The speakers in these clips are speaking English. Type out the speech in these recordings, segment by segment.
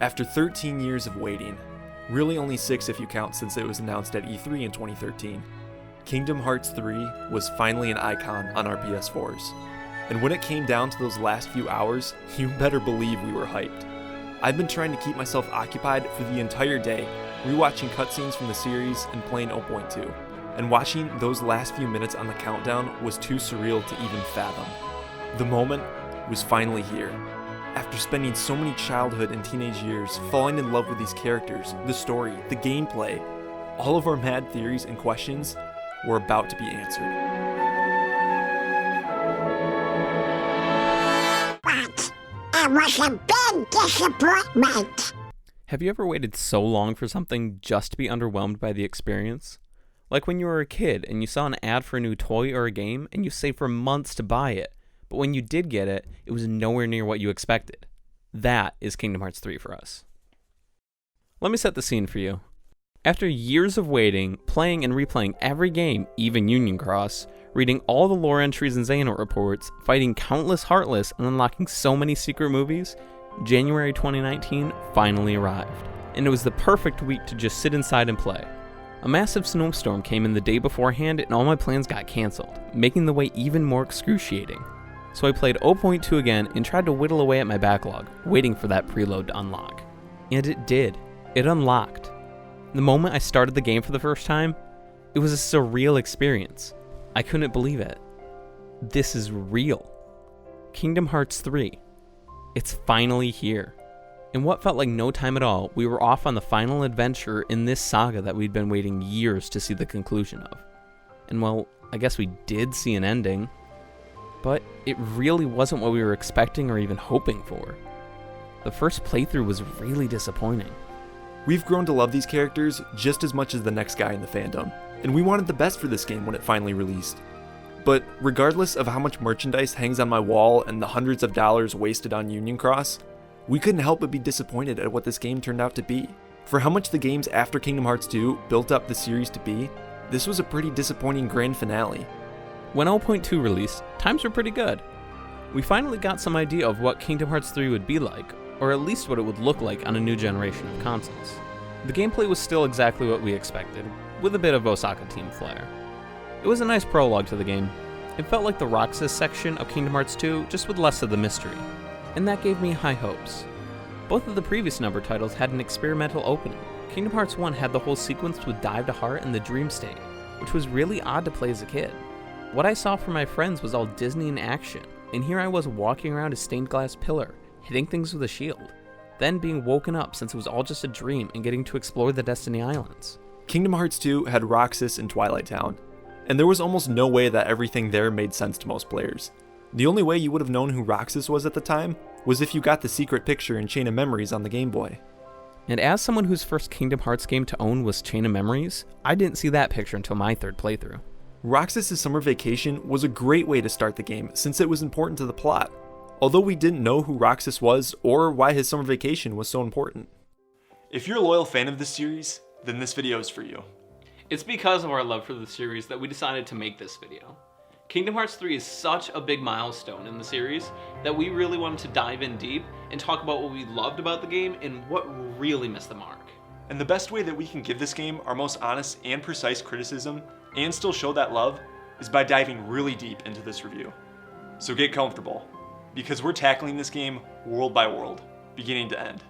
After 13 years of waiting, really only 6 if you count since it was announced at E3 in 2013, Kingdom Hearts 3 was finally an icon on our PS4s. And when it came down to those last few hours, you better believe we were hyped. I've been trying to keep myself occupied for the entire day, rewatching cutscenes from the series and playing 0.2. And watching those last few minutes on the countdown was too surreal to even fathom. The moment was finally here. After spending so many childhood and teenage years falling in love with these characters, the story, the gameplay, all of our mad theories and questions were about to be answered. But it was a big disappointment. Have you ever waited so long for something just to be underwhelmed by the experience? Like when you were a kid and you saw an ad for a new toy or a game and you saved for months to buy it, but when you did get it, it was nowhere near what you expected. That is Kingdom Hearts 3 for us. Let me set the scene for you. After years of waiting, playing and replaying every game, even Union Cross, reading all the lore entries and Xehanort reports, fighting countless Heartless, and unlocking so many secret movies, January 2019 finally arrived, and it was the perfect week to just sit inside and play. A massive snowstorm came in the day beforehand and all my plans got cancelled, making the wait even more excruciating. So I played 0.2 again and tried to whittle away at my backlog, waiting for that preload to unlock. And it did. It unlocked. The moment I started the game for the first time, it was a surreal experience. I couldn't believe it. This is real. Kingdom Hearts 3. It's finally here. In what felt like no time at all, we were off on the final adventure in this saga that we'd been waiting years to see the conclusion of. And well, I guess we did see an ending, but it really wasn't what we were expecting or even hoping for. The first playthrough was really disappointing. We've grown to love these characters just as much as the next guy in the fandom, and we wanted the best for this game when it finally released. But regardless of how much merchandise hangs on my wall and the hundreds of dollars wasted on Union Cross, we couldn't help but be disappointed at what this game turned out to be. For how much the games after Kingdom Hearts 2 built up the series to be, this was a pretty disappointing grand finale. When 0.2 released, times were pretty good. We finally got some idea of what Kingdom Hearts 3 would be like, or at least what it would look like on a new generation of consoles. The gameplay was still exactly what we expected, with a bit of Osaka team flair. It was a nice prologue to the game. It felt like the Roxas section of Kingdom Hearts 2, just with less of the mystery, and that gave me high hopes. Both of the previous number titles had an experimental opening. Kingdom Hearts 1 had the whole sequence with Dive to Heart and the Dream State, which was really odd to play as a kid. What I saw from my friends was all Disney in action, and here I was walking around a stained glass pillar, hitting things with a shield, then being woken up since it was all just a dream and getting to explore the Destiny Islands. Kingdom Hearts 2 had Roxas and Twilight Town, and there was almost no way that everything there made sense to most players. The only way you would have known who Roxas was at the time was if you got the secret picture in Chain of Memories on the Game Boy. And as someone whose first Kingdom Hearts game to own was Chain of Memories, I didn't see that picture until my third playthrough. Roxas' summer vacation was a great way to start the game since it was important to the plot, although we didn't know who Roxas was or why his summer vacation was so important. If you're a loyal fan of this series, then this video is for you. It's because of our love for the series that we decided to make this video. Kingdom Hearts 3 is such a big milestone in the series that we really wanted to dive in deep and talk about what we loved about the game and what really missed the mark. And the best way that we can give this game our most honest and precise criticism and still show that love is by diving really deep into this review. So get comfortable, because we're tackling this game world by world, beginning to end.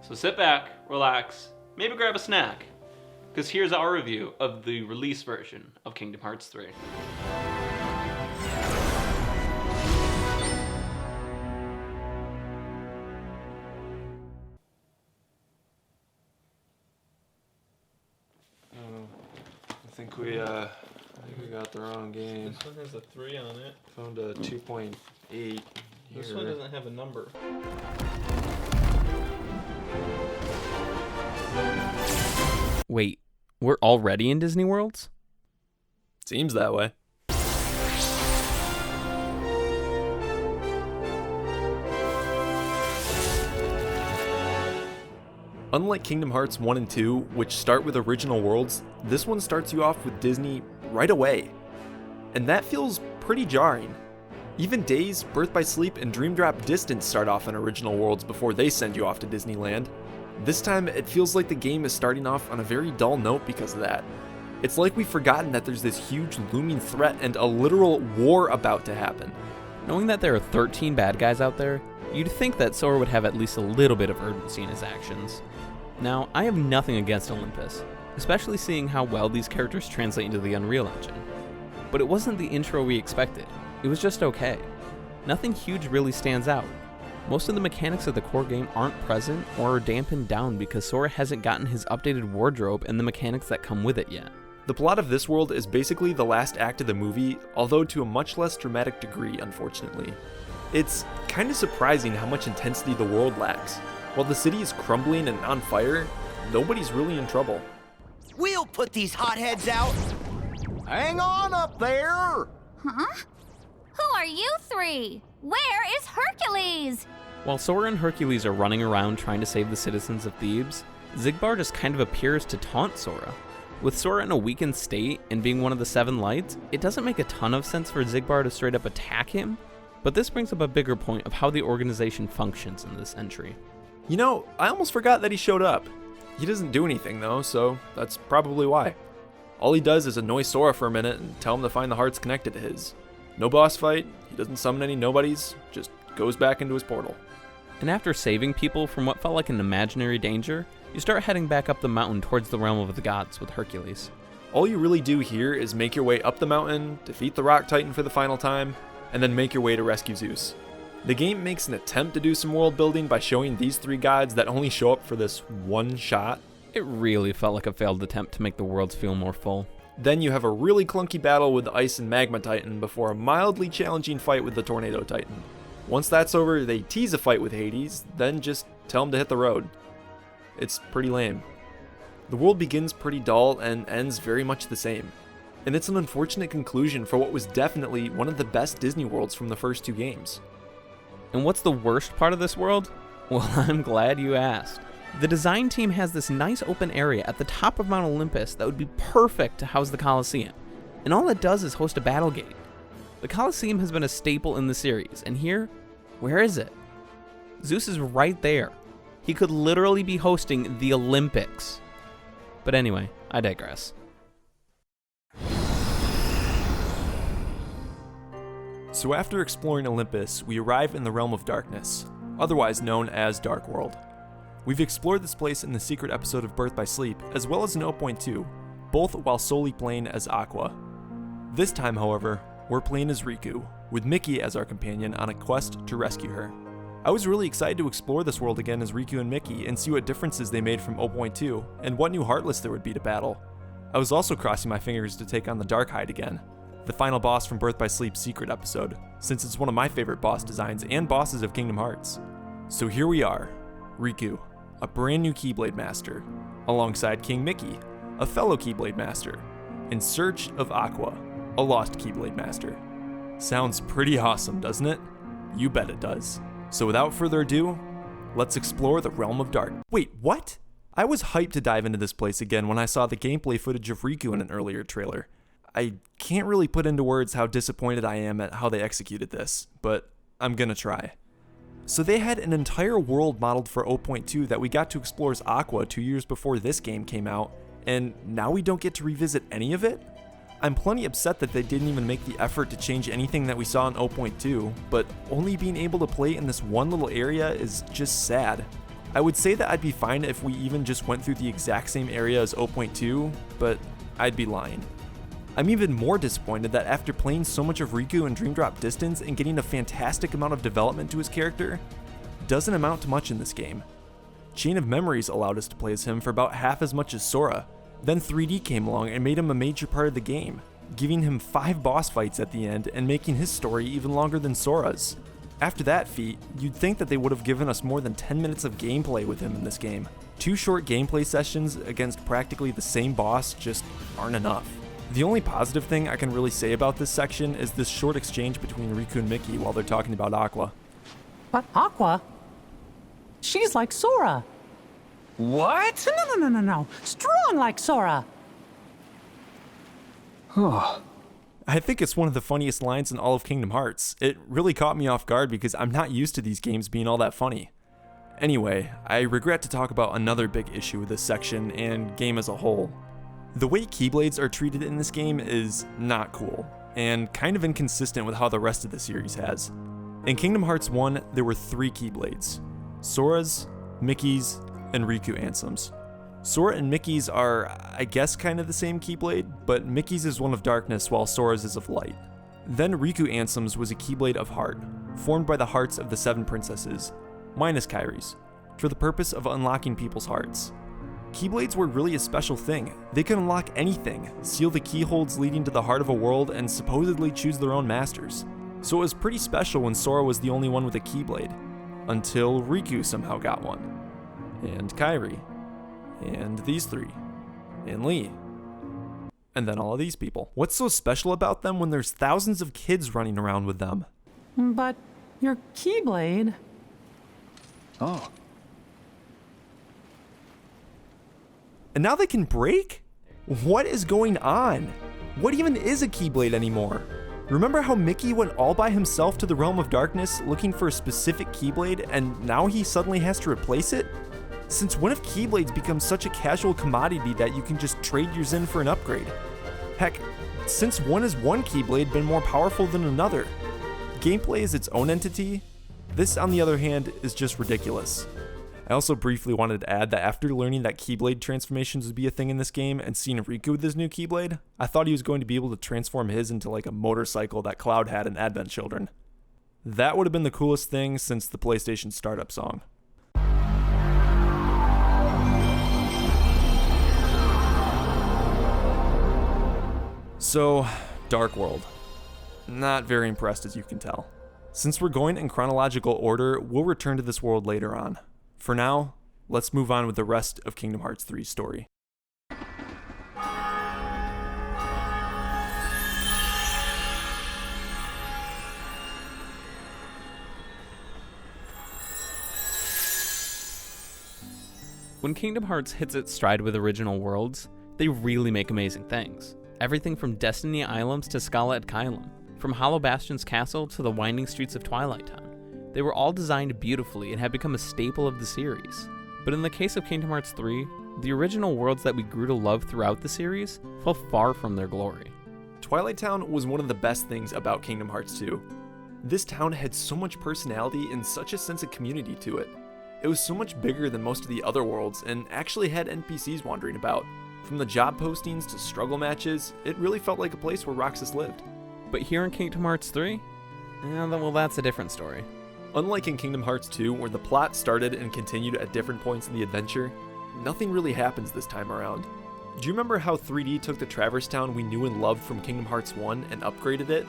So sit back, relax, maybe grab a snack, because here's our review of the release version of Kingdom Hearts 3. I think we got the wrong game. This one has a 3 on it. Found a 2.8 here. This one doesn't have a number. Wait, we're already in Disney Worlds? Seems that way. Unlike Kingdom Hearts 1 and 2, which start with original worlds, this one starts you off with Disney right away. And that feels pretty jarring. Even Days, Birth by Sleep, and Dream Drop Distance start off in original worlds before they send you off to Disneyland. This time, it feels like the game is starting off on a very dull note because of that. It's like we've forgotten that there's this huge looming threat and a literal war about to happen. Knowing that there are 13 bad guys out there, you'd think that Sora would have at least a little bit of urgency in his actions. Now, I have nothing against Olympus, especially seeing how well these characters translate into the Unreal Engine. But it wasn't the intro we expected, it was just okay. Nothing huge really stands out. Most of the mechanics of the core game aren't present or are dampened down because Sora hasn't gotten his updated wardrobe and the mechanics that come with it yet. The plot of this world is basically the last act of the movie, although to a much less dramatic degree, unfortunately. It's kind of surprising how much intensity the world lacks. While the city is crumbling and on fire, nobody's really in trouble. We'll put these hotheads out. Hang on up there! Huh? Who are you three? Where is Hercules? While Sora and Hercules are running around trying to save the citizens of Thebes, Xigbar just kind of appears to taunt Sora. With Sora in a weakened state and being one of the 7 lights, it doesn't make a ton of sense for Xigbar to straight up attack him, but this brings up a bigger point of how the organization functions in this entry. You know, I almost forgot that he showed up. He doesn't do anything though, so that's probably why. All he does is annoy Sora for a minute and tell him to find the hearts connected to his. No boss fight, he doesn't summon any nobodies, just goes back into his portal. And after saving people from what felt like an imaginary danger, you start heading back up the mountain towards the realm of the gods with Hercules. All you really do here is make your way up the mountain, defeat the Rock Titan for the final time, and then make your way to rescue Zeus. The game makes an attempt to do some world building by showing these 3 gods that only show up for this one shot. It really felt like a failed attempt to make the worlds feel more full. Then you have a really clunky battle with the Ice and Magma Titan before a mildly challenging fight with the Tornado Titan. Once that's over, they tease a fight with Hades, then just tell him to hit the road. It's pretty lame. The world begins pretty dull and ends very much the same. And it's an unfortunate conclusion for what was definitely one of the best Disney worlds from the first 2 games. And what's the worst part of this world? Well, I'm glad you asked. The design team has this nice open area at the top of Mount Olympus that would be perfect to house the Colosseum, and all it does is host a battle gate. The Colosseum has been a staple in the series, and here, where is it? Zeus is right there. He could literally be hosting the Olympics. But anyway, I digress. So after exploring Olympus, we arrive in the Realm of Darkness, otherwise known as Dark World. We've explored this place in the secret episode of Birth by Sleep, as well as in 0.2, both while solely playing as Aqua. This time, however, we're playing as Riku, with Mickey as our companion on a quest to rescue her. I was really excited to explore this world again as Riku and Mickey and see what differences they made from 0.2, and what new Heartless there would be to battle. I was also crossing my fingers to take on the Darkhide again, the final boss from Birth by Sleep's secret episode, since it's one of my favorite boss designs and bosses of Kingdom Hearts. So here we are, Riku, a brand new Keyblade Master, alongside King Mickey, a fellow Keyblade Master, in search of Aqua, a lost Keyblade Master. Sounds pretty awesome, doesn't it? You bet it does. So without further ado, let's explore the Realm of Dark. Wait, what? I was hyped to dive into this place again when I saw the gameplay footage of Riku in an earlier trailer. I can't really put into words how disappointed I am at how they executed this, but I'm gonna try. So they had an entire world modeled for 0.2 that we got to explore as Aqua 2 years before this game came out, and now we don't get to revisit any of it? I'm plenty upset that they didn't even make the effort to change anything that we saw in 0.2, but only being able to play in this one little area is just sad. I would say that I'd be fine if we even just went through the exact same area as 0.2, but I'd be lying. I'm even more disappointed that after playing so much of Riku in Dream Drop Distance and getting a fantastic amount of development to his character, doesn't amount to much in this game. Chain of Memories allowed us to play as him for about half as much as Sora, then 3D came along and made him a major part of the game, giving him 5 boss fights at the end and making his story even longer than Sora's. After that feat, you'd think that they would have given us more than 10 minutes of gameplay with him in this game. 2 short gameplay sessions against practically the same boss just aren't enough. The only positive thing I can really say about this section is this short exchange between Riku and Mickey while they're talking about Aqua. But Aqua? She's like Sora. What? No. Strong like Sora. I think it's one of the funniest lines in all of Kingdom Hearts. It really caught me off guard because I'm not used to these games being all that funny. Anyway, I regret to talk about another big issue with this section and game as a whole. The way Keyblades are treated in this game is not cool, and kind of inconsistent with how the rest of the series has. In Kingdom Hearts 1, there were 3 Keyblades: Sora's, Mickey's, and Riku Ansem's. Sora and Mickey's are, I guess, kind of the same Keyblade, but Mickey's is one of darkness while Sora's is of light. Then Riku Ansem's was a Keyblade of heart, formed by the hearts of the 7 princesses, minus Kairi's, for the purpose of unlocking people's hearts. Keyblades were really a special thing. They could unlock anything, seal the keyholes leading to the heart of a world, and supposedly choose their own masters. So it was pretty special when Sora was the only one with a Keyblade, until Riku somehow got one. And Kairi. And these 3. And Lee. And then all of these people. What's so special about them when there's thousands of kids running around with them? But your Keyblade... Oh. And now they can break? What is going on? What even is a Keyblade anymore? Remember how Mickey went all by himself to the Realm of Darkness looking for a specific Keyblade, and now he suddenly has to replace it? Since when have Keyblades become such a casual commodity that you can just trade yours in for an upgrade? Heck, since when has one Keyblade been more powerful than another? Gameplay is its own entity. This, on the other hand, is just ridiculous. I also briefly wanted to add that after learning that Keyblade transformations would be a thing in this game and seeing Riku with his new Keyblade, I thought he was going to be able to transform his into like a motorcycle that Cloud had in Advent Children. That would have been the coolest thing since the PlayStation startup song. So, Dark World. Not very impressed, as you can tell. Since we're going in chronological order, we'll return to this world later on. For now, let's move on with the rest of Kingdom Hearts 3's story. When Kingdom Hearts hits its stride with original worlds, they really make amazing things. Everything from Destiny Islands to Scala at Kylum, from Hollow Bastion's castle to the winding streets of Twilight Town. They were all designed beautifully and have become a staple of the series. But in the case of Kingdom Hearts 3, the original worlds that we grew to love throughout the series fell far from their glory. Twilight Town was one of the best things about Kingdom Hearts 2. This town had so much personality and such a sense of community to it. It was so much bigger than most of the other worlds and actually had NPCs wandering about. From the job postings to struggle matches, it really felt like a place where Roxas lived. But here in Kingdom Hearts 3? Well, that's a different story. Unlike in Kingdom Hearts 2, where the plot started and continued at different points in the adventure, nothing really happens this time around. Do you remember how 3D took the Traverse Town we knew and loved from Kingdom Hearts 1 and upgraded it?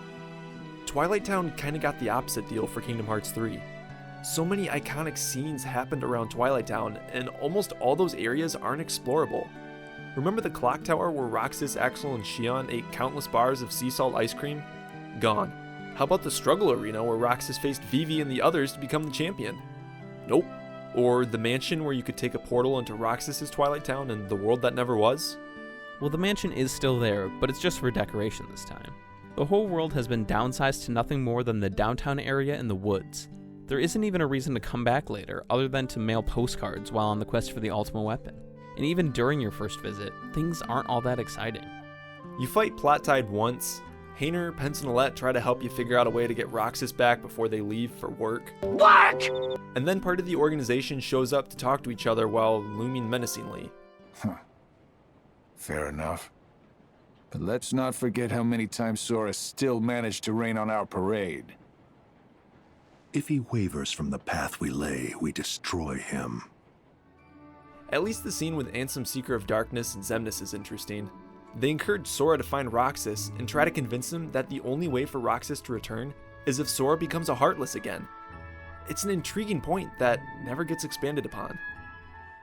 Twilight Town kinda got the opposite deal for Kingdom Hearts 3. So many iconic scenes happened around Twilight Town, and almost all those areas aren't explorable. Remember the clock tower where Roxas, Axel, and Xion ate countless bars of sea salt ice cream? Gone. How about the struggle arena where Roxas faced Vivi and the others to become the champion? Nope. Or the mansion where you could take a portal into Roxas's Twilight Town and the world that never was? Well, the mansion is still there, but it's just for decoration this time. The whole world has been downsized to nothing more than the downtown area and the woods. There isn't even a reason to come back later, other than to mail postcards while on the quest for the ultimate weapon. And even during your first visit, things aren't all that exciting. You fight Plot Tide once. Hayner, Pence, and Alette try to help you figure out a way to get Roxas back before they leave for work. What? And then part of the organization shows up to talk to each other while looming menacingly. Fair enough. But let's not forget how many times Sora still managed to rain on our parade. If he wavers from the path we lay, we destroy him. At least the scene with Ansem, Seeker of Darkness, and Xemnas is interesting. They encourage Sora to find Roxas and try to convince him that the only way for Roxas to return is if Sora becomes a Heartless again. It's an intriguing point that never gets expanded upon.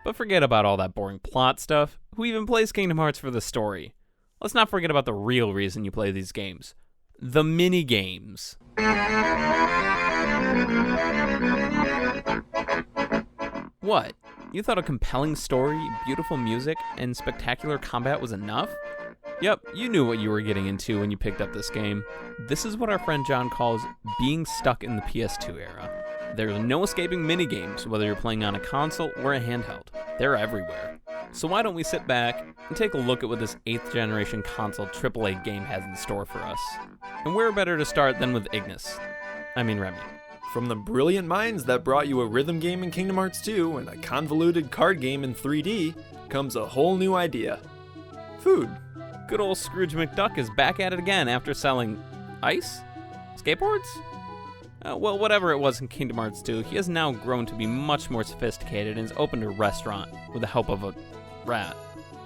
But forget about all that boring plot stuff. Who even plays Kingdom Hearts for the story? Let's not forget about the real reason you play these games. The mini-games. What? You thought a compelling story, beautiful music, and spectacular combat was enough? Yep, you knew what you were getting into when you picked up this game. This is what our friend John calls being stuck in the PS2 era. There's no escaping minigames, whether you're playing on a console or a handheld. They're everywhere. So why don't we sit back and take a look at what this 8th generation console AAA game has in store for us. And where better to start than with Remy. From the brilliant minds that brought you a rhythm game in Kingdom Hearts 2 and a convoluted card game in 3D comes a whole new idea. Food. Good old Scrooge McDuck is back at it again after selling ice? Skateboards? Well, whatever it was in Kingdom Hearts 2, he has now grown to be much more sophisticated and has opened a restaurant with the help of a rat.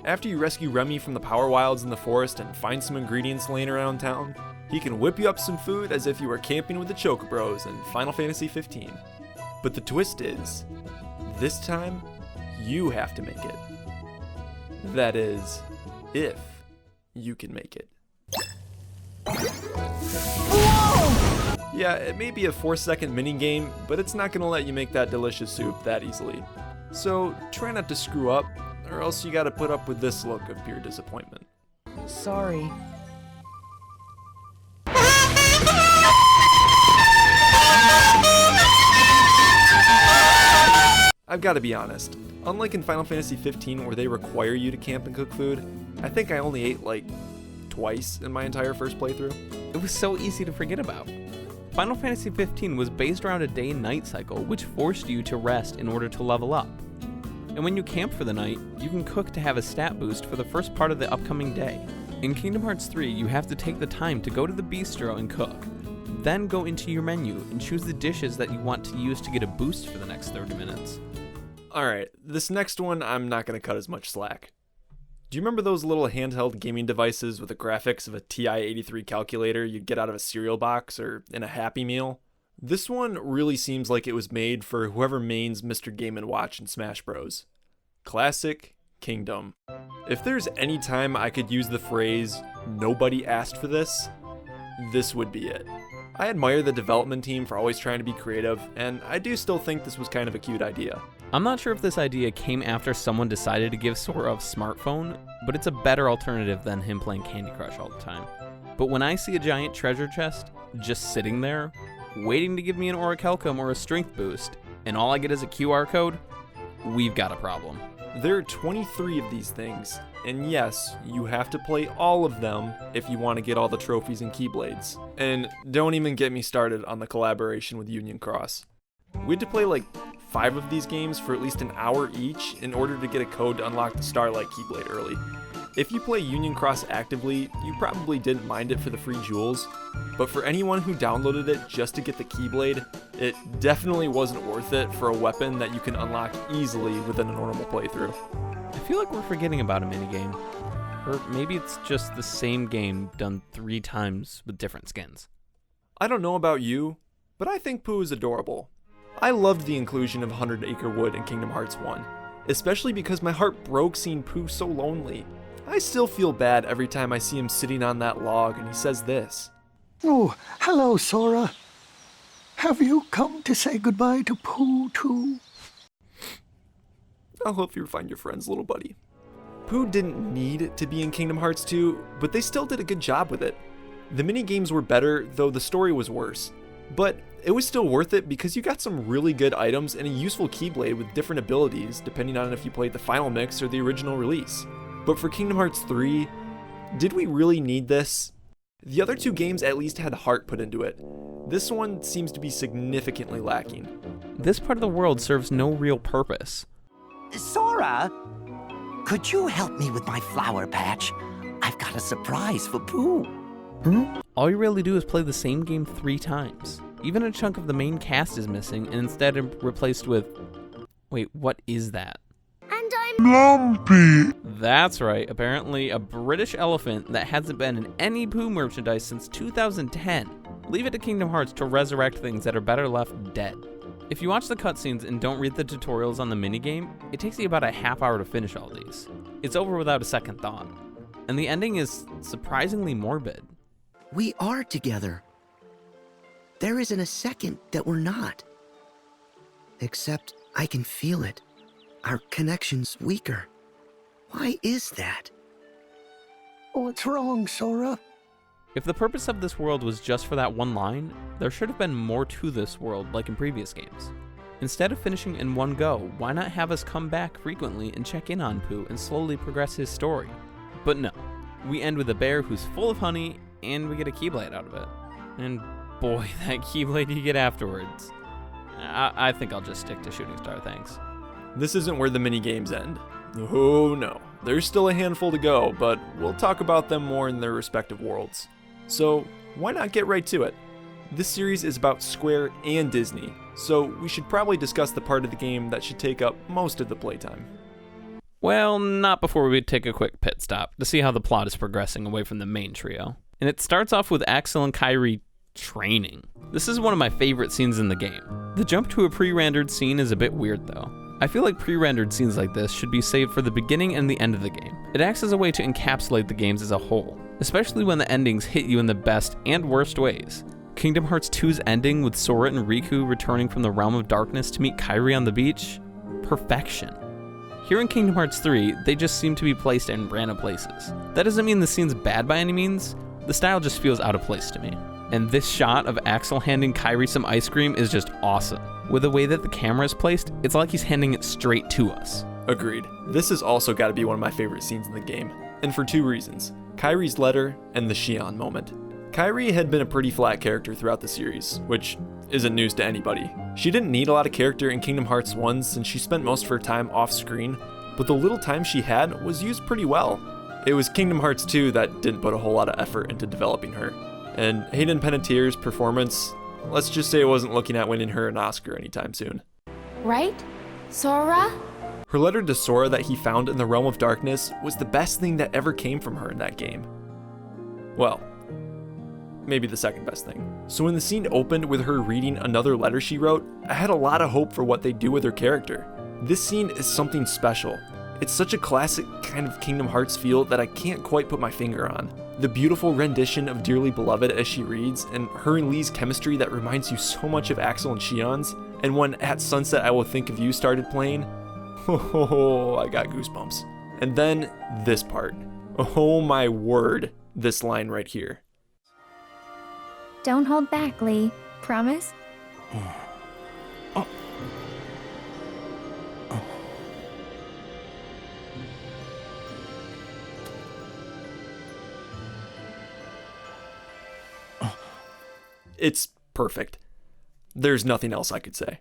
After you rescue Remy from the Power Wilds in the forest and find some ingredients laying around town, he can whip you up some food as if you were camping with the Chocobros in Final Fantasy 15. But the twist is, this time, you have to make it. That is, if you can make it. Yeah, it may be a 4-second mini-game, but it's not gonna let you make that delicious soup that easily. So try not to screw up, or else you gotta put up with this look of pure disappointment. Sorry. I've gotta be honest, unlike in Final Fantasy 15 where they require you to camp and cook food, I think I only ate like twice in my entire first playthrough. It was so easy to forget about. Final Fantasy 15 was based around a day and night cycle which forced you to rest in order to level up. And when you camp for the night, you can cook to have a stat boost for the first part of the upcoming day. In Kingdom Hearts 3, you have to take the time to go to the bistro and cook. Then go into your menu and choose the dishes that you want to use to get a boost for the next 30 minutes. Alright, this next one I'm not gonna cut as much slack. Do you remember those little handheld gaming devices with the graphics of a TI-83 calculator you'd get out of a cereal box or in a Happy Meal? This one really seems like it was made for whoever mains Mr. Game & Watch in Smash Bros. Classic Kingdom. If there's any time I could use the phrase, "nobody asked for this," this would be it. I admire the development team for always trying to be creative, and I do still think this was kind of a cute idea. I'm not sure if this idea came after someone decided to give Sora a smartphone, but it's a better alternative than him playing Candy Crush all the time. But when I see a giant treasure chest just sitting there, waiting to give me an Orichalcum or a strength boost, and all I get is a QR code, we've got a problem. There are 23 of these things, and yes, you have to play all of them if you want to get all the trophies and Keyblades. And don't even get me started on the collaboration with Union Cross. We had to play like 5 of these games for at least an hour each in order to get a code to unlock the Starlight Keyblade early. If you play Union Cross actively, you probably didn't mind it for the free jewels, but for anyone who downloaded it just to get the Keyblade, it definitely wasn't worth it for a weapon that you can unlock easily within a normal playthrough. I feel like we're forgetting about a minigame. Or maybe it's just the same game done 3 times with different skins. I don't know about you, but I think Pooh is adorable. I loved the inclusion of 100 Acre Wood in Kingdom Hearts 1, especially because my heart broke seeing Pooh so lonely. I still feel bad every time I see him sitting on that log and he says this. Oh, hello, Sora. Have you come to say goodbye to Pooh, too? I'll help you find your friends, little buddy. Pooh didn't need to be in Kingdom Hearts 2, but they still did a good job with it. The minigames were better, though the story was worse. But it was still worth it because you got some really good items and a useful Keyblade with different abilities, depending on if you played the final mix or the original release. But for Kingdom Hearts 3, did we really need this? The other 2 games at least had heart put into it. This one seems to be significantly lacking. This part of the world serves no real purpose. Sora, could you help me with my flower patch? I've got a surprise for Pooh. All you really do is play the same game 3 times. Even a chunk of the main cast is missing and instead replaced with... Wait, what is that? And I'm Lumpy! That's right, apparently a British elephant that hasn't been in any Pooh merchandise since 2010. Leave it to Kingdom Hearts to resurrect things that are better left dead. If you watch the cutscenes and don't read the tutorials on the minigame, it takes you about a half hour to finish all these. It's over without a second thought. And the ending is surprisingly morbid. We are together. There isn't a second that we're not. Except I can feel it. Our connection's weaker. Why is that? What's wrong, Sora? If the purpose of this world was just for that one line, there should have been more to this world like in previous games. Instead of finishing in one go, why not have us come back frequently and check in on Pooh and slowly progress his story? But no, we end with a bear who's full of honey and we get a Keyblade out of it. And boy, that Keyblade you get afterwards. I think I'll just stick to Shooting Star, thanks. This isn't where the mini-games end. Oh no, there's still a handful to go, but we'll talk about them more in their respective worlds. So why not get right to it? This series is about Square and Disney, so we should probably discuss the part of the game that should take up most of the playtime. Well, not before we take a quick pit stop to see how the plot is progressing away from the main trio. And it starts off with Axel and Kairi training. This is one of my favorite scenes in the game. The jump to a pre-rendered scene is a bit weird though. I feel like pre-rendered scenes like this should be saved for the beginning and the end of the game. It acts as a way to encapsulate the games as a whole, especially when the endings hit you in the best and worst ways. Kingdom Hearts 2's ending with Sora and Riku returning from the Realm of Darkness to meet Kairi on the beach? Perfection. Here in Kingdom Hearts 3, they just seem to be placed in random places. That doesn't mean the scene's bad by any means, the style just feels out of place to me. And this shot of Axel handing Kairi some ice cream is just awesome. With the way that the camera is placed, it's like he's handing it straight to us. Agreed. This has also got to be one of my favorite scenes in the game, and for two reasons. Kairi's letter and the Xion moment. Kairi had been a pretty flat character throughout the series, which isn't news to anybody. She didn't need a lot of character in Kingdom Hearts 1 since she spent most of her time off screen, but the little time she had was used pretty well. It was Kingdom Hearts 2 that didn't put a whole lot of effort into developing her. And Hayden Panettiere's performance, let's just say it wasn't looking at winning her an Oscar anytime soon. Right? Sora? Her letter to Sora that he found in the Realm of Darkness was the best thing that ever came from her in that game. Well, maybe the second best thing. So when the scene opened with her reading another letter she wrote, I had a lot of hope for what they'd do with her character. This scene is something special. It's such a classic kind of Kingdom Hearts feel that I can't quite put my finger on. The beautiful rendition of Dearly Beloved as she reads, and her and Lee's chemistry that reminds you so much of Axel and Xion's, and when At Sunset I Will Think of You started playing, oh, I got goosebumps. And then this part. Oh my word, this line right here. Don't hold back, Lee. Promise? It's perfect. There's nothing else I could say.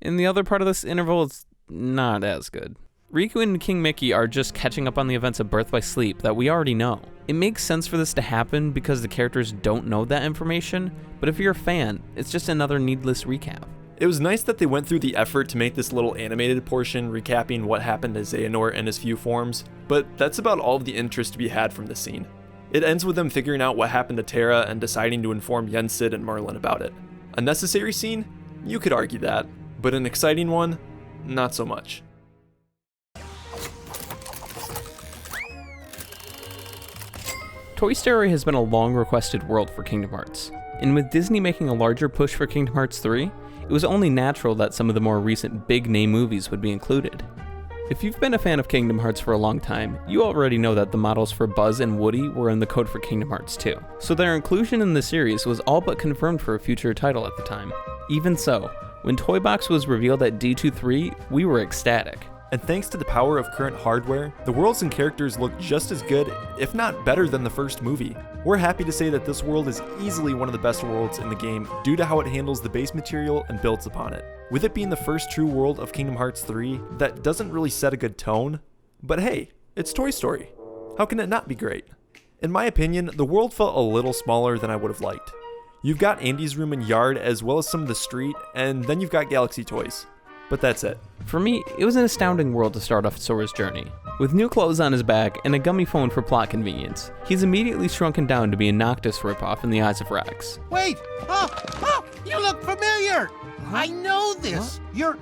And the other part of this interval is not as good. Riku and King Mickey are just catching up on the events of Birth by Sleep that we already know. It makes sense for this to happen because the characters don't know that information, but if you're a fan, it's just another needless recap. It was nice that they went through the effort to make this little animated portion recapping what happened to Xehanort and his few forms, but that's about all of the interest to be had from this scene. It ends with them figuring out what happened to Terra and deciding to inform Yensid and Merlin about it. A necessary scene? You could argue that, but an exciting one? Not so much. Toy Story has been a long-requested world for Kingdom Hearts, and with Disney making a larger push for Kingdom Hearts 3, it was only natural that some of the more recent big-name movies would be included. If you've been a fan of Kingdom Hearts for a long time, you already know that the models for Buzz and Woody were in the code for Kingdom Hearts 2, so their inclusion in the series was all but confirmed for a future title at the time. Even so, when Toy Box was revealed at D23, we were ecstatic. And thanks to the power of current hardware, the worlds and characters look just as good, if not better than the first movie. We're happy to say that this world is easily one of the best worlds in the game due to how it handles the base material and builds upon it. With it being the first true world of Kingdom Hearts 3, that doesn't really set a good tone, but hey, it's Toy Story. How can it not be great? In my opinion, the world felt a little smaller than I would have liked. You've got Andy's room and yard as well as some of the street, and then you've got Galaxy Toys. But that's it. For me, it was an astounding world to start off Sora's journey. With new clothes on his back and a gummy phone for plot convenience, he's immediately shrunken down to be a Noctis ripoff in the eyes of Rex. Wait! Oh! You look familiar! I know this! You're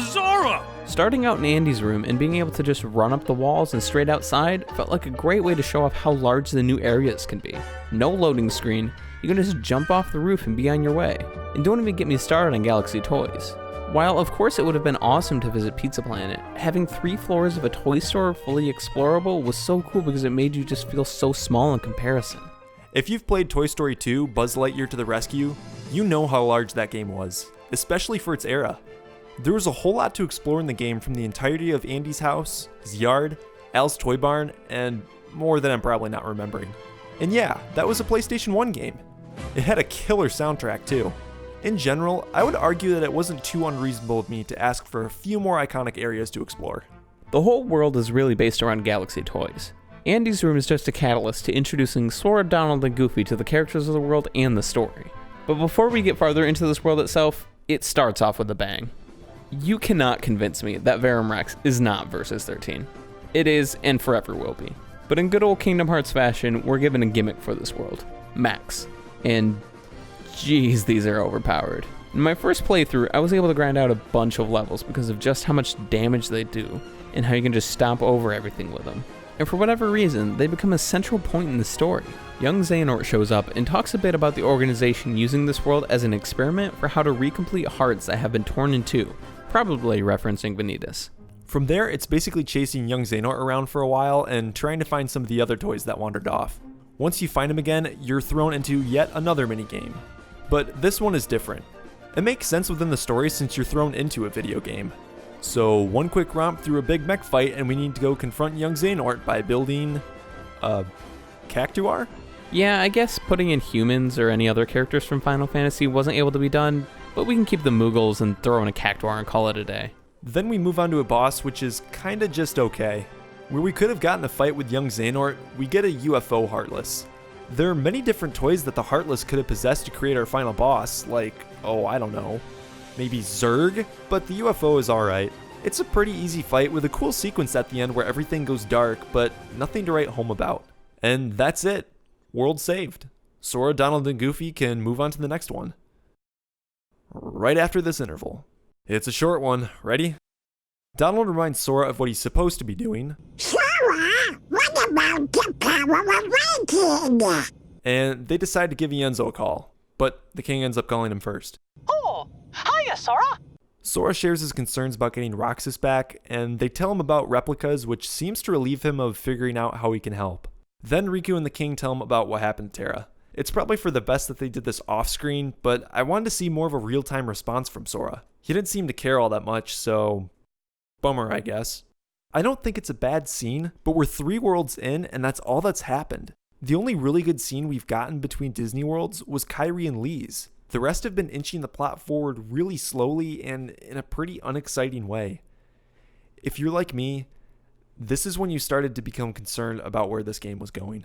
Zora! Starting out in Andy's room and being able to just run up the walls and straight outside felt like a great way to show off how large the new areas can be. No loading screen, you can just jump off the roof and be on your way. And don't even get me started on Galaxy Toys. While of course it would have been awesome to visit Pizza Planet, having 3 floors of a toy store fully explorable was so cool because it made you just feel so small in comparison. If you've played Toy Story 2 Buzz Lightyear to the Rescue, you know how large that game was, especially for its era. There was a whole lot to explore in the game, from the entirety of Andy's house, his yard, Al's toy barn, and more that I'm probably not remembering. And yeah, that was a PlayStation 1 game. It had a killer soundtrack too. In general, I would argue that it wasn't too unreasonable of me to ask for a few more iconic areas to explore. The whole world is really based around Galaxy toys. Andy's room is just a catalyst to introducing Sora, Donald, and Goofy to the characters of the world and the story. But before we get farther into this world itself, it starts off with a bang. You cannot convince me that Verum Rex is not Versus 13. It is, and forever will be. But in good old Kingdom Hearts fashion, we're given a gimmick for this world, Max. And geez, these are overpowered. In my first playthrough, I was able to grind out a bunch of levels because of just how much damage they do, and how you can just stomp over everything with them. And for whatever reason, they become a central point in the story. Young Xehanort shows up and talks a bit about the organization using this world as an experiment for how to recomplete hearts that have been torn in two, probably referencing Vanitas. From there, it's basically chasing young Xehanort around for a while and trying to find some of the other toys that wandered off. Once you find him again, you're thrown into yet another minigame. But this one is different. It makes sense within the story since you're thrown into a video game. So one quick romp through a big mech fight and we need to go confront young Xehanort by building a Cactuar? Yeah, I guess putting in humans or any other characters from Final Fantasy wasn't able to be done, but we can keep the Moogles and throw in a Cactuar and call it a day. Then we move on to a boss which is kinda just okay. Where we could have gotten a fight with young Xehanort, we get a UFO Heartless. There are many different toys that the Heartless could have possessed to create our final boss, like, oh, I don't know, maybe Zurg? But the UFO is alright. It's a pretty easy fight with a cool sequence at the end where everything goes dark, but nothing to write home about. And that's it. World saved. Sora, Donald, and Goofy can move on to the next one. Right after this interval. It's a short one. Ready? Donald reminds Sora of what he's supposed to be doing. Sora, what about the power of waiting? And they decide to give Ienzo a call, but the king ends up calling him first. Oh, hiya, Sora! Sora shares his concerns about getting Roxas back, and they tell him about replicas, which seems to relieve him of figuring out how he can help. Then Riku and the king tell him about what happened to Terra. It's probably for the best that they did this off-screen, but I wanted to see more of a real-time response from Sora. He didn't seem to care all that much, so bummer, I guess. I don't think it's a bad scene, but we're 3 worlds in, and that's all that's happened. The only really good scene we've gotten between Disney worlds was Kairi and Lee's. The rest have been inching the plot forward really slowly and in a pretty unexciting way. If you're like me, this is when you started to become concerned about where this game was going.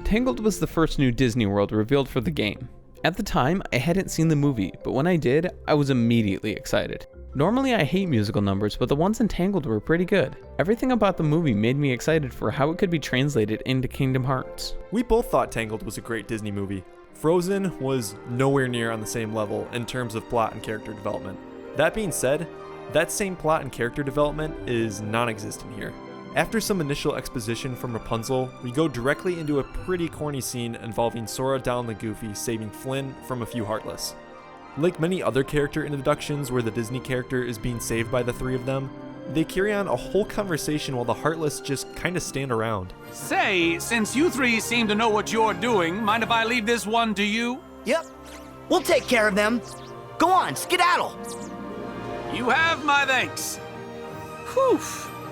Tangled was the first new Disney World revealed for the game. At the time, I hadn't seen the movie, but when I did, I was immediately excited. Normally I hate musical numbers, but the ones in Tangled were pretty good. Everything about the movie made me excited for how it could be translated into Kingdom Hearts. We both thought Tangled was a great Disney movie. Frozen was nowhere near on the same level in terms of plot and character development. That being said, that same plot and character development is non-existent here. After some initial exposition from Rapunzel, we go directly into a pretty corny scene involving Sora, Donald, and Goofy saving Flynn from a few Heartless. Like many other character introductions where the Disney character is being saved by the 3 of them, they carry on a whole conversation while the Heartless just kinda stand around. Say, since you 3 seem to know what you're doing, mind if I leave this one to you? Yep, we'll take care of them. Go on, skedaddle. You have my thanks. Whew.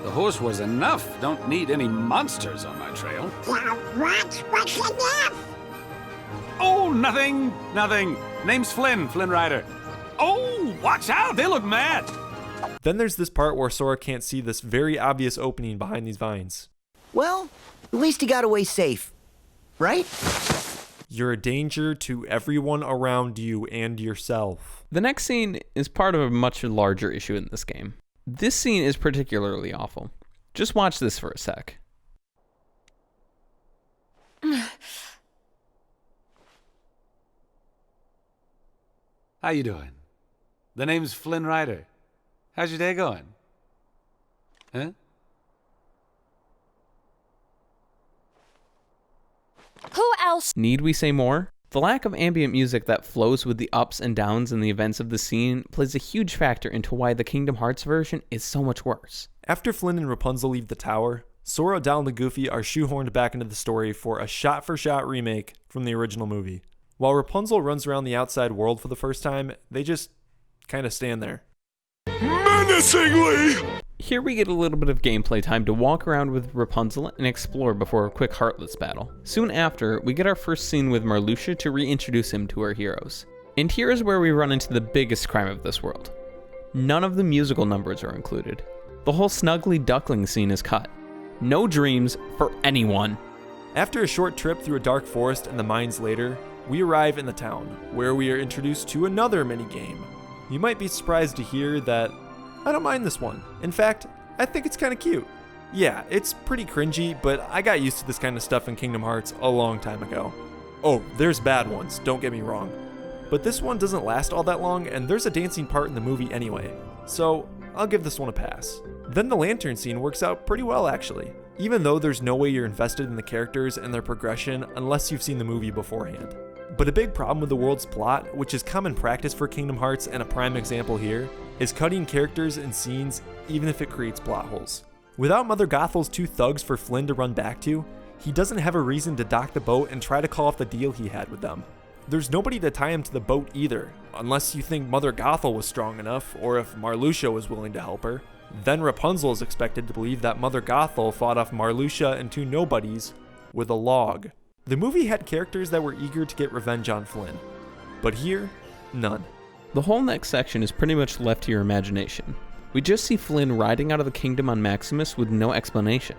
The horse was enough. Don't need any monsters on my trail. What's enough? Oh, nothing. Name's Flynn Rider. Oh, watch out, they look mad. Then there's this part where Sora can't see this very obvious opening behind these vines. Well, at least he got away safe, right? You're a danger to everyone around you and yourself. The next scene is part of a much larger issue in this game. This scene is particularly awful. Just watch this for a sec. How you doing? The name's Flynn Rider. How's your day going? Huh? Who else? Need we say more? The lack of ambient music that flows with the ups and downs and the events of the scene plays a huge factor into why the Kingdom Hearts version is so much worse. After Flynn and Rapunzel leave the tower, Sora, Donald, and Goofy are shoehorned back into the story for a shot-for-shot remake from the original movie. While Rapunzel runs around the outside world for the first time, they just kind of stand there. Menacingly! Here we get a little bit of gameplay time to walk around with Rapunzel and explore before a quick Heartless battle. Soon after, we get our first scene with Marluxia to reintroduce him to our heroes. And here is where we run into the biggest crime of this world. None of the musical numbers are included. The whole Snuggly Duckling scene is cut. No dreams for anyone. After a short trip through a dark forest and the mines later, we arrive in the town, where we are introduced to another minigame. You might be surprised to hear that I don't mind this one. In fact, I think it's kind of cute. Yeah, it's pretty cringy, but I got used to this kind of stuff in Kingdom Hearts a long time ago. Oh, there's bad ones, don't get me wrong. But this one doesn't last all that long, and there's a dancing part in the movie anyway, so I'll give this one a pass. Then the lantern scene works out pretty well actually, even though there's no way you're invested in the characters and their progression unless you've seen the movie beforehand. But a big problem with the world's plot, which is common practice for Kingdom Hearts and a prime example here, is cutting characters and scenes even if it creates plot holes. Without Mother Gothel's 2 thugs for Flynn to run back to, he doesn't have a reason to dock the boat and try to call off the deal he had with them. There's nobody to tie him to the boat either, unless you think Mother Gothel was strong enough, or if Marluxia was willing to help her. Then Rapunzel is expected to believe that Mother Gothel fought off Marluxia and 2 nobodies with a log. The movie had characters that were eager to get revenge on Flynn, but here, none. The whole next section is pretty much left to your imagination. We just see Flynn riding out of the kingdom on Maximus with no explanation.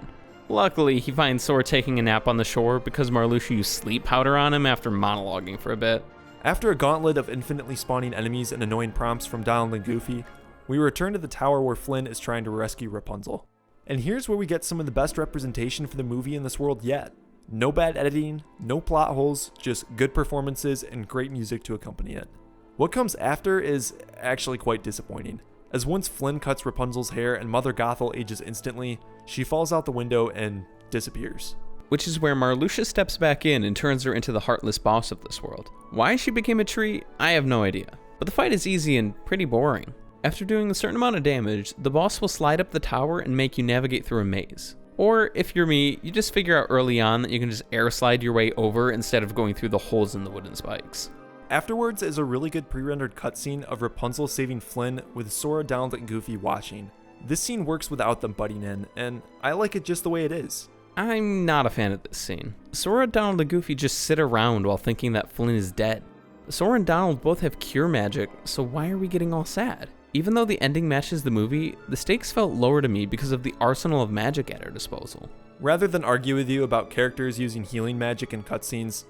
Luckily, he finds Sora taking a nap on the shore because Marluxia used sleep powder on him after monologuing for a bit. After a gauntlet of infinitely spawning enemies and annoying prompts from Donald and Goofy, we return to the tower where Flynn is trying to rescue Rapunzel. And here's where we get some of the best representation for the movie in this world yet. No bad editing, no plot holes, just good performances and great music to accompany it. What comes after is actually quite disappointing, as once Flynn cuts Rapunzel's hair and Mother Gothel ages instantly, she falls out the window and disappears. Which is where Marluxia steps back in and turns her into the heartless boss of this world. Why she became a tree, I have no idea, but the fight is easy and pretty boring. After doing a certain amount of damage, the boss will slide up the tower and make you navigate through a maze. Or, if you're me, you just figure out early on that you can just air slide your way over instead of going through the holes in the wooden spikes. Afterwards is a really good pre-rendered cutscene of Rapunzel saving Flynn with Sora, Donald, and Goofy watching. This scene works without them butting in, and I like it just the way it is. I'm not a fan of this scene. Sora, Donald, and Goofy just sit around while thinking that Flynn is dead. Sora and Donald both have cure magic, so why are we getting all sad? Even though the ending matches the movie, the stakes felt lower to me because of the arsenal of magic at our disposal. Rather than argue with you about characters using healing magic in cutscenes,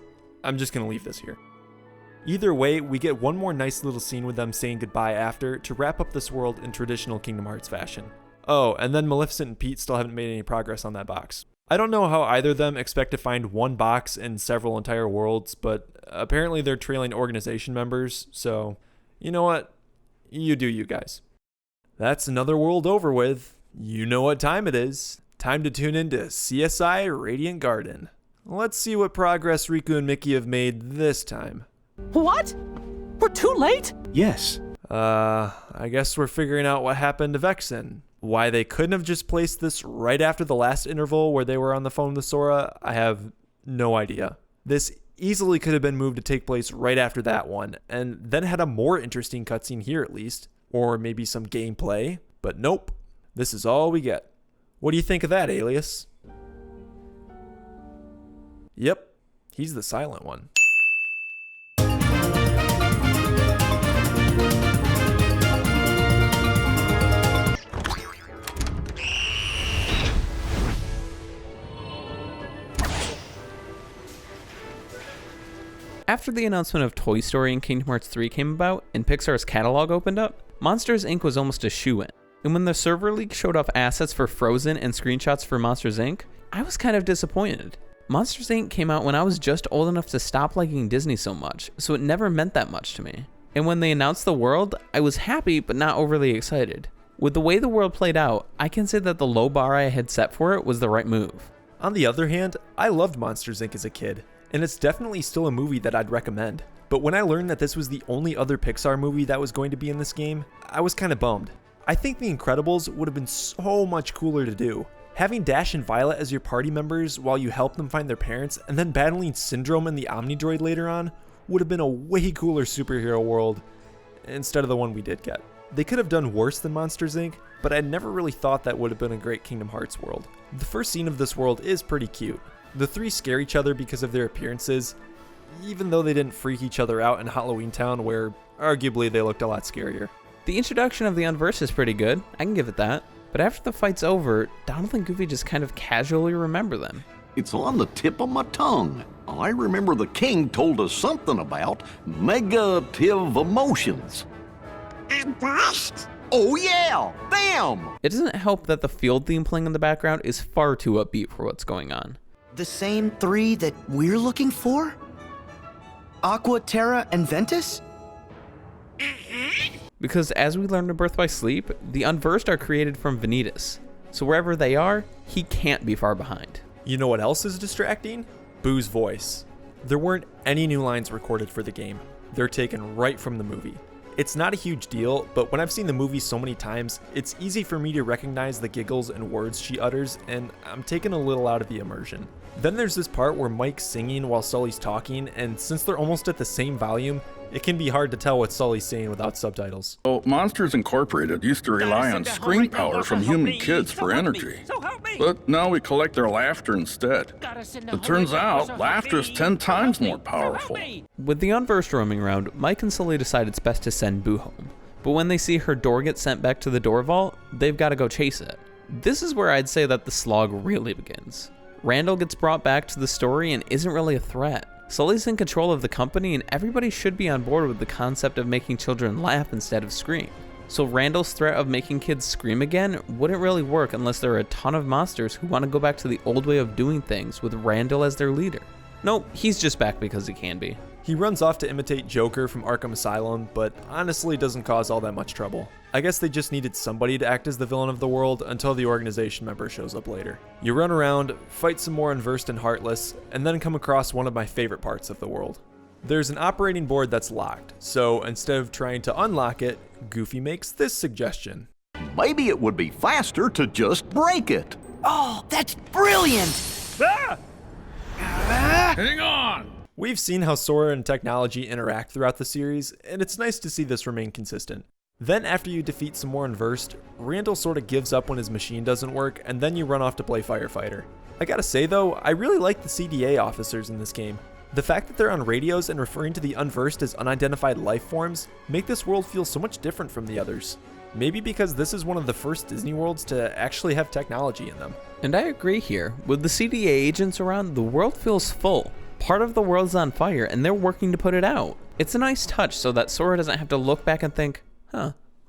I'm just gonna leave this here. Either way, we get one more nice little scene with them saying goodbye after to wrap up this world in traditional Kingdom Hearts fashion. Oh, and then Maleficent and Pete still haven't made any progress on that box. I don't know how either of them expect to find one box in several entire worlds, but apparently they're trailing organization members, so you know what? You do you guys. That's another world over with. You know what time it is. Time to tune into CSI Radiant Garden. Let's see what progress Riku and Mickey have made this time. What? We're too late? Yes. I guess we're figuring out what happened to Vexen. Why they couldn't have just placed this right after the last interval where they were on the phone with Sora, I have no idea. This easily could have been moved to take place right after that one, and then had a more interesting cutscene here at least, or maybe some gameplay, but nope, this is all we get. What do you think of that, Alias? Yep, he's the silent one. After the announcement of Toy Story and Kingdom Hearts 3 came about, and Pixar's catalog opened up, Monsters Inc. was almost a shoo-in. And when the server leak showed off assets for Frozen and screenshots for Monsters Inc., I was kind of disappointed. Monsters Inc. came out when I was just old enough to stop liking Disney so much, so it never meant that much to me. And when they announced the world, I was happy but not overly excited. With the way the world played out, I can say that the low bar I had set for it was the right move. On the other hand, I loved Monsters Inc. as a kid. and it's definitely still a movie that I'd recommend. But when I learned that this was the only other Pixar movie that was going to be in this game, I was kind of bummed. I think The Incredibles would have been so much cooler to do. Having Dash and Violet as your party members while you help them find their parents, and then battling Syndrome and the Omnidroid later on, would have been a way cooler superhero world instead of the one we did get. They could have done worse than Monsters Inc., but I never really thought that would have been a great Kingdom Hearts world. The first scene of this world is pretty cute. The three scare each other because of their appearances, even though they didn't freak each other out in Halloween Town, where arguably they looked a lot scarier. The introduction of the Unverse is pretty good, I can give it that. But after the fight's over, Donald and Goofy just kind of casually remember them. It's on the tip of my tongue. I remember the king told us something about negative emotions. Unversed? Oh yeah, them! It doesn't help that the field theme playing in the background is far too upbeat for what's going on. The same three that we're looking for? Aqua, Terra, and Ventus? Because as we learned in Birth by Sleep, the Unversed are created from Vanitas. So wherever they are, he can't be far behind. You know what else is distracting? Boo's voice. There weren't any new lines recorded for the game. They're taken right from the movie. It's not a huge deal, but when I've seen the movie so many times, it's easy for me to recognize the giggles and words she utters, and I'm taken a little out of the immersion. Then there's this part where Mike's singing while Sully's talking, and since they're almost at the same volume, it can be hard to tell what Sully's saying without subtitles. Well, Monsters Incorporated used to rely on screen power from human kids for energy. But now we collect their laughter instead. It turns out laughter's 10 times more powerful. With the Unversed roaming around, Mike and Sully decide it's best to send Boo home. But when they see her door get sent back to the door vault, they've got to go chase it. This is where I'd say that the slog really begins. Randall gets brought back to the story and isn't really a threat. Sully's in control of the company, and everybody should be on board with the concept of making children laugh instead of scream. So Randall's threat of making kids scream again wouldn't really work unless there are a ton of monsters who want to go back to the old way of doing things with Randall as their leader. Nope, he's just back because he can be. He runs off to imitate Joker from Arkham Asylum, but honestly doesn't cause all that much trouble. I guess they just needed somebody to act as the villain of the world until the organization member shows up later. You run around, fight some more Unversed and Heartless, and then come across one of my favorite parts of the world. There's an operating board that's locked, so instead of trying to unlock it, Goofy makes this suggestion. Maybe it would be faster to just break it. Oh, that's brilliant! Hang on! We've seen how Sora and technology interact throughout the series, and it's nice to see this remain consistent. Then after you defeat some more Unversed, Randall sort of gives up when his machine doesn't work, and then you run off to play Firefighter. I gotta say though, I really like the CDA officers in this game. The fact that they're on radios and referring to the Unversed as unidentified life forms make this world feel so much different from the others. Maybe because this is one of the first Disney worlds to actually have technology in them. And I agree here. With the CDA agents around, the world feels full. Part of the world's on fire, and they're working to put it out. It's a nice touch so that Sora doesn't have to look back and think,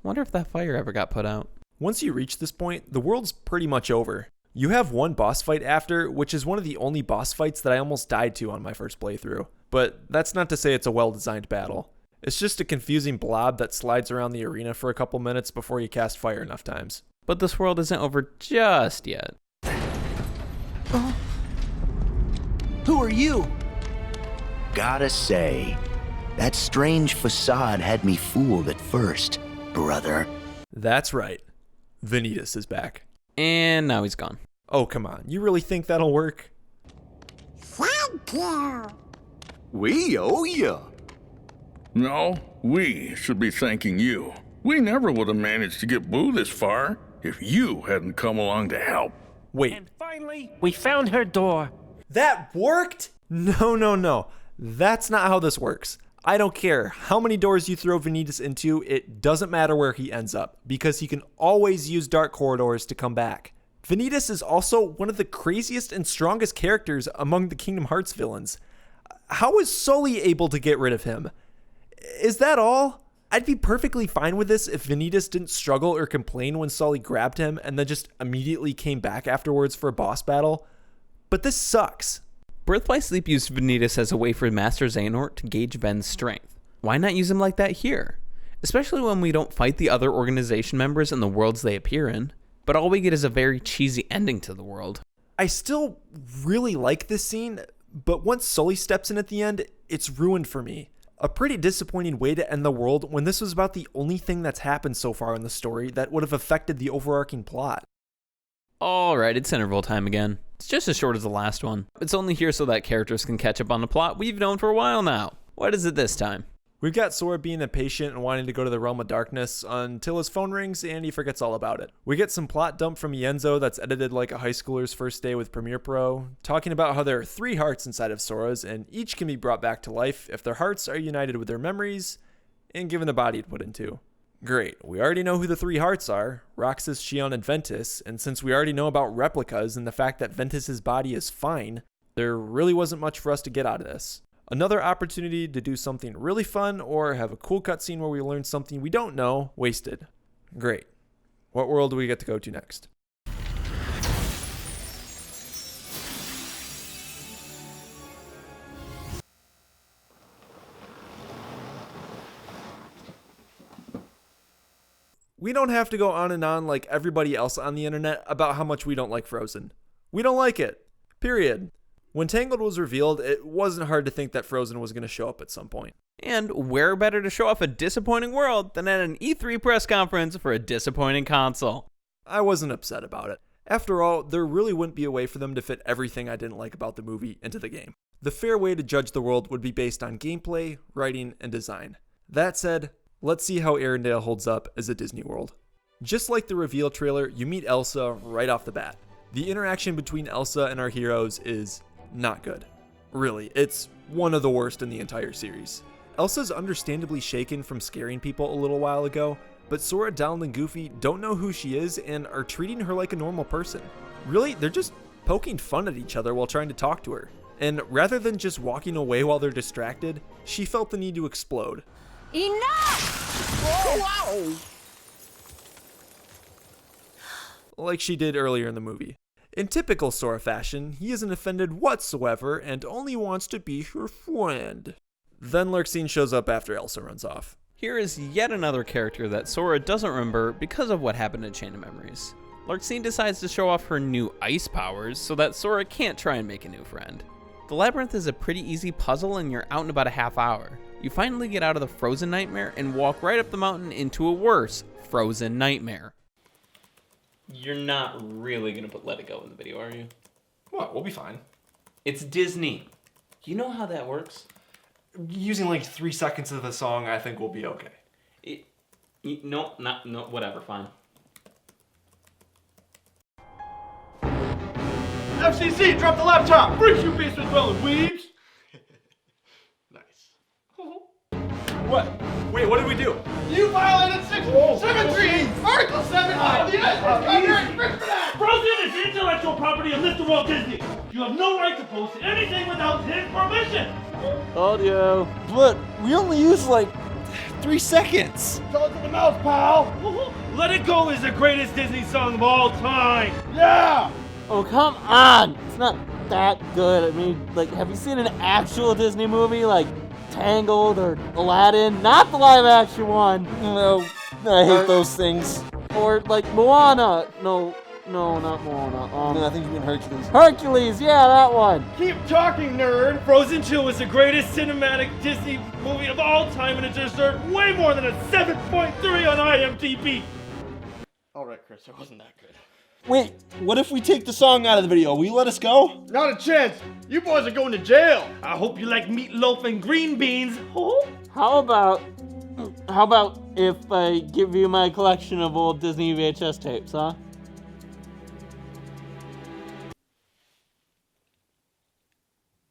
wonder if that fire ever got put out. Once you reach this point, the world's pretty much over. You have one boss fight after, which is one of the only boss fights that I almost died to on my first playthrough. But that's not to say it's a well-designed battle. It's just a confusing blob that slides around the arena for a couple minutes before you cast fire enough times. But this world isn't over just yet. Who are you? Gotta say, that strange facade had me fooled at first, brother. That's right. Vanitas is back. And now he's gone. Oh, come on. You really think that'll work? Thank you. We owe ya. No, we should be thanking you. We never would have managed to get Boo this far if you hadn't come along to help. Wait. And finally, we found her door. That worked? No. That's not how this works. I don't care how many doors you throw Vanitas into, it doesn't matter where he ends up, because he can always use dark corridors to come back. Vanitas is also one of the craziest and strongest characters among the Kingdom Hearts villains. How is Sully able to get rid of him? Is that all? I'd be perfectly fine with this if Vanitas didn't struggle or complain when Sully grabbed him and then just immediately came back afterwards for a boss battle. But this sucks. Birth by Sleep used Vanitas as a way for Master Xehanort to gauge Ven's strength. Why not use him like that here? Especially when we don't fight the other organization members in the worlds they appear in, but all we get is a very cheesy ending to the world. I still really like this scene, But once Sully steps in at the end, it's ruined for me. A pretty disappointing way to end the world when this was about the only thing that's happened so far in the story that would have affected the overarching plot. Alright, it's interval time again. It's just as short as the last one. It's only here so that characters can catch up on the plot we've known for a while now. What is it this time? We've got Sora being impatient and wanting to go to the Realm of Darkness until his phone rings and he forgets all about it. We get some plot dump from Yenzo that's edited like a high schooler's first day with Premiere Pro, talking about how there are 3 hearts inside of Sora's and each can be brought back to life if their hearts are united with their memories and given a body to put into. Great, we already know who the 3 hearts are, Roxas, Xion, and Ventus, and since we already know about replicas and the fact that Ventus's body is fine, there really wasn't much for us to get out of this. Another opportunity to do something really fun or have a cool cutscene where we learn something we don't know, wasted. Great. What world do we get to go to next? We don't have to go on and on like everybody else on the internet about how much we don't like Frozen. We don't like it. Period. When Tangled was revealed, it wasn't hard to think that Frozen was going to show up at some point. And where better to show off a disappointing world than at an E3 press conference for a disappointing console? I wasn't upset about it. After all, there really wouldn't be a way for them to fit everything I didn't like about the movie into the game. The fair way to judge the world would be based on gameplay, writing, and design. That said, let's see how Arendelle holds up as a Disney world. Just like the reveal trailer, you meet Elsa right off the bat. The interaction between Elsa and our heroes is not good. Really, it's one of the worst in the entire series. Elsa's understandably shaken from scaring people a little while ago, but Sora, Donald, and Goofy don't know who she is and are treating her like a normal person. Really, they're just poking fun at each other while trying to talk to her. And rather than just walking away while they're distracted, she felt the need to explode. Enough! Whoa! Like she did earlier in the movie. In typical Sora fashion, he isn't offended whatsoever and only wants to be her friend. Then Lurksine shows up after Elsa runs off. Here is yet another character that Sora doesn't remember because of what happened in Chain of Memories. Lurksine decides to show off her new ice powers so that Sora can't try and make a new friend. The Labyrinth is a pretty easy puzzle and you're out in about a half hour. You finally get out of the frozen nightmare and walk right up the mountain into a worse frozen nightmare. You're not really gonna put Let It Go in the video, are you? What? We'll be fine. It's Disney. You know how that works? Using like 3 seconds of the song, I think we'll be okay. No, whatever, fine. FCC, drop the laptop! Bring you basement dwelling weebs! Nice. What? Wait, what did we do? You violated 673 Article 7 of the United States! Frozen is intellectual property of Mr. Walt Disney. You have no right to post anything without his permission. Audio. But we only used like 3 seconds. Tell it to the mouth, pal. Let It Go is the greatest Disney song of all time. Yeah! Oh, come on. It's not that good. I mean, like, have you seen an actual Disney movie like Tangled or Aladdin? Not the live action one. No, I hate those things. Or like Moana. No, not Moana. No, I think you mean Hercules. Hercules, yeah, that one. Keep talking, nerd. Frozen 2 is the greatest cinematic Disney movie of all time, and it deserved way more than a 7.3 on IMDb. All right, Chris, it wasn't that good. Wait, what if we take the song out of the video? Will you let us go? Not a chance. You boys are going to jail. I hope you like meatloaf and green beans. How about if I give you my collection of old Disney VHS tapes, huh?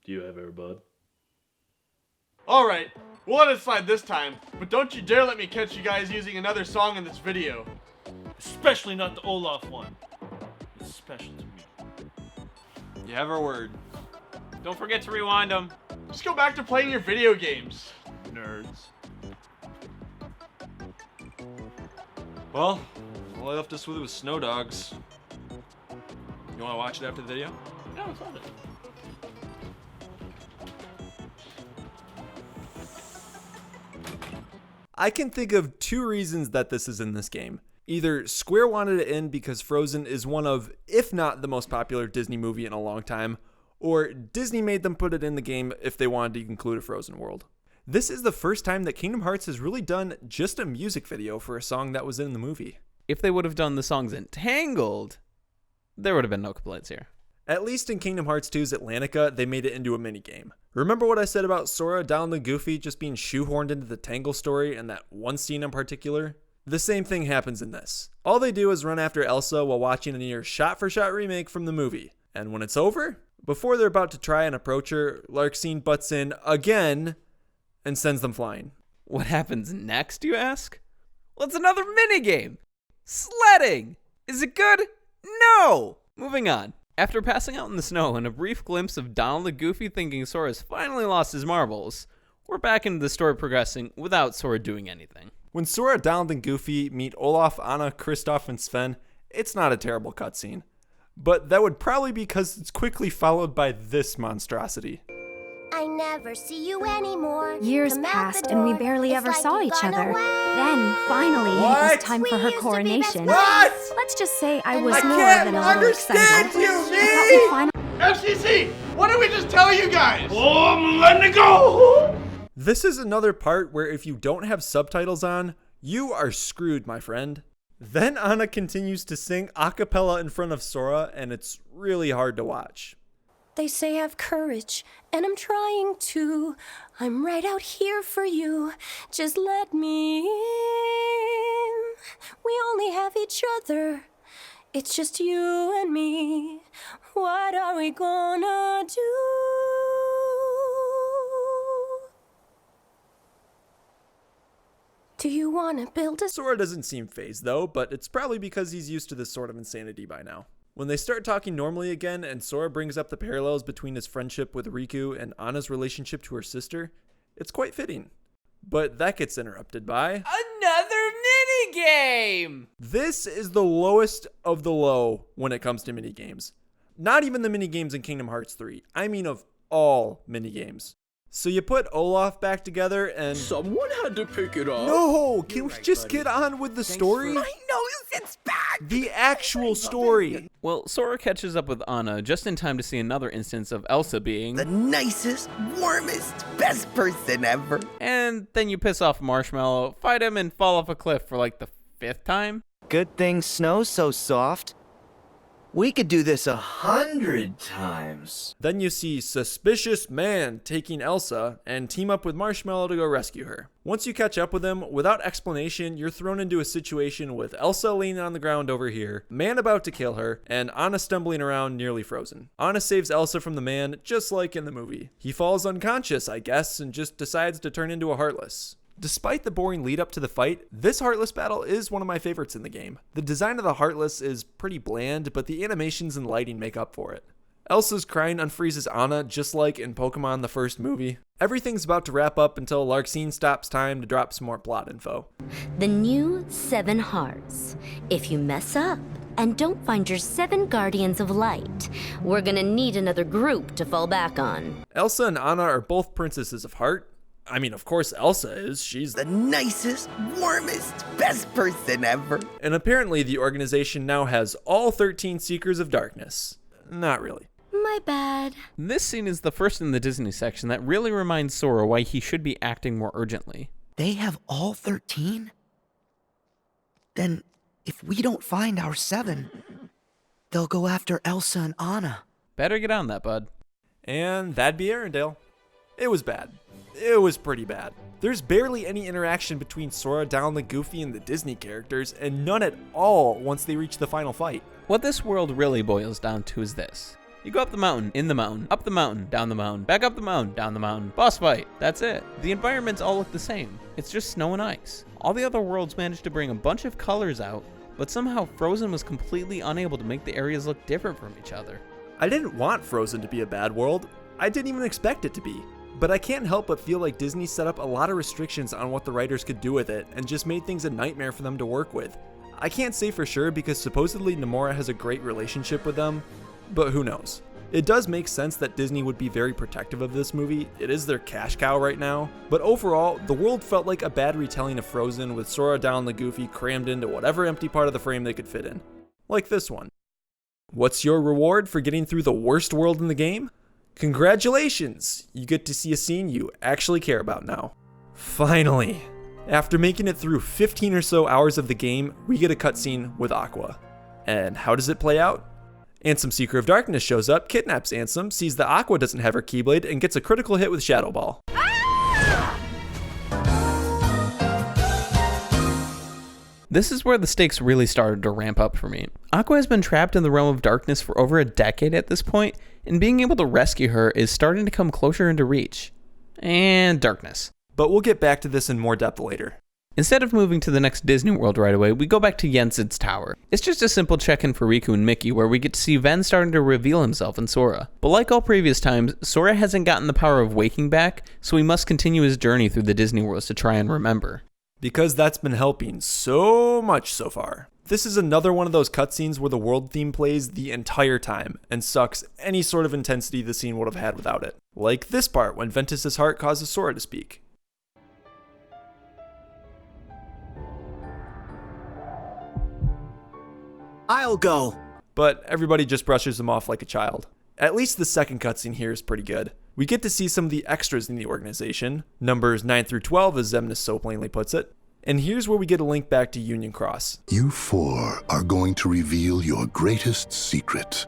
Do you have air, bud? Alright, we'll let it slide this time, but don't you dare let me catch you guys using another song in this video. Especially not the Olaf one. It's special to me. You have our word. Don't forget to rewind them. Just go back to playing your video games, nerds. Well, all I left us with was Snow Dogs. You want to watch it after the video? Yeah, let's love it. I can think of 2 reasons that this is in this game. Either Square wanted it in because Frozen is one of, if not the most popular Disney movie in a long time, or Disney made them put it in the game if they wanted to include a Frozen world. This is the first time that Kingdom Hearts has really done just a music video for a song that was in the movie. If they would have done the songs in Tangled, there would have been no complaints here. At least in Kingdom Hearts 2's Atlantica, they made it into a minigame. Remember what I said about Sora, Donald, and Goofy just being shoehorned into the Tangle story and that one scene in particular? The same thing happens in this. All they do is run after Elsa while watching a near shot-for-shot remake from the movie. And when it's over, before they're about to try and approach her, Larxene butts in again and sends them flying. What happens next, you ask? Well, it's another minigame! Sledding! Is it good? No! Moving on. After passing out in the snow and a brief glimpse of Donald and Goofy thinking Sora's finally lost his marbles, we're back into the story progressing without Sora doing anything. When Sora, Donald, and Goofy meet Olaf, Anna, Kristoff, and Sven, it's not a terrible cutscene. But that would probably be because it's quickly followed by this monstrosity. I never see you anymore. Years passed and we barely ever saw each other. Then, finally, it was time for her coronation. What? Let's just say I was I more can't than a little understand excited. you, FCC, what did we just tell you guys? Oh, I'm letting it go. This is another part where if you don't have subtitles on, you are screwed, my friend. Then Anna continues to sing a cappella in front of Sora, and it's really hard to watch. They say have courage, and I'm trying to. I'm right out here for you. Just let me in. We only have each other. It's just you and me. What are we gonna do? Do you want to build a... Sora doesn't seem fazed though, but it's probably because he's used to this sort of insanity by now. When they start talking normally again and Sora brings up the parallels between his friendship with Riku and Anna's relationship to her sister, it's quite fitting. But that gets interrupted by... Another minigame! This is the lowest of the low when it comes to minigames. Not even the minigames in Kingdom Hearts 3. I mean of all minigames. So you put Olaf back together and... Someone had to pick it up. No! Can we just get on with the story? My nose, it's back! The actual story! Well, Sora catches up with Anna just in time to see another instance of Elsa being... the nicest, warmest, best person ever. And then you piss off Marshmallow, fight him, and fall off a cliff for like the 5th time? Good thing snow's so soft. We could do this 100 times. Then you see Suspicious Man taking Elsa and team up with Marshmallow to go rescue her. Once you catch up with him, without explanation, you're thrown into a situation with Elsa leaning on the ground over here, man about to kill her, and Anna stumbling around nearly frozen. Anna saves Elsa from the man, just like in the movie. He falls unconscious, I guess, and just decides to turn into a Heartless. Despite the boring lead up to the fight, this Heartless battle is one of my favorites in the game. The design of the Heartless is pretty bland, but the animations and lighting make up for it. Elsa's crying unfreezes Anna just like in Pokemon the first movie. Everything's about to wrap up until Larxene stops time to drop some more plot info. The new 7 hearts. If you mess up and don't find your 7 guardians of light, we're gonna need another group to fall back on. Elsa and Anna are both princesses of heart. I mean, of course Elsa is. She's the nicest, warmest, best person ever. And apparently the organization now has all 13 Seekers of Darkness. Not really. My bad. This scene is the first in the Disney section that really reminds Sora why he should be acting more urgently. They have all 13? Then, if we don't find our 7, they'll go after Elsa and Anna. Better get on that, bud. And that'd be Arendelle. It was bad. It was pretty bad. There's barely any interaction between Sora, Donald, and Goofy and the Disney characters, and none at all once they reach the final fight. What this world really boils down to is this. You go up the mountain, in the mountain, up the mountain, down the mountain, back up the mountain, down the mountain, boss fight. That's it. The environments all look the same. It's just snow and ice. All the other worlds managed to bring a bunch of colors out, but somehow Frozen was completely unable to make the areas look different from each other. I didn't want Frozen to be a bad world. I didn't even expect it to be. But I can't help but feel like Disney set up a lot of restrictions on what the writers could do with it and just made things a nightmare for them to work with. I can't say for sure because supposedly Nomura has a great relationship with them, but who knows. It does make sense that Disney would be very protective of this movie. It is their cash cow right now. But overall, the world felt like a bad retelling of Frozen with Sora, Donald, and Goofy crammed into whatever empty part of the frame they could fit in. Like this one. What's your reward for getting through the worst world in the game? Congratulations! You get to see a scene you actually care about now. Finally! After making it through 15 or so hours of the game, we get a cutscene with Aqua. And how does it play out? Ansem Seeker of Darkness shows up, kidnaps Ansem, sees that Aqua doesn't have her Keyblade, and gets a critical hit with Shadow Ball. This is where the stakes really started to ramp up for me. Aqua has been trapped in the realm of darkness for over a decade at this point, and being able to rescue her is starting to come closer into reach. And darkness. But we'll get back to this in more depth later. Instead of moving to the next Disney World right away, we go back to Yensid's tower. It's just a simple check-in for Riku and Mickey, where we get to see Ven starting to reveal himself in Sora. But like all previous times, Sora hasn't gotten the power of waking back, so he must continue his journey through the Disney worlds to try and remember. Because that's been helping so much so far. This is another one of those cutscenes where the world theme plays the entire time and sucks any sort of intensity the scene would have had without it. Like this part when Ventus's heart causes Sora to speak. I'll go. But everybody just brushes him off like a child. At least the second cutscene here is pretty good. We get to see some of the extras in the organization, numbers 9 through 12 as Xemnas so plainly puts it. And here's where we get a link back to Union Cross. You four are going to reveal your greatest secret.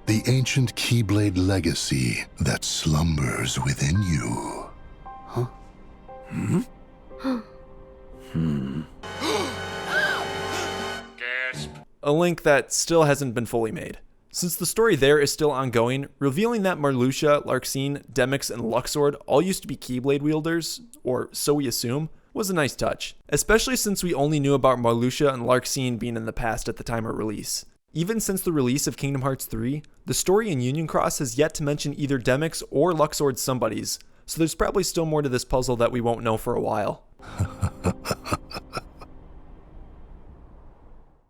The ancient Keyblade legacy that slumbers within you. Huh? Gasp. A link that still hasn't been fully made. Since the story there is still ongoing, revealing that Marluxia, Larxene, Demyx, and Luxord all used to be Keyblade wielders, or so we assume, was a nice touch. Especially since we only knew about Marluxia and Larxene being in the past at the time of release. Even since the release of Kingdom Hearts 3, the story in Union Cross has yet to mention either Demyx or Luxord's somebodies, so there's probably still more to this puzzle that we won't know for a while.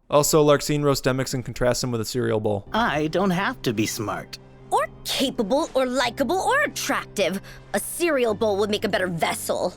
Also, Larxene roasts Demyx and contrasts him with a cereal bowl. I don't have to be smart. Or capable, or likable, or attractive. A cereal bowl would make a better vessel.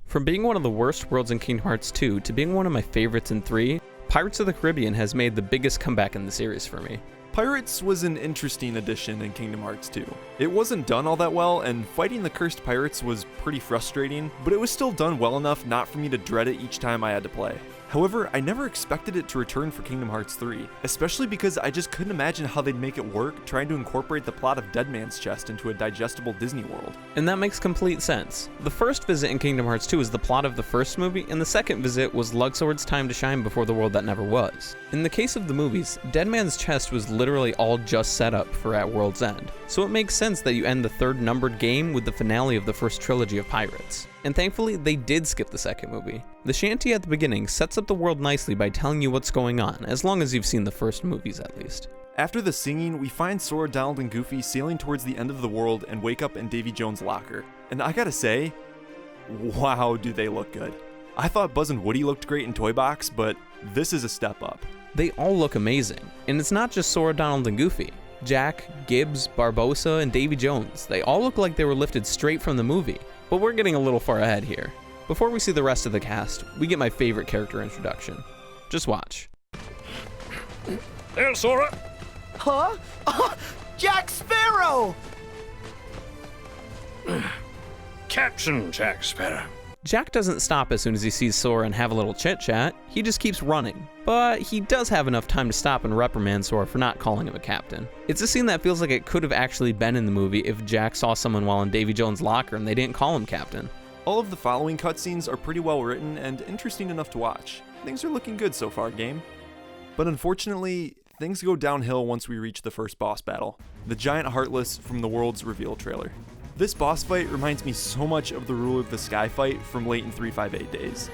From being one of the worst worlds in Kingdom Hearts 2 to being one of my favorites in 3, Pirates of the Caribbean has made the biggest comeback in the series for me. Pirates was an interesting addition in Kingdom Hearts 2. It wasn't done all that well, and fighting the cursed pirates was pretty frustrating, but it was still done well enough not for me to dread it each time I had to play. However, I never expected it to return for Kingdom Hearts 3, especially because I just couldn't imagine how they'd make it work trying to incorporate the plot of Dead Man's Chest into a digestible Disney World. And that makes complete sense. The first visit in Kingdom Hearts 2 is the plot of the first movie, and the second visit was Luxord's time to shine before the world that never was. In the case of the movies, Dead Man's Chest was literally all just set up for At World's End, so it makes sense that you end the third numbered game with the finale of the first trilogy of Pirates. And thankfully, they did skip the second movie. The shanty at the beginning sets up the world nicely by telling you what's going on, as long as you've seen the first movies at least. After the singing, we find Sora, Donald, and Goofy sailing towards the end of the world and wake up in Davy Jones' locker. And I gotta say, wow, do they look good. I thought Buzz and Woody looked great in Toy Box, but this is a step up. They all look amazing, and it's not just Sora, Donald, and Goofy. Jack, Gibbs, Barbossa, and Davy Jones, they all look like they were lifted straight from the movie. But we're getting a little far ahead here. Before we see the rest of the cast, we get my favorite character introduction. Just watch. There, Sora! Huh? Oh, Jack Sparrow! Captain Jack Sparrow. Jack doesn't stop as soon as he sees Sora and have a little chit-chat, he just keeps running. But he does have enough time to stop and reprimand Sora for not calling him a captain. It's a scene that feels like it could have actually been in the movie if Jack saw someone while in Davy Jones' locker and they didn't call him captain. All of the following cutscenes are pretty well written and interesting enough to watch. Things are looking good so far, game. But unfortunately, things go downhill once we reach the first boss battle, the giant Heartless from the World's Reveal trailer. This boss fight reminds me so much of the Ruler of the Sky fight from late in 358 days.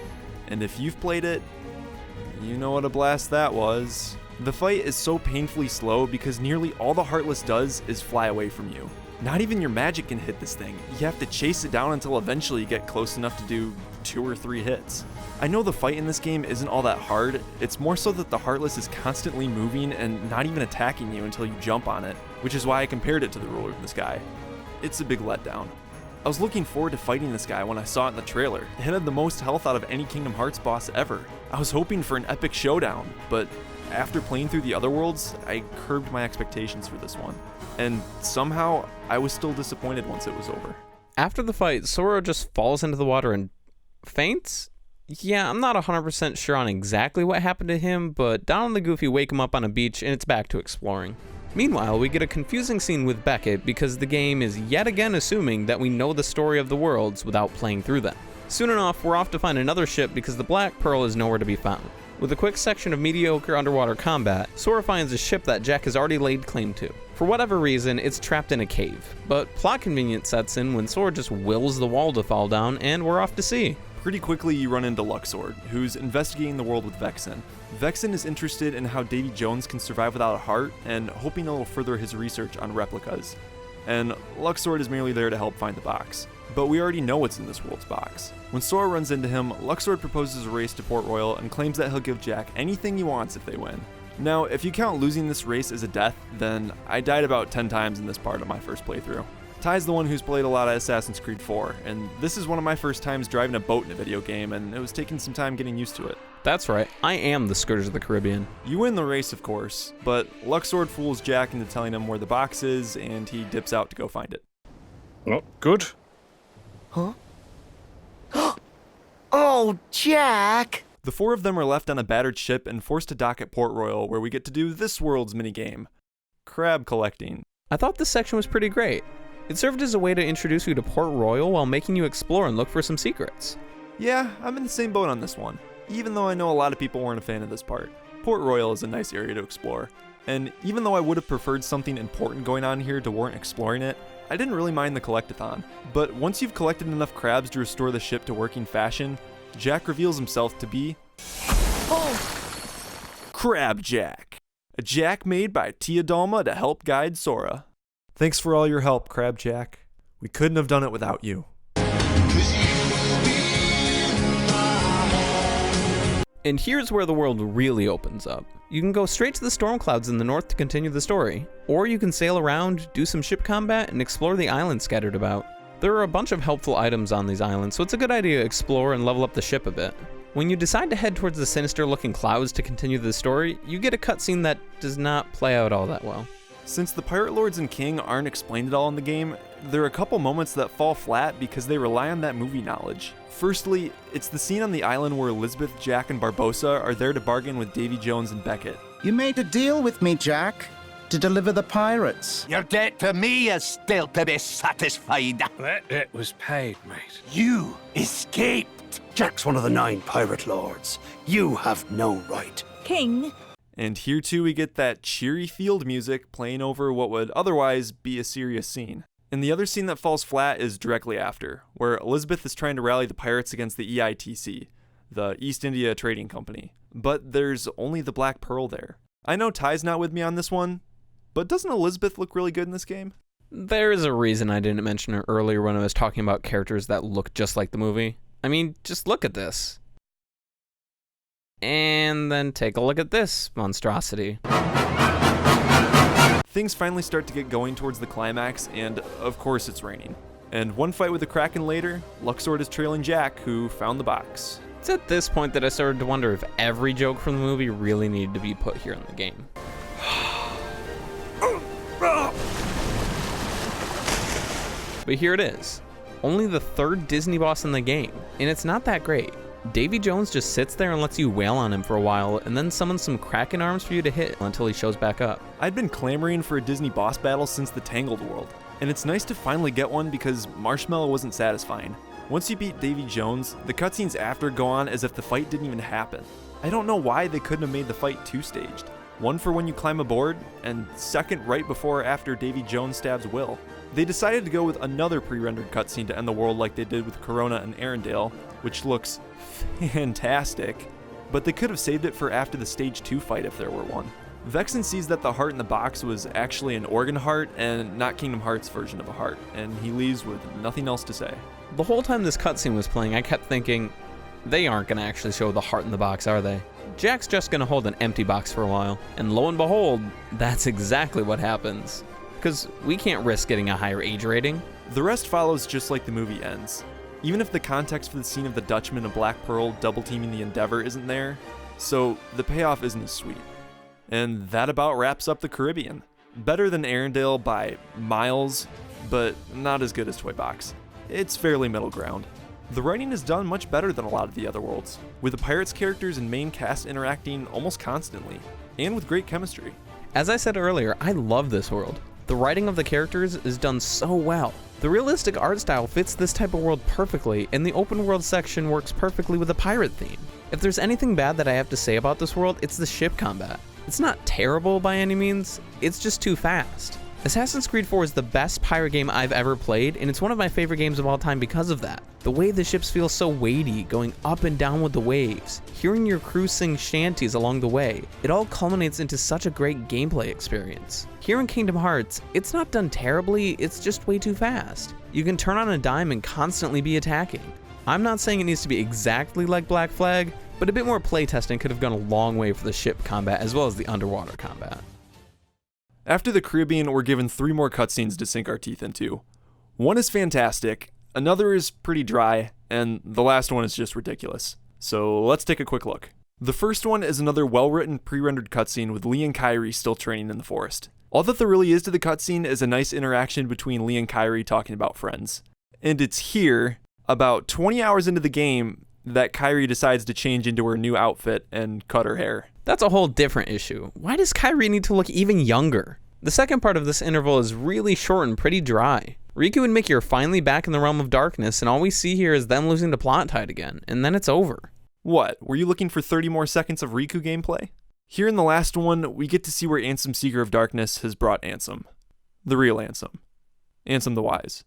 And if you've played it, you know what a blast that was. The fight is so painfully slow because nearly all the Heartless does is fly away from you. Not even your magic can hit this thing. You have to chase it down until eventually you get close enough to do 2 or 3 hits. I know the fight in this game isn't all that hard, it's more so that the Heartless is constantly moving and not even attacking you until you jump on it, which is why I compared it to the Ruler of the Sky. It's a big letdown. I was looking forward to fighting this guy when I saw it in the trailer. It had the most health out of any Kingdom Hearts boss ever. I was hoping for an epic showdown, but after playing through the other worlds, I curbed my expectations for this one. And somehow, I was still disappointed once it was over. After the fight, Sora just falls into the water and faints? Yeah, I'm not 100% sure on exactly what happened to him, but Donald and the Goofy wake him up on a beach and it's back to exploring. Meanwhile, we get a confusing scene with Beckett because the game is yet again assuming that we know the story of the worlds without playing through them. Soon enough, we're off to find another ship because the Black Pearl is nowhere to be found. With a quick section of mediocre underwater combat, Sora finds a ship that Jack has already laid claim to. For whatever reason, it's trapped in a cave, but plot convenience sets in when Sora just wills the wall to fall down and we're off to sea. Pretty quickly, you run into Luxord, who's investigating the world with Vexen. Vexen is interested in how Davy Jones can survive without a heart, and hoping it'll further his research on replicas. And Luxord is merely there to help find the box. But we already know what's in this world's box. When Sora runs into him, Luxord proposes a race to Port Royal and claims that he'll give Jack anything he wants if they win. Now, if you count losing this race as a death, then I died about 10 times in this part of my first playthrough. Ty's the one who's played a lot of Assassin's Creed 4, and this is one of my first times driving a boat in a video game, and it was taking some time getting used to it. That's right, I am the Scourge of the Caribbean. You win the race, of course, but Luxord fools Jack into telling him where the box is, and he dips out to go find it. Oh, good. Huh? Oh, Jack! The four of them are left on a battered ship and forced to dock at Port Royal, where we get to do this world's minigame. Crab collecting. I thought this section was pretty great. It served as a way to introduce you to Port Royal while making you explore and look for some secrets. Yeah, I'm in the same boat on this one, even though I know a lot of people weren't a fan of this part. Port Royal is a nice area to explore, and even though I would have preferred something important going on here to warrant exploring it, I didn't really mind the collectathon. But once you've collected enough crabs to restore the ship to working fashion, Jack reveals himself to be... Crab Jack. A Jack made by Tia Dalma to help guide Sora. Thanks for all your help, Crab Jack. We couldn't have done it without you. And here's where the world really opens up. You can go straight to the storm clouds in the north to continue the story, or you can sail around, do some ship combat, and explore the island scattered about. There are a bunch of helpful items on these islands, so it's a good idea to explore and level up the ship a bit. When you decide to head towards the sinister-looking clouds to continue the story, you get a cutscene that does not play out all that well. Since the Pirate Lords and King aren't explained at all in the game, there are a couple moments that fall flat because they rely on that movie knowledge. Firstly, it's the scene on the island where Elizabeth, Jack, and Barbossa are there to bargain with Davy Jones and Beckett. You made a deal with me, Jack, to deliver the pirates. Your debt to me is still to be satisfied. That debt was paid, mate. You escaped. Jack's one of the 9 pirate lords. You have no right. King. And here too we get that cheery field music playing over what would otherwise be a serious scene. And the other scene that falls flat is directly after, where Elizabeth is trying to rally the pirates against the EITC, the East India Trading Company. But there's only the Black Pearl there. I know Ty's not with me on this one, but doesn't Elizabeth look really good in this game? There is a reason I didn't mention her earlier when I was talking about characters that look just like the movie. I mean, just look at this. And then take a look at this monstrosity. Things finally start to get going towards the climax, and of course it's raining. And one fight with the Kraken later, Luxord is trailing Jack, who found the box. It's at this point that I started to wonder if every joke from the movie really needed to be put here in the game. But here it is. Only the 3rd Disney boss in the game, and it's not that great. Davy Jones just sits there and lets you wail on him for a while, and then summons some Kraken arms for you to hit until he shows back up. I'd been clamoring for a Disney boss battle since the Tangled world, and it's nice to finally get one because Marshmallow wasn't satisfying. Once you beat Davy Jones, the cutscenes after go on as if the fight didn't even happen. I don't know why they couldn't have made the fight 2-staged. One for when you climb aboard, and second right before or after Davy Jones stabs Will. They decided to go with another pre-rendered cutscene to end the world like they did with Corona and Arendelle, which looks fantastic, but they could have saved it for after the Stage 2 fight if there were one. Vexen sees that the heart in the box was actually an organ heart and not Kingdom Hearts' version of a heart, and he leaves with nothing else to say. The whole time this cutscene was playing, I kept thinking, they aren't going to actually show the heart in the box, are they? Jack's just going to hold an empty box for a while, and lo and behold, that's exactly what happens. Because we can't risk getting a higher age rating. The rest follows just like the movie ends, even if the context for the scene of the Dutchman and Black Pearl double-teaming the Endeavor isn't there, so the payoff isn't as sweet. And that about wraps up the Caribbean. Better than Arendelle by miles, but not as good as Toy Box. It's fairly middle ground. The writing is done much better than a lot of the other worlds, with the Pirates characters and main cast interacting almost constantly, and with great chemistry. As I said earlier, I love this world. The writing of the characters is done so well. The realistic art style fits this type of world perfectly, and the open world section works perfectly with the pirate theme. If there's anything bad that I have to say about this world, it's the ship combat. It's not terrible by any means, it's just too fast. Assassin's Creed 4 is the best pirate game I've ever played, and it's one of my favorite games of all time because of that. The way the ships feel so weighty, going up and down with the waves, hearing your crew sing shanties along the way, it all culminates into such a great gameplay experience. Here in Kingdom Hearts, it's not done terribly, it's just way too fast. You can turn on a dime and constantly be attacking. I'm not saying it needs to be exactly like Black Flag, but a bit more playtesting could have gone a long way for the ship combat as well as the underwater combat. After the Caribbean, we're given 3 more cutscenes to sink our teeth into. One is fantastic, another is pretty dry, and the last one is just ridiculous. So let's take a quick look. The first one is another well-written pre-rendered cutscene with Lee and Kairi still training in the forest. All that there really is to the cutscene is a nice interaction between Lee and Kairi talking about friends. And it's here, about 20 hours into the game, that Kairi decides to change into her new outfit and cut her hair. That's a whole different issue. Why does Kairi need to look even younger? The second part of this interval is really short and pretty dry. Riku and Mickey are finally back in the realm of darkness, and all we see here is them losing to Plot Tide again, and then it's over. What, were you looking for 30 more seconds of Riku gameplay? Here in the last one, we get to see where Ansem Seeker of Darkness has brought Ansem. The real Ansem. Ansem the Wise.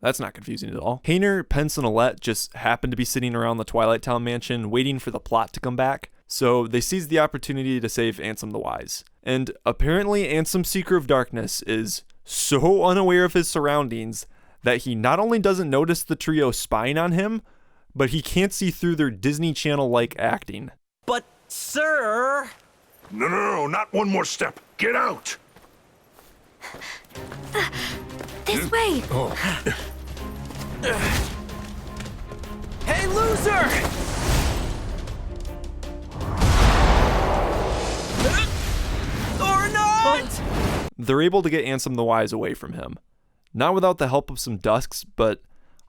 That's not confusing at all. Hayner, Pence, and Alette just happen to be sitting around the Twilight Town mansion waiting for the plot to come back, so they seize the opportunity to save Ansem the Wise. And apparently Ansem Seeker of Darkness is so unaware of his surroundings that he not only doesn't notice the trio spying on him, but he can't see through their Disney Channel-like acting. But, sir... No, not one more step. Get out! This way! Hey, loser! Or not! They're able to get Ansem the Wise away from him. Not without the help of some Dusks, but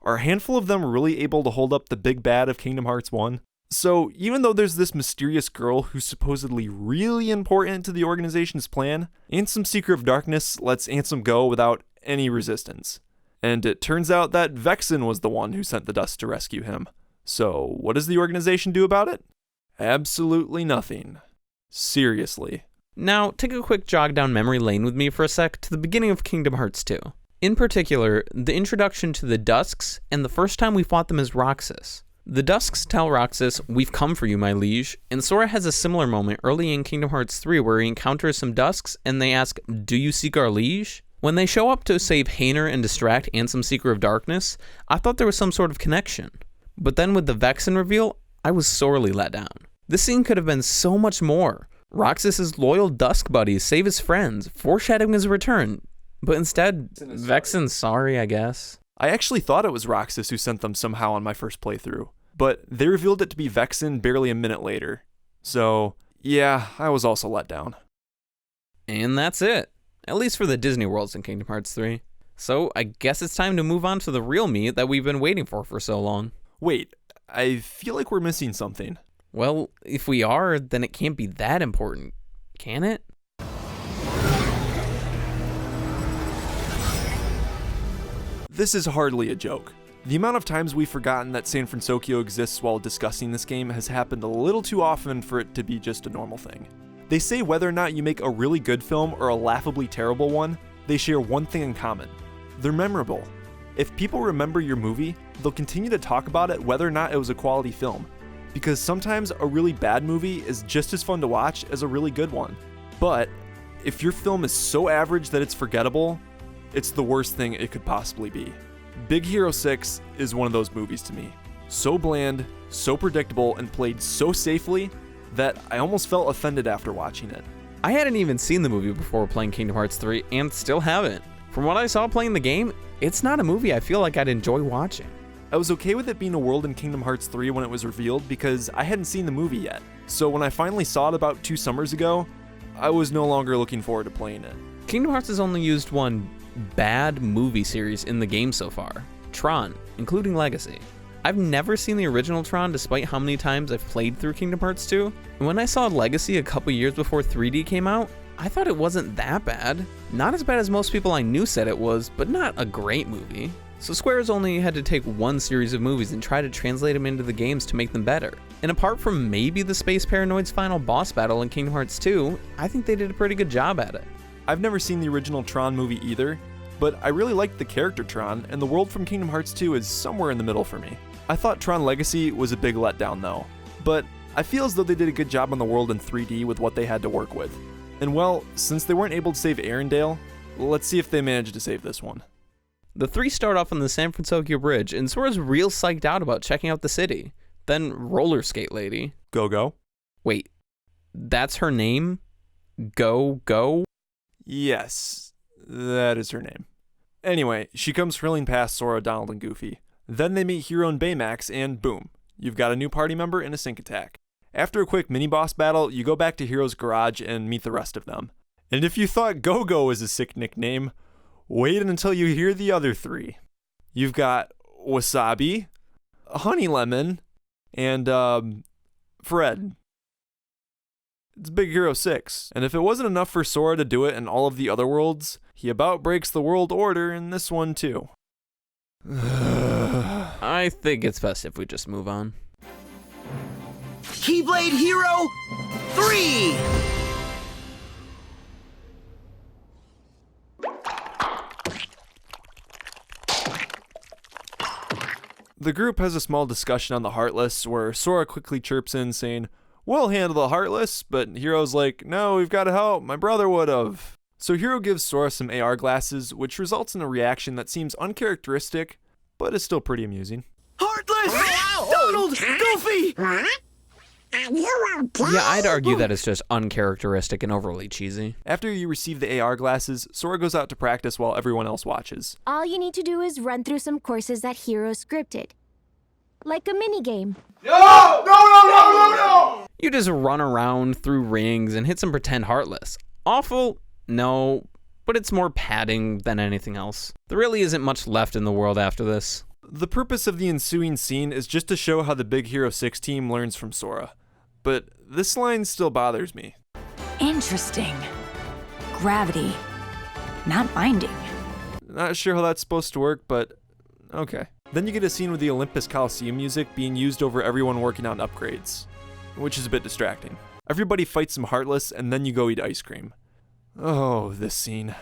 are a handful of them really able to hold up the big bad of Kingdom Hearts 1? So, even though there's this mysterious girl who's supposedly really important to the organization's plan, Ansem Seeker of Darkness lets Ansem go without any resistance. And it turns out that Vexen was the one who sent the Dust to rescue him. So, what does the organization do about it? Absolutely nothing. Seriously. Now, take a quick jog down memory lane with me for a sec to the beginning of Kingdom Hearts 2. In particular, the introduction to the Dusks and the first time we fought them as Roxas. The Dusks tell Roxas, "We've come for you, my liege," and Sora has a similar moment early in Kingdom Hearts 3 where he encounters some Dusks and they ask, "Do you seek our liege?" When they show up to save Hayner and distract Ansem Seeker of Darkness, I thought there was some sort of connection. But then with the Vexen reveal, I was sorely let down. This scene could have been so much more. Roxas's loyal Dusk buddies save his friends, foreshadowing his return. But instead, Vexen's sorry, I guess. I actually thought it was Roxas who sent them somehow on my first playthrough, but they revealed it to be Vexen barely a minute later. So, yeah, I was also let down. And that's it. At least for the Disney worlds in Kingdom Hearts 3. So, I guess it's time to move on to the real meat that we've been waiting for so long. Wait, I feel like we're missing something. Well, if we are, then it can't be that important, can it? This is hardly a joke. The amount of times we've forgotten that San Fransokyo exists while discussing this game has happened a little too often for it to be just a normal thing. They say whether or not you make a really good film or a laughably terrible one, they share one thing in common. They're memorable. If people remember your movie, they'll continue to talk about it whether or not it was a quality film. Because sometimes a really bad movie is just as fun to watch as a really good one. But if your film is so average that it's forgettable, it's the worst thing it could possibly be. Big Hero 6 is one of those movies to me. So bland, so predictable, and played so safely that I almost felt offended after watching it. I hadn't even seen the movie before playing Kingdom Hearts 3 and still haven't. From what I saw playing the game, it's not a movie I feel like I'd enjoy watching. I was okay with it being a world in Kingdom Hearts 3 when it was revealed because I hadn't seen the movie yet. So when I finally saw it about 2 summers ago, I was no longer looking forward to playing it. Kingdom Hearts has only used one bad movie series in the game so far, Tron, including Legacy. I've never seen the original Tron despite how many times I've played through Kingdom Hearts 2, and when I saw Legacy a couple years before 3D came out, I thought it wasn't that bad. Not as bad as most people I knew said it was, but not a great movie. So Square's only had to take one series of movies and try to translate them into the games to make them better. And apart from maybe the Space Paranoid's final boss battle in Kingdom Hearts 2, I think they did a pretty good job at it. I've never seen the original Tron movie either, but I really liked the character Tron, and the world from Kingdom Hearts 2 is somewhere in the middle for me. I thought Tron Legacy was a big letdown though, but I feel as though they did a good job on the world in 3D with what they had to work with. And well, since they weren't able to save Arendelle, let's see if they managed to save this one. The 3 start off on the San Fransokyo Bridge, and Sora's real psyched out about checking out the city. Then Roller Skate Lady. Go-Go. Wait, that's her name? Go-Go? Yes, that is her name. Anyway, she comes hurling past Sora, Donald, and Goofy. Then they meet Hero and Baymax, and boom, you've got a new party member and a sync attack. After a quick mini-boss battle, you go back to Hero's garage and meet the rest of them. And if you thought Go-Go was a sick nickname, wait until you hear the other 3. You've got Wasabi, Honey Lemon, and, Fred. It's Big Hero 6, and if it wasn't enough for Sora to do it in all of the other worlds, he about breaks the world order in this one too. I think it's best if we just move on. Keyblade Hero 3! The group has a small discussion on the Heartless, where Sora quickly chirps in saying, "We'll handle the Heartless," but Hero's like, "No, we've got to help, my brother would've." So Hero gives Sora some AR glasses, which results in a reaction that seems uncharacteristic, but is still pretty amusing. Heartless! Donald! Goofy! Yeah, I'd argue that it's just uncharacteristic and overly cheesy. After you receive the AR glasses, Sora goes out to practice while everyone else watches. All you need to do is run through some courses that Hero scripted. Like a minigame. No! You just run around through rings and hit some pretend Heartless. Awful? No, but it's more padding than anything else. There really isn't much left in the world after this. The purpose of the ensuing scene is just to show how the Big Hero 6 team learns from Sora. But this line still bothers me. Interesting. Gravity. Not binding. Not sure how that's supposed to work, but okay. Then you get a scene with the Olympus Coliseum music being used over everyone working on upgrades, which is a bit distracting. Everybody fights some Heartless, and then you go eat ice cream. Oh, this scene.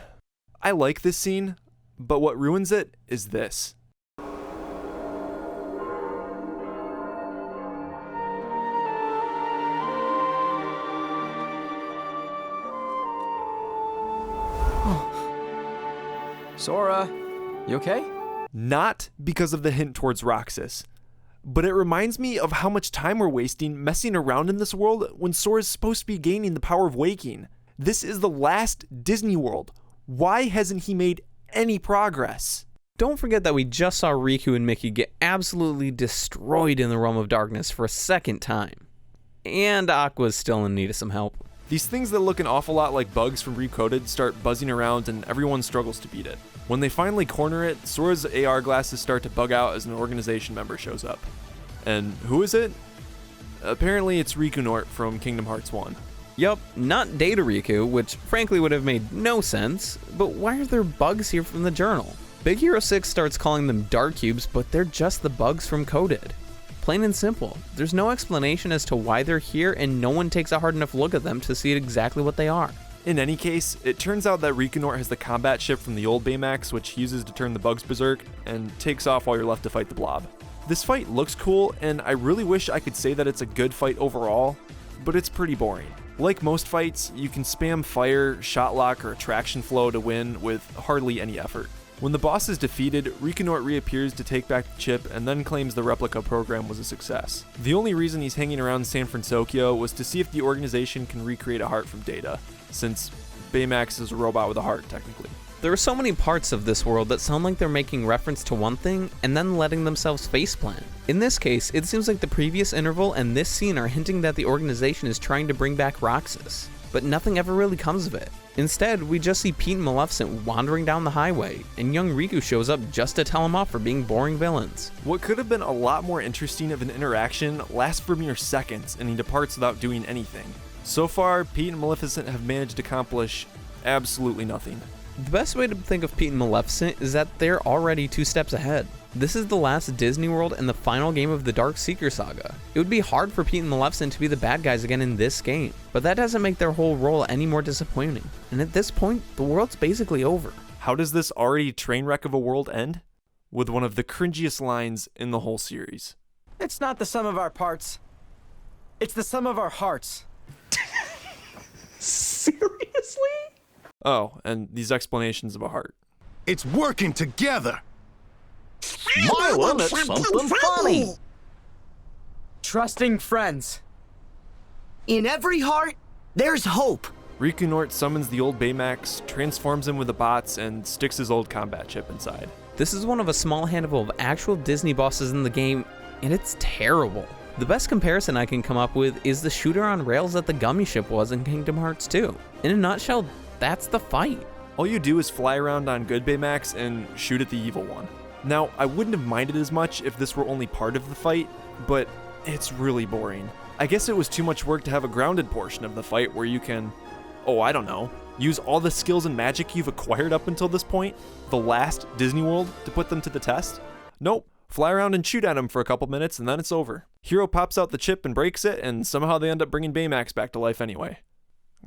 I like this scene, but what ruins it is this. Sora, you okay? Not because of the hint towards Roxas, but it reminds me of how much time we're wasting messing around in this world when Sora's supposed to be gaining the power of waking. This is the last Disney World. Why hasn't he made any progress? Don't forget that we just saw Riku and Mickey get absolutely destroyed in the Realm of Darkness for a second time. And Aqua's still in need of some help. These things that look an awful lot like bugs from Recoded start buzzing around and everyone struggles to beat it. When they finally corner it, Sora's AR glasses start to bug out as an organization member shows up. And who is it? Apparently it's Riku from Kingdom Hearts 1. Yup, not Data Riku, which frankly would have made no sense, but why are there bugs here from the journal? Big Hero 6 starts calling them Dark Cubes, but they're just the bugs from Coded. Plain and simple. There's no explanation as to why they're here, and no one takes a hard enough look at them to see exactly what they are. In any case, it turns out that Riku has the combat ship from the old Baymax, which he uses to turn the bugs berserk, and takes off while you're left to fight the blob. This fight looks cool, and I really wish I could say that it's a good fight overall, but it's pretty boring. Like most fights, you can spam fire, shot lock, or attraction flow to win with hardly any effort. When the boss is defeated, Riku reappears to take back the chip and then claims the replica program was a success. The only reason he's hanging around San Fransokyo was to see if the organization can recreate a heart from Data, since Baymax is a robot with a heart, technically. There are so many parts of this world that sound like they're making reference to one thing and then letting themselves faceplant. In this case, it seems like the previous interval and this scene are hinting that the organization is trying to bring back Roxas, but nothing ever really comes of it. Instead, we just see Pete and Maleficent wandering down the highway, and young Riku shows up just to tell him off for being boring villains. What could have been a lot more interesting of an interaction lasts for mere seconds, and he departs without doing anything. So far, Pete and Maleficent have managed to accomplish absolutely nothing. The best way to think of Pete and Maleficent is that they're already 2 steps ahead. This is the last Disney World and the final game of the Dark Seeker saga. It would be hard for Pete and Maleficent to be the bad guys again in this game, but that doesn't make their whole role any more disappointing. And at this point, the world's basically over. How does this already train wreck of a world end? With one of the cringiest lines in the whole series. It's not the sum of our parts. It's the sum of our hearts. Seriously? Oh, and these explanations of a heart. It's working together. Smiling at something funny. Trusting friends. In every heart, there's hope. Riku Nort summons the old Baymax, transforms him with the bots, and sticks his old combat chip inside. This is one of a small handful of actual Disney bosses in the game, and it's terrible. The best comparison I can come up with is the shooter on rails that the Gummy Ship was in Kingdom Hearts 2. In a nutshell, that's the fight. All you do is fly around on good Baymax and shoot at the evil one. Now, I wouldn't have minded as much if this were only part of the fight, but it's really boring. I guess it was too much work to have a grounded portion of the fight where you can, I don't know, use all the skills and magic you've acquired up until this point, the last Disney World, to put them to the test. Nope. Fly around and shoot at him for a couple minutes and then it's over. Hero pops out the chip and breaks it, and somehow they end up bringing Baymax back to life anyway.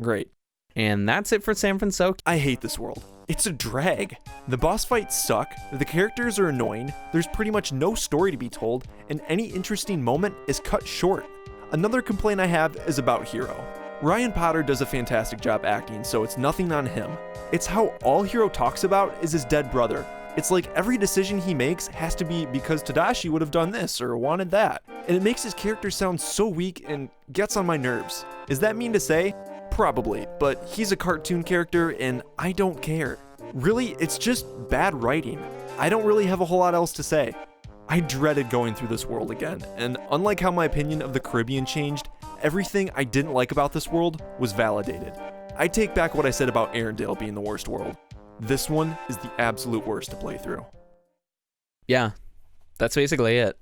Great. And that's it for San Fransokyo. I hate this world. It's a drag. The boss fights suck, the characters are annoying, there's pretty much no story to be told, and any interesting moment is cut short. Another complaint I have is about Hero. Ryan Potter does a fantastic job acting, so it's nothing on him. It's how all Hero talks about is his dead brother. It's like every decision he makes has to be because Tadashi would have done this or wanted that, and it makes his character sound so weak and gets on my nerves. Is that mean to say? Probably, but he's a cartoon character and I don't care. Really, it's just bad writing. I don't really have a whole lot else to say. I dreaded going through this world again, and unlike how my opinion of the Caribbean changed, everything I didn't like about this world was validated. I take back what I said about Arendelle being the worst world. This one is the absolute worst to play through. Yeah, that's basically it.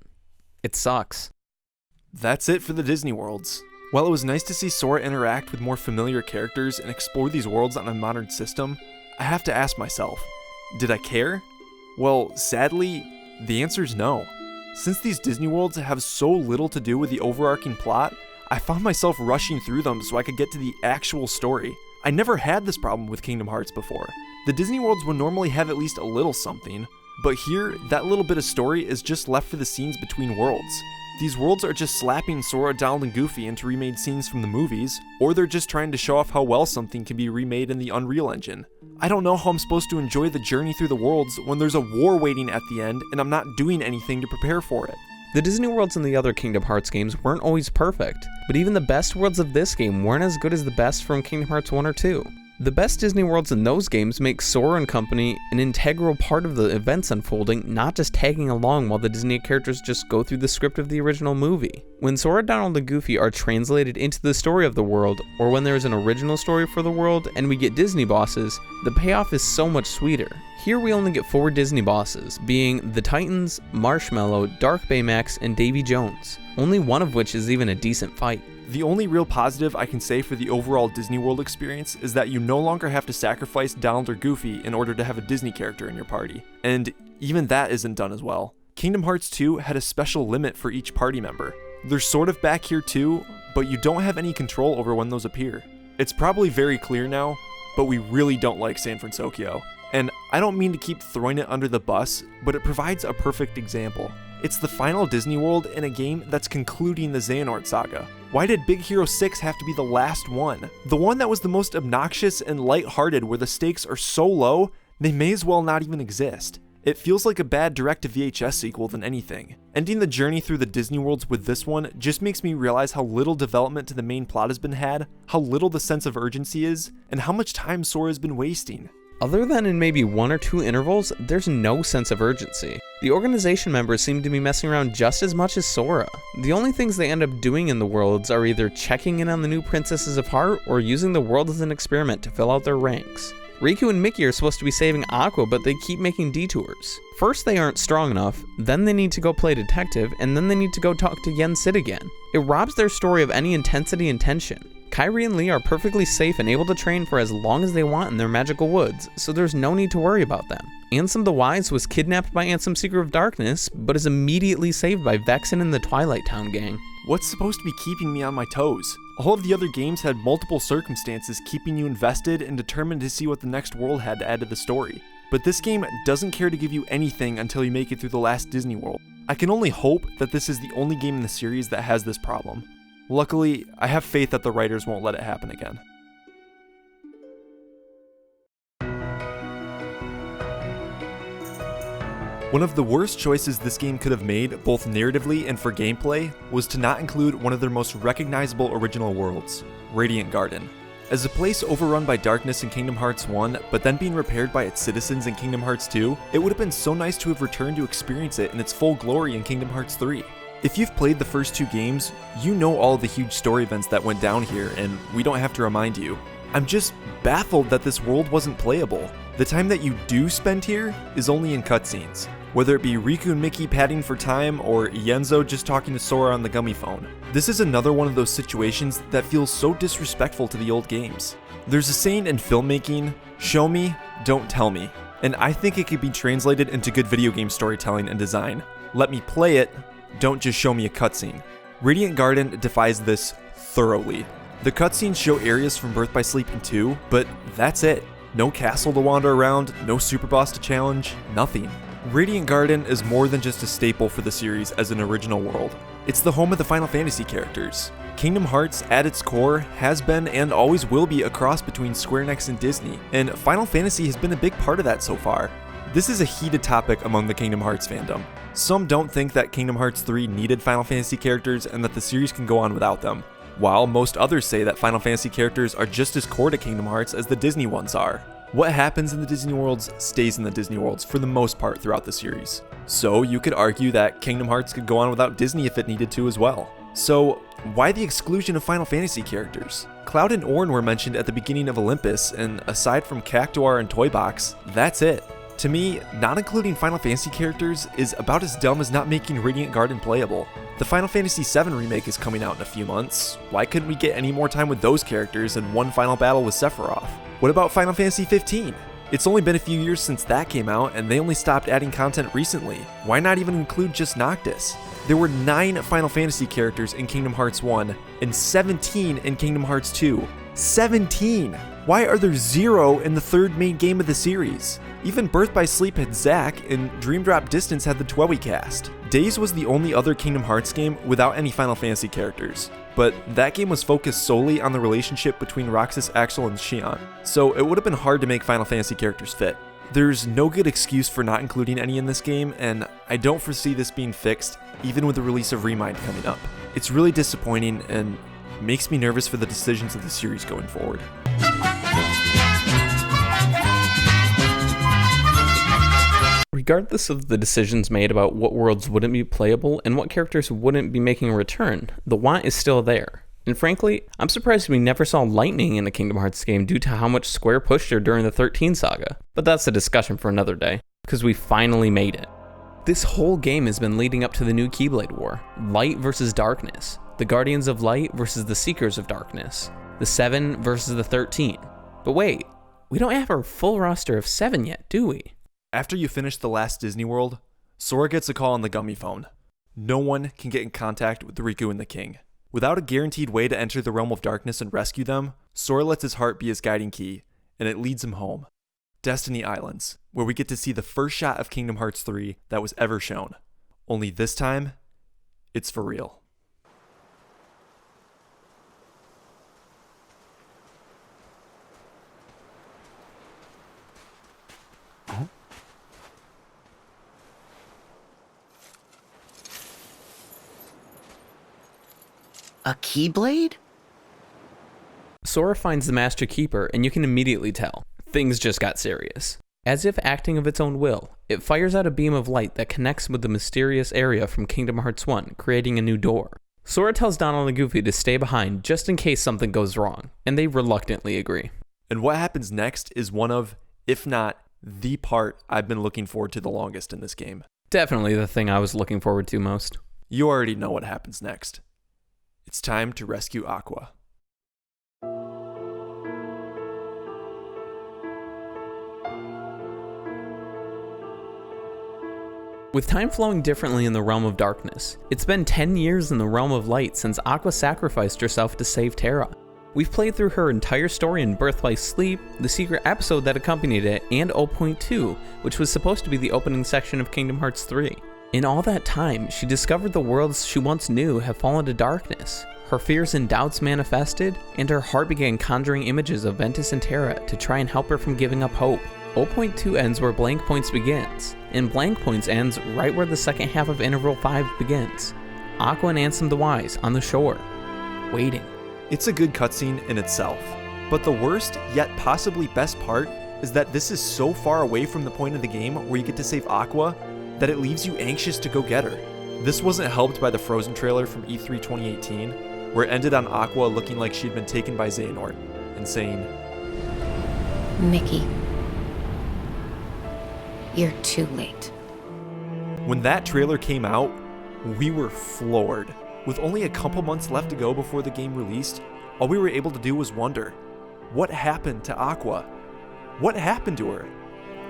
It sucks. That's it for the Disney Worlds. While it was nice to see Sora interact with more familiar characters and explore these worlds on a modern system, I have to ask myself, did I care? Well, sadly, the answer is no. Since these Disney Worlds have so little to do with the overarching plot, I found myself rushing through them so I could get to the actual story. I never had this problem with Kingdom Hearts before. The Disney Worlds would normally have at least a little something, but here, that little bit of story is just left for the scenes between worlds. These worlds are just slapping Sora, Donald, and Goofy into remade scenes from the movies, or they're just trying to show off how well something can be remade in the Unreal Engine. I don't know how I'm supposed to enjoy the journey through the worlds when there's a war waiting at the end and I'm not doing anything to prepare for it. The Disney Worlds in the other Kingdom Hearts games weren't always perfect, but even the best worlds of this game weren't as good as the best from Kingdom Hearts 1 or 2. The best Disney Worlds in those games make Sora and company an integral part of the events unfolding, not just tagging along while the Disney characters just go through the script of the original movie. When Sora, Donald, and Goofy are translated into the story of the world, or when there is an original story for the world and we get Disney bosses, the payoff is so much sweeter. Here we only get 4 Disney bosses, being the Titans, Marshmallow, Dark Baymax, and Davy Jones, only one of which is even a decent fight. The only real positive I can say for the overall Disney World experience is that you no longer have to sacrifice Donald or Goofy in order to have a Disney character in your party, and even that isn't done as well. Kingdom Hearts 2 had a special limit for each party member. They're sort of back here too, but you don't have any control over when those appear. It's probably very clear now, but we really don't like San Fransokyo. And I don't mean to keep throwing it under the bus, but it provides a perfect example. It's the final Disney World in a game that's concluding the Xehanort saga. Why did Big Hero 6 have to be the last one? The one that was the most obnoxious and lighthearted, where the stakes are so low, they may as well not even exist. It feels like a bad direct-to-VHS sequel than anything. Ending the journey through the Disney Worlds with this one just makes me realize how little development to the main plot has been had, how little the sense of urgency is, and how much time Sora's been wasting. Other than in maybe 1 or 2 intervals, there's no sense of urgency. The organization members seem to be messing around just as much as Sora. The only things they end up doing in the worlds are either checking in on the new princesses of Heart or using the world as an experiment to fill out their ranks. Riku and Mickey are supposed to be saving Aqua, but they keep making detours. First they aren't strong enough, then they need to go play detective, and then they need to go talk to Yen Sid again. It robs their story of any intensity and tension. Kairi and Lee are perfectly safe and able to train for as long as they want in their magical woods, so there's no need to worry about them. Ansem the Wise was kidnapped by Ansem Seeker of Darkness, but is immediately saved by Vexen and the Twilight Town gang. What's supposed to be keeping me on my toes? All of the other games had multiple circumstances keeping you invested and determined to see what the next world had to add to the story. But this game doesn't care to give you anything until you make it through the last Disney World. I can only hope that this is the only game in the series that has this problem. Luckily, I have faith that the writers won't let it happen again. One of the worst choices this game could have made, both narratively and for gameplay, was to not include one of their most recognizable original worlds, Radiant Garden. As a place overrun by darkness in Kingdom Hearts 1, but then being repaired by its citizens in Kingdom Hearts 2, it would have been so nice to have returned to experience it in its full glory in Kingdom Hearts 3. If you've played the first 2 games, you know all the huge story events that went down here, and we don't have to remind you. I'm just baffled that this world wasn't playable. The time that you do spend here is only in cutscenes, whether it be Riku and Mickey padding for time or Yenzo just talking to Sora on the gummy phone. This is another one of those situations that feels so disrespectful to the old games. There's a saying in filmmaking, show me, don't tell me, and I think it could be translated into good video game storytelling and design. Let me play it, don't just show me a cutscene. Radiant Garden defies this thoroughly. The cutscenes show areas from Birth by Sleep in 2, but that's it. No castle to wander around, no super boss to challenge, nothing. Radiant Garden is more than just a staple for the series as an original world. It's the home of the Final Fantasy characters. Kingdom Hearts, at its core, has been and always will be a cross between Square Enix and Disney, and Final Fantasy has been a big part of that so far. This is a heated topic among the Kingdom Hearts fandom. Some don't think that Kingdom Hearts 3 needed Final Fantasy characters and that the series can go on without them, while most others say that Final Fantasy characters are just as core to Kingdom Hearts as the Disney ones are. What happens in the Disney worlds stays in the Disney worlds for the most part throughout the series. So you could argue that Kingdom Hearts could go on without Disney if it needed to as well. So why the exclusion of Final Fantasy characters? Cloud and Ornn were mentioned at the beginning of Olympus, and aside from Cactuar and Toy Box, that's it. To me, not including Final Fantasy characters is about as dumb as not making Radiant Garden playable. The Final Fantasy VII Remake is coming out in a few months. Why couldn't we get any more time with those characters and one final battle with Sephiroth? What about Final Fantasy 15? It's only been a few years since that came out, and they only stopped adding content recently. Why not even include just Noctis? There were 9 Final Fantasy characters in Kingdom Hearts 1, and 17 in Kingdom Hearts 2. 17! Why are there 0 in the third main game of the series? Even Birth by Sleep had Zack, and Dream Drop Distance had the Dwewi cast. Days was the only other Kingdom Hearts game without any Final Fantasy characters, but that game was focused solely on the relationship between Roxas, Axel, and Xion, so it would have been hard to make Final Fantasy characters fit. There's no good excuse for not including any in this game, and I don't foresee this being fixed, even with the release of Remind coming up. It's really disappointing and makes me nervous for the decisions of the series going forward. Regardless of the decisions made about what worlds wouldn't be playable and what characters wouldn't be making a return, the want is still there. And frankly, I'm surprised we never saw Lightning in a Kingdom Hearts game due to how much Square pushed her during the 13 saga. But that's a discussion for another day, because we finally made it. This whole game has been leading up to the new Keyblade War. Light versus Darkness. The Guardians of Light versus the Seekers of Darkness. The 7 versus the 13. But wait, we don't have our full roster of 7 yet, do we? After you finish the last Disney World, Sora gets a call on the gummy phone. No one can get in contact with Riku and the King. Without a guaranteed way to enter the realm of darkness and rescue them, Sora lets his heart be his guiding key, and it leads him home. Destiny Islands, where we get to see the first shot of Kingdom Hearts 3 that was ever shown. Only this time, it's for real. A Keyblade? Sora finds the Master Keeper, and you can immediately tell. things just got serious. As if acting of its own will, it fires out a beam of light that connects with the mysterious area from Kingdom Hearts 1, creating a new door. Sora tells Donald and Goofy to stay behind just in case something goes wrong, and they reluctantly agree. And what happens next is one of, if not the part I've been looking forward to the longest in this game. Definitely the thing I was looking forward to most. You already know what happens next. It's time to rescue Aqua. With time flowing differently in the realm of darkness, it's been 10 years in the realm of light since Aqua sacrificed herself to save Terra. We've played through her entire story in Birth by Sleep, the secret episode that accompanied it, and 0.2, which was supposed to be the opening section of Kingdom Hearts 3. In all that time, she discovered the worlds she once knew have fallen to darkness. Her fears and doubts manifested, and her heart began conjuring images of Ventus and Terra to try and help her from giving up hope. 0.2 ends where Blank Points begins, and Blank Points ends right where the second half of Interval 5 begins. Aqua and Ansem the Wise on the shore, waiting. It's a good cutscene in itself, but the worst, yet possibly best part, is that this is so far away from the point of the game where you get to save Aqua that it leaves you anxious to go get her. This wasn't helped by the Frozen trailer from E3 2018, where it ended on Aqua looking like she'd been taken by Xehanort, and saying, Mickey, you're too late. When that trailer came out, we were floored. With only a couple months left to go before the game released, all we were able to do was wonder, what happened to Aqua? What happened to her?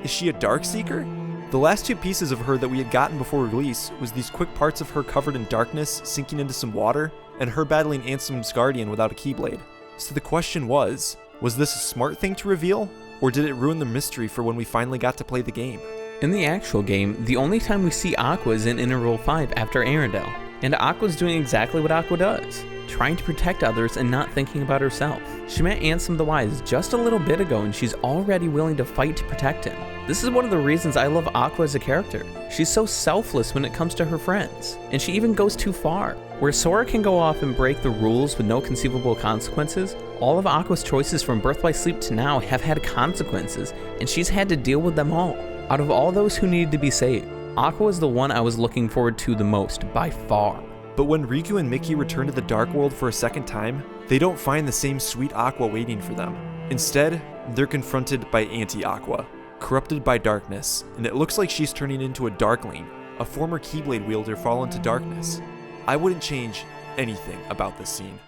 Is she a Darkseeker? The last two pieces of her that we had gotten before release was these quick parts of her covered in darkness sinking into some water, and her battling Ansem's Guardian without a Keyblade. So the question was this a smart thing to reveal, or did it ruin the mystery for when we finally got to play the game? In the actual game, the only time we see Aqua is in Interval 5 after Arendelle, and Aqua's doing exactly what Aqua does, trying to protect others and not thinking about herself. She met Ansem the Wise just a little bit ago and she's already willing to fight to protect him. This is one of the reasons I love Aqua as a character. She's so selfless when it comes to her friends, and she even goes too far. Where Sora can go off and break the rules with no conceivable consequences, all of Aqua's choices from Birth by Sleep to now have had consequences, and she's had to deal with them all. Out of all those who needed to be saved, Aqua was the one I was looking forward to the most, by far. But when Riku and Mickey return to the Dark World for a second time, they don't find the same sweet Aqua waiting for them. Instead, they're confronted by Anti-Aqua, corrupted by darkness, and it looks like she's turning into a Darkling, a former Keyblade wielder fallen to darkness. I wouldn't change anything about this scene.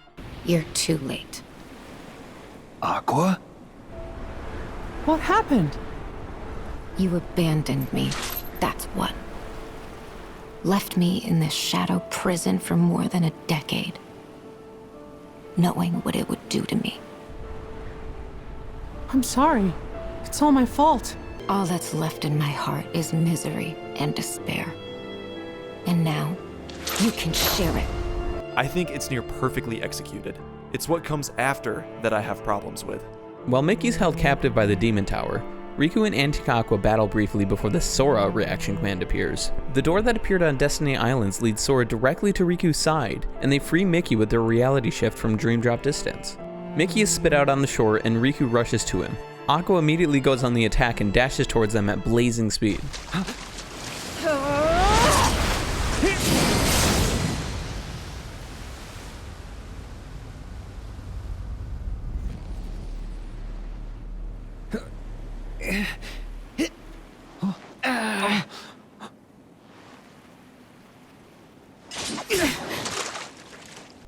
You're too late. Aqua? What happened? You abandoned me, that's what. Left me in this shadow prison for more than a decade, knowing what it would do to me. I'm sorry. It's all my fault. All that's left in my heart is misery and despair. And now, you can share it. I think it's near perfectly executed. It's what comes after that I have problems with. While Mickey's held captive by the Demon Tower, Riku and Anti-Aqua battle briefly before the Sora reaction command appears. The door that appeared on Destiny Islands leads Sora directly to Riku's side, and they free Mickey with their reality shift from Dream Drop distance. Mickey is spit out on the shore and Riku rushes to him. Aqua immediately goes on the attack and dashes towards them at blazing speed.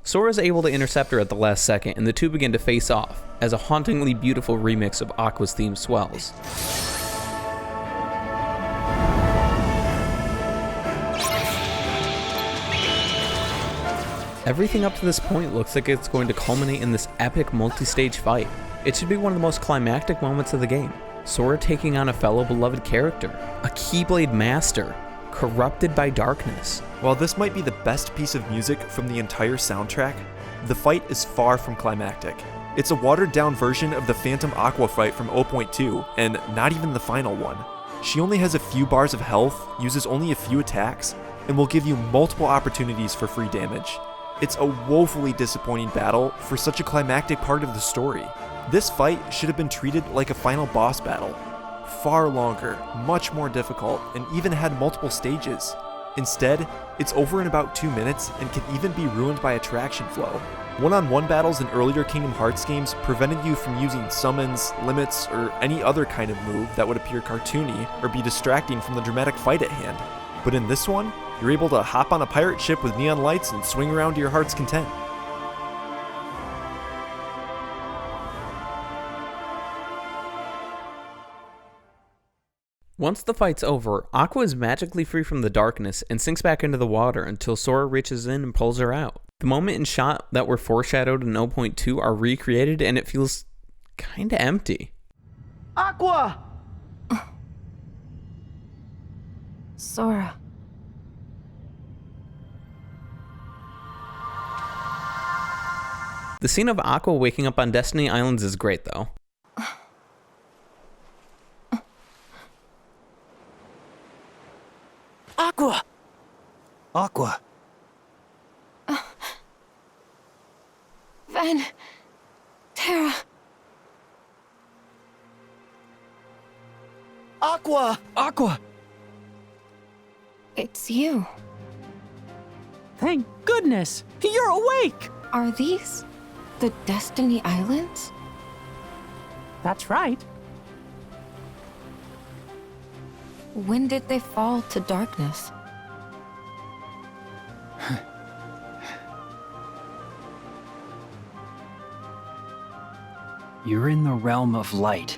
Sora's able to intercept her at the last second, and the two begin to face off, as a hauntingly beautiful remix of Aqua's theme swells. Everything up to this point looks like it's going to culminate in this epic multi-stage fight. It should be one of the most climactic moments of the game. Sora taking on a fellow beloved character, a Keyblade master, corrupted by darkness. While this might be the best piece of music from the entire soundtrack, the fight is far from climactic. It's a watered-down version of the Phantom Aqua fight from 0.2, and not even the final one. She only has a few bars of health, uses only a few attacks, and will give you multiple opportunities for free damage. It's a woefully disappointing battle for such a climactic part of the story. This fight should have been treated like a final boss battle. Far longer, much more difficult, and even had multiple stages. Instead, it's over in about 2 minutes and can even be ruined by attraction flow. One-on-one battles in earlier Kingdom Hearts games prevented you from using summons, limits, or any other kind of move that would appear cartoony or be distracting from the dramatic fight at hand. But in this one, you're able to hop on a pirate ship with neon lights and swing around to your heart's content. Once the fight's over, Aqua is magically free from the darkness and sinks back into the water until Sora reaches in and pulls her out. The moment and shot that were foreshadowed in 0.2 are recreated and it feels kinda empty. Aqua! Sora. The scene of Aqua waking up on Destiny Islands is great though. Aqua! Aqua. Ven. Terra. Aqua! Aqua! It's you. Thank goodness! You're awake! Are these the Destiny Islands? That's right. When did they fall to darkness? You're in the realm of light.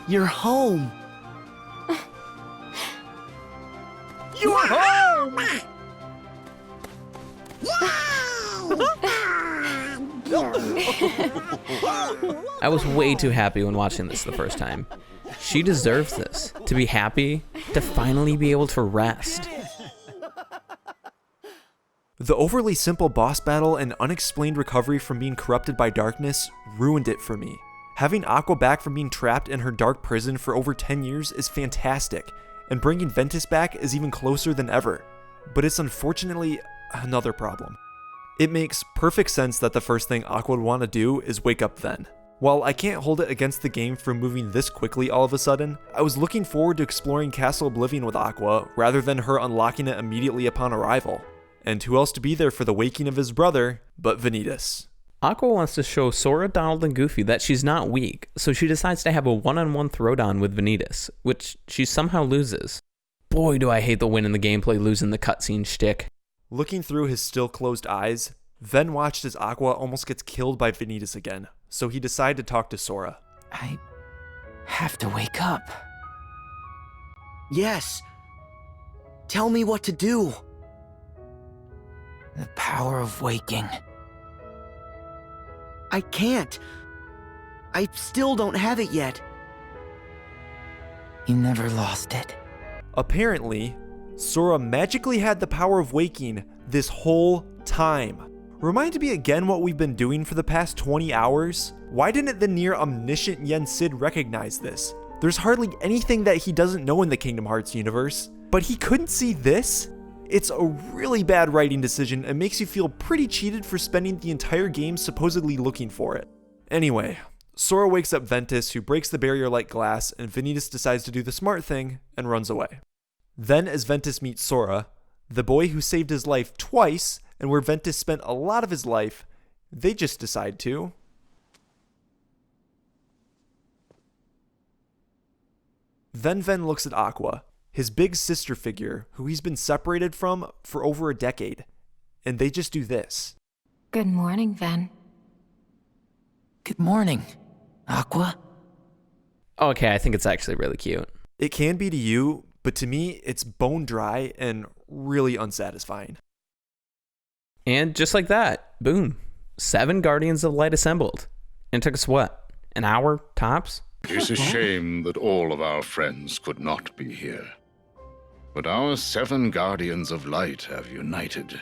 You're home. You're home! I was way too happy when watching this the first time. She deserves this. To be happy, to finally be able to rest. The overly simple boss battle and unexplained recovery from being corrupted by darkness ruined it for me. Having Aqua back from being trapped in her dark prison for over 10 years is fantastic, and bringing Ventus back is even closer than ever. But it's unfortunately another problem. It makes perfect sense that the first thing Aqua would want to do is wake up then. While I can't hold it against the game for moving this quickly all of a sudden, I was looking forward to exploring Castle Oblivion with Aqua rather than her unlocking it immediately upon arrival. And who else to be there for the waking of his brother but Vanitas? Aqua wants to show Sora, Donald, and Goofy that she's not weak, so she decides to have a one-on-one throwdown with Vanitas, which she somehow loses. Boy, do I hate the win in the gameplay losing the cutscene shtick. Looking through his still closed eyes, Ven watched as Aqua almost gets killed by Vanitas again, so he decided to talk to Sora. I have to wake up. Yes. Tell me what to do. The power of waking. I can't. I still don't have it yet. You never lost it. Apparently, Sora magically had the power of waking this whole time. Remind me again what we've been doing for the past 20 hours? Why didn't the near omniscient Yen Sid recognize this? There's hardly anything that he doesn't know in the Kingdom Hearts universe, but he couldn't see this? It's a really bad writing decision and makes you feel pretty cheated for spending the entire game supposedly looking for it. Anyway, Sora wakes up Ventus, who breaks the barrier like glass, and Vanitas decides to do the smart thing and runs away. Then as Ventus meets Sora, the boy who saved his life twice and where Ventus spent a lot of his life, they just decide to. Then Ven looks at Aqua, his big sister figure who he's been separated from for over a decade, and they just do this. Good morning, Ven. Good morning, Aqua. Okay, I think it's actually really cute. It can be to you, but to me, it's bone dry and really unsatisfying. And just like that, boom, 7 Guardians of Light assembled. And it took us what, an hour tops? It's a shame that all of our friends could not be here. But our 7 Guardians of Light have united.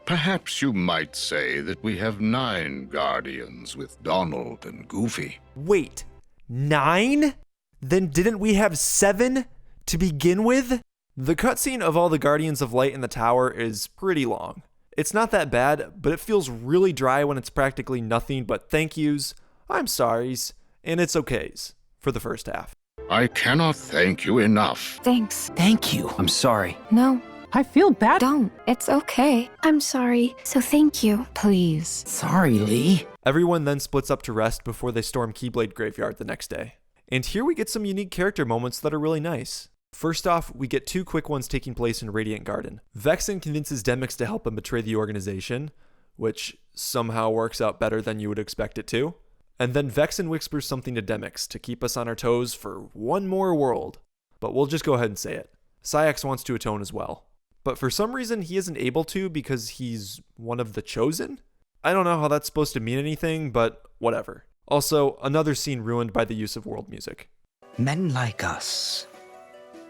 Perhaps you might say that we have 9 guardians with Donald and Goofy. Wait, 9? Then didn't we have 7 to begin with? The cutscene of all the Guardians of Light in the tower is pretty long. It's not that bad, but it feels really dry when it's practically nothing but thank yous, I'm sorries, and it's okays for the first half. I cannot thank you enough. Thanks. Thank you. I'm sorry. No. I feel bad. Don't. It's okay. I'm sorry, so thank you. Please. Sorry, Lee. Everyone then splits up to rest before they storm Keyblade Graveyard the next day. And here we get some unique character moments that are really nice. First off, we get 2 quick ones taking place in Radiant Garden. Vexen convinces Demyx to help him betray the organization, which somehow works out better than you would expect it to. And then Vexen whispers something to Demyx to keep us on our toes for one more world. But we'll just go ahead and say it. Saïx wants to atone as well. But for some reason, he isn't able to because he's one of the chosen? I don't know how that's supposed to mean anything, but whatever. Also, another scene ruined by the use of world music. Men like us.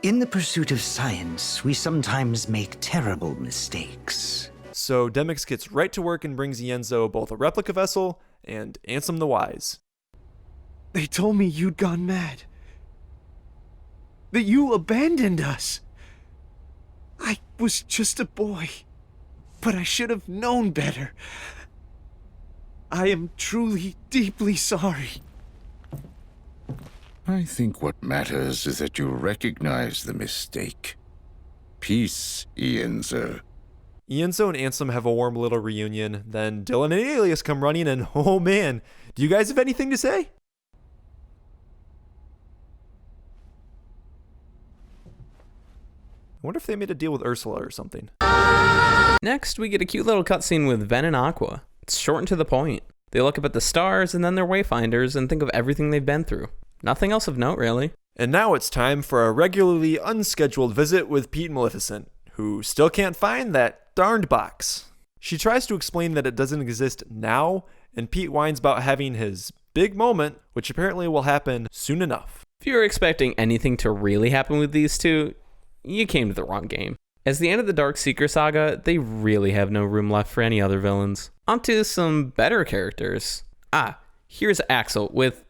In the pursuit of science, we sometimes make terrible mistakes. So Demyx gets right to work and brings Ienzo both a replica vessel and Ansem the Wise. They told me you'd gone mad. That you abandoned us. I was just a boy, but I should have known better. I am truly, deeply sorry. I think what matters is that you recognize the mistake. Peace, Ienzo. Ienzo and Ansem have a warm little reunion, then Dylan and Alias come running and oh man, do you guys have anything to say? I wonder if they made a deal with Ursula or something. Next, we get a cute little cutscene with Ven and Aqua. It's short and to the point. They look up at the stars and then their wayfinders and think of everything they've been through. Nothing else of note, really. And now it's time for a regularly unscheduled visit with Pete Maleficent, who still can't find that darned box. She tries to explain that it doesn't exist now, and Pete whines about having his big moment, which apparently will happen soon enough. If you were expecting anything to really happen with these two, you came to the wrong game. As the end of the Dark Seeker saga, they really have no room left for any other villains. Onto some better characters. Here's Axel with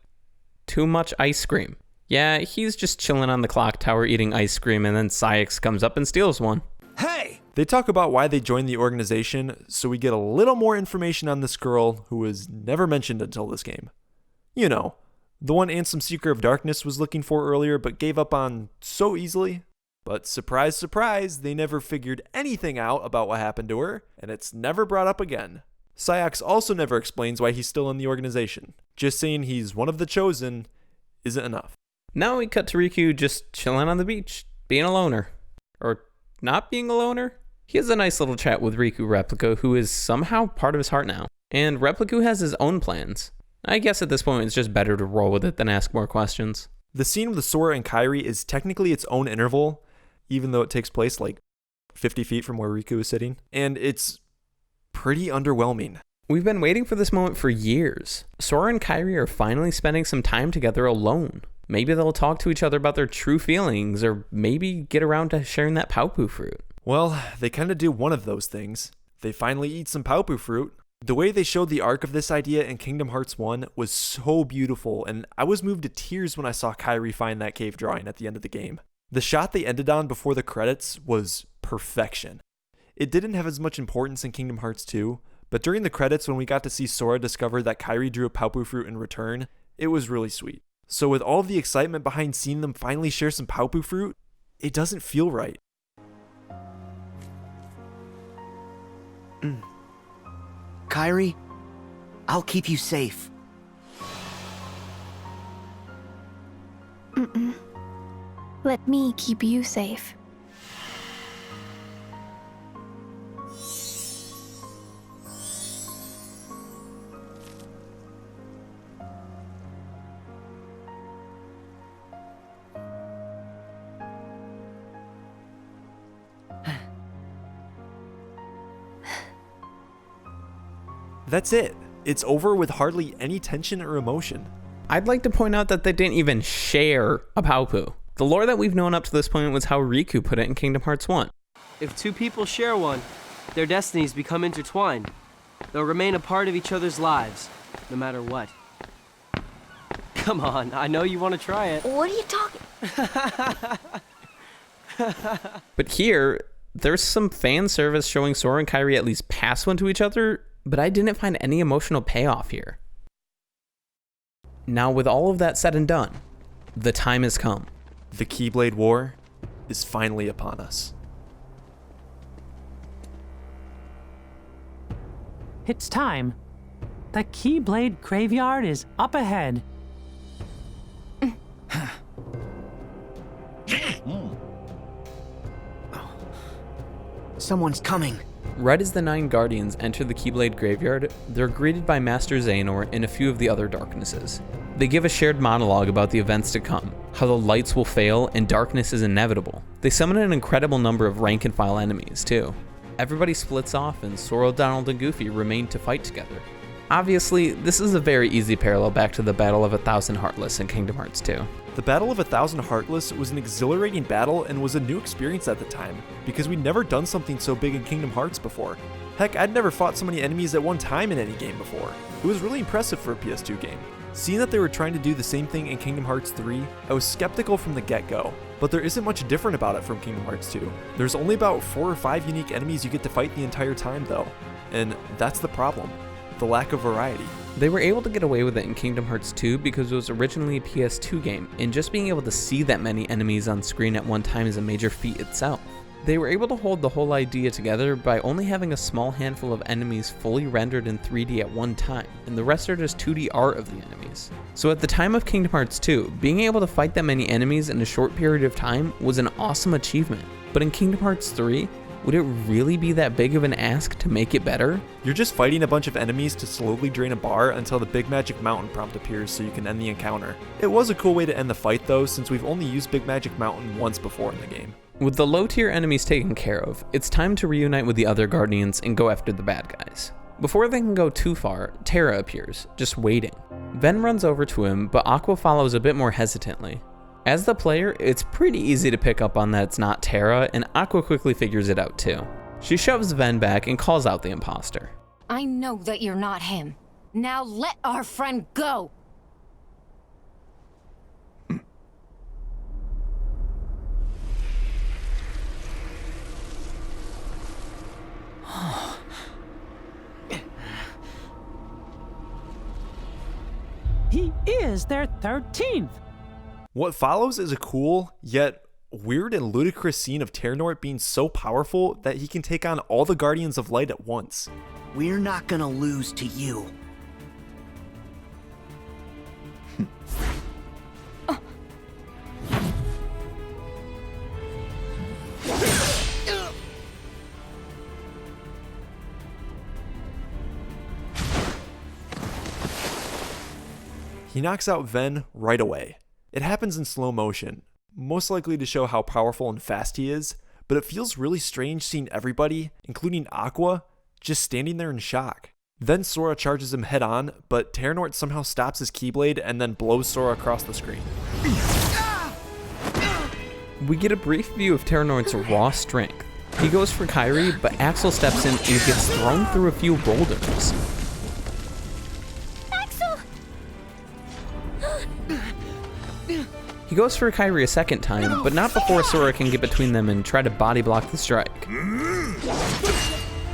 too much ice cream. Yeah, he's just chilling on the clock tower eating ice cream, and then Saïx comes up and steals one. Hey! They talk about why they joined the organization, so we get a little more information on this girl who was never mentioned until this game. You know, the one Ansem Seeker of Darkness was looking for earlier but gave up on so easily. But surprise, surprise, they never figured anything out about what happened to her, and it's never brought up again. Saïx also never explains why he's still in the organization. Just saying he's one of the chosen isn't enough. Now we cut to Riku just chilling on the beach, being a loner. Or not being a loner? He has a nice little chat with Riku Replica, who is somehow part of his heart now. And Replica has his own plans. I guess at this point it's just better to roll with it than ask more questions. The scene with Sora and Kairi is technically its own interval, even though it takes place like 50 feet from where Riku is sitting. And it's pretty underwhelming. We've been waiting for this moment for years. Sora and Kairi are finally spending some time together alone. Maybe they'll talk to each other about their true feelings, or maybe get around to sharing that Paupu fruit. Well, they kind of do one of those things. They finally eat some Paupu fruit. The way they showed the arc of this idea in Kingdom Hearts 1 was so beautiful, and I was moved to tears when I saw Kairi find that cave drawing at the end of the game. The shot they ended on before the credits was perfection. It didn't have as much importance in Kingdom Hearts 2, but during the credits when we got to see Sora discover that Kairi drew a Paupu fruit in return, it was really sweet. So with all of the excitement behind seeing them finally share some Paupu fruit, it doesn't feel right. Kairi, I'll keep you safe. Let me keep you safe. That's it. It's over with hardly any tension or emotion. I'd like to point out that they didn't even share a Paupu. The lore that we've known up to this point was how Riku put it in Kingdom Hearts 1. If two people share one, Their destinies become intertwined. They'll remain a part of each other's lives, no matter what. Come on, I know you want to try it. What are you talking? But here, there's some fan service showing Sora and Kairi at least pass one to each other, but I didn't find any emotional payoff here. Now, with all of that said and done, the time has come. The Keyblade War is finally upon us. It's time. The Keyblade Graveyard is up ahead. Someone's coming. Right as the 9 Guardians enter the Keyblade Graveyard, they're greeted by Master Xehanort and a few of the other darknesses. They give a shared monologue about the events to come, how the lights will fail and darkness is inevitable. They summon an incredible number of rank-and-file enemies, too. Everybody splits off and Sora, Donald, and Goofy remain to fight together. Obviously, this is a very easy parallel back to the Battle of 1,000 Heartless in Kingdom Hearts 2. The Battle of 1,000 Heartless was an exhilarating battle and was a new experience at the time, because we'd never done something so big in Kingdom Hearts before. Heck, I'd never fought so many enemies at one time in any game before. It was really impressive for a PS2 game. Seeing that they were trying to do the same thing in Kingdom Hearts 3, I was skeptical from the get-go, but there isn't much different about it from Kingdom Hearts 2. There's only about 4 or 5 unique enemies you get to fight the entire time though, and that's the problem. The lack of variety. They were able to get away with it in Kingdom Hearts 2 because it was originally a PS2 game, and just being able to see that many enemies on screen at one time is a major feat itself. They were able to hold the whole idea together by only having a small handful of enemies fully rendered in 3D at one time, and the rest are just 2D art of the enemies. So at the time of Kingdom Hearts 2, being able to fight that many enemies in a short period of time was an awesome achievement. But in Kingdom Hearts 3, would it really be that big of an ask to make it better? You're just fighting a bunch of enemies to slowly drain a bar until the Big Magic Mountain prompt appears so you can end the encounter. It was a cool way to end the fight though, since we've only used Big Magic Mountain once before in the game. With the low tier enemies taken care of, it's time to reunite with the other Guardians and go after the bad guys. Before they can go too far, Terra appears, just waiting. Ven runs over to him, but Aqua follows a bit more hesitantly. As the player, it's pretty easy to pick up on that it's not Terra, and Aqua quickly figures it out too. She shoves Ven back and calls out the imposter. I know that you're not him. Now let our friend go! He is their 13th! What follows is a cool, yet weird and ludicrous scene of Terranort being so powerful that he can take on all the Guardians of Light at once. We're not gonna lose to you. He knocks out Ven right away. It happens in slow motion, most likely to show how powerful and fast he is, but it feels really strange seeing everybody, including Aqua, just standing there in shock. Then Sora charges him head on, but Terranort somehow stops his Keyblade and then blows Sora across the screen. We get a brief view of Terranort's raw strength. He goes for Kairi, but Axel steps in and gets thrown through a few boulders. He goes for Kairi a second time, but not before Sora can get between them and try to body block the strike.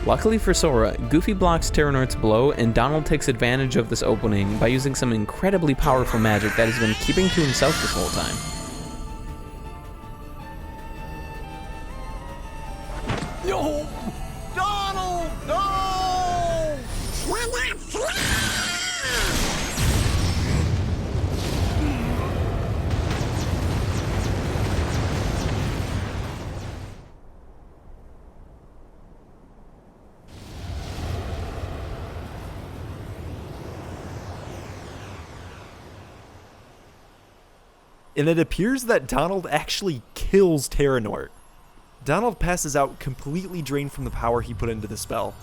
Luckily for Sora, Goofy blocks Terranort's blow, and Donald takes advantage of this opening by using some incredibly powerful magic that he's been keeping to himself this whole time. No! Donald! No! And it appears that Donald actually kills Terranort. Donald passes out completely drained from the power he put into the spell.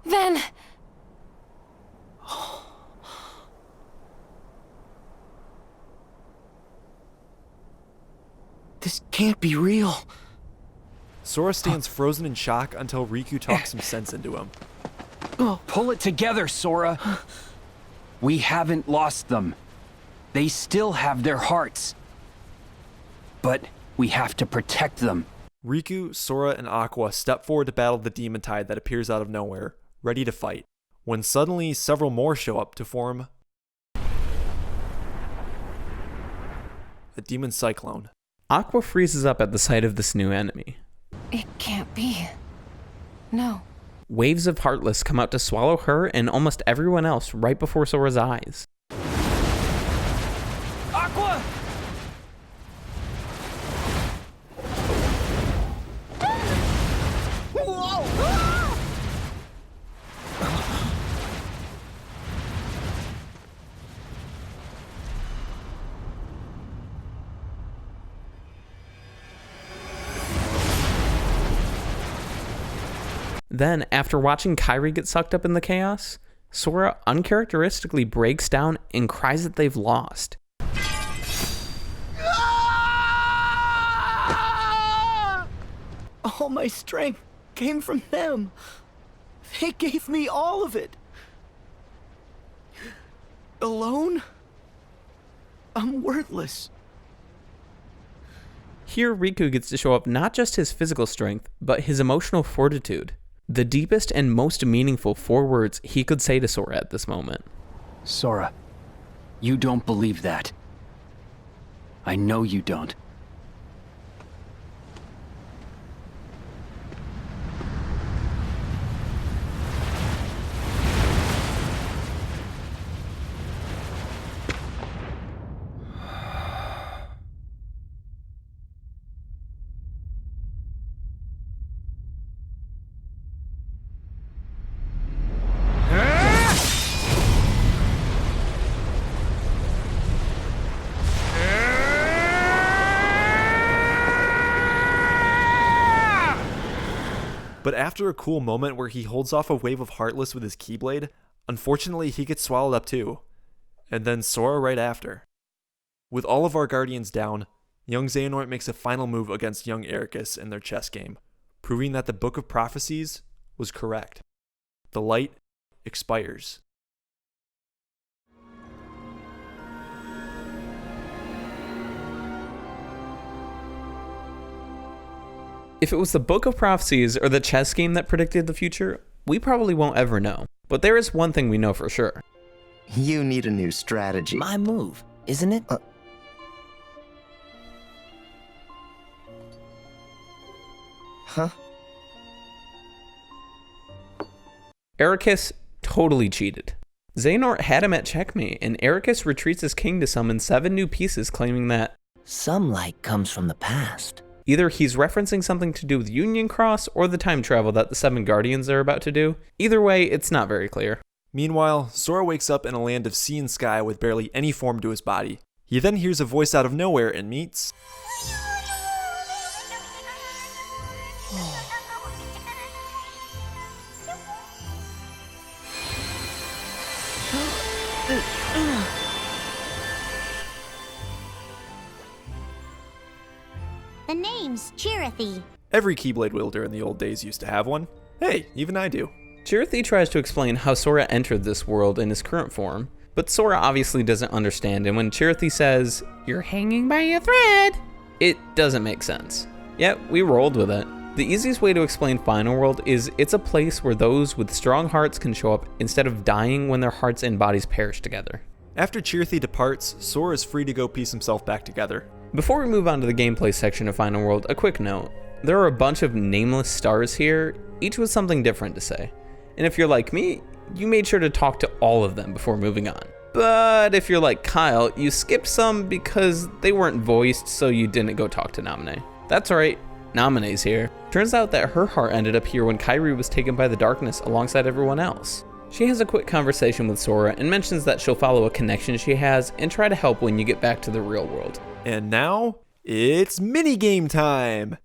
Ven! This can't be real. Sora stands frozen in shock until Riku talks some sense into him. Pull it together, Sora. We haven't lost them. They still have their hearts. But we have to protect them. Riku, Sora, and Aqua step forward to battle the demon tide that appears out of nowhere, ready to fight, when suddenly several more show up to form a demon cyclone. Aqua freezes up at the sight of this new enemy. It can't be. No. Waves of Heartless come out to swallow her and almost everyone else right before Sora's eyes. Aqua! Then, after watching Kairi get sucked up in the chaos, Sora uncharacteristically breaks down and cries that they've lost. All my strength came from them. They gave me all of it. Alone? I'm worthless. Here, Riku gets to show up not just his physical strength, but his emotional fortitude. The deepest and most meaningful 4 words he could say to Sora at this moment. Sora, you don't believe that. I know you don't. But after a cool moment where he holds off a wave of Heartless with his Keyblade, unfortunately he gets swallowed up too. And then Sora right after. With all of our Guardians down, young Xehanort makes a final move against young Ericus in their chess game, proving that the Book of Prophecies was correct. The light expires. If it was the Book of Prophecies or the chess game that predicted the future, we probably won't ever know. But there is one thing we know for sure. You need a new strategy. My move, isn't it? Huh? Ericus totally cheated. Xehanort had him at checkmate, and Ericus retreats as king to summon 7 new pieces, claiming that some light comes from the past. Either he's referencing something to do with Union Cross or the time travel that the 7 Guardians are about to do. Either way, it's not very clear. Meanwhile, Sora wakes up in a land of sea and sky with barely any form to his body. He then hears a voice out of nowhere and meets The name's Chirithy. Every Keyblade wielder in the old days used to have one. Hey, even I do. Chirithy tries to explain how Sora entered this world in his current form, but Sora obviously doesn't understand, and when Chirithy says, "You're hanging by a thread," it doesn't make sense. Yet, we rolled with it. The easiest way to explain Final World is it's a place where those with strong hearts can show up instead of dying when their hearts and bodies perish together. After Chirithy departs, Sora is free to go piece himself back together. Before we move on to the gameplay section of Final World, a quick note. There are a bunch of nameless stars here, each with something different to say. And if you're like me, you made sure to talk to all of them before moving on. But if you're like Kyle, you skipped some because they weren't voiced, so you didn't go talk to Naminé. That's right, Naminé's here. Turns out that her heart ended up here when Kairi was taken by the darkness alongside everyone else. She has a quick conversation with Sora and mentions that she'll follow a connection she has and try to help when you get back to the real world. And now, it's minigame time!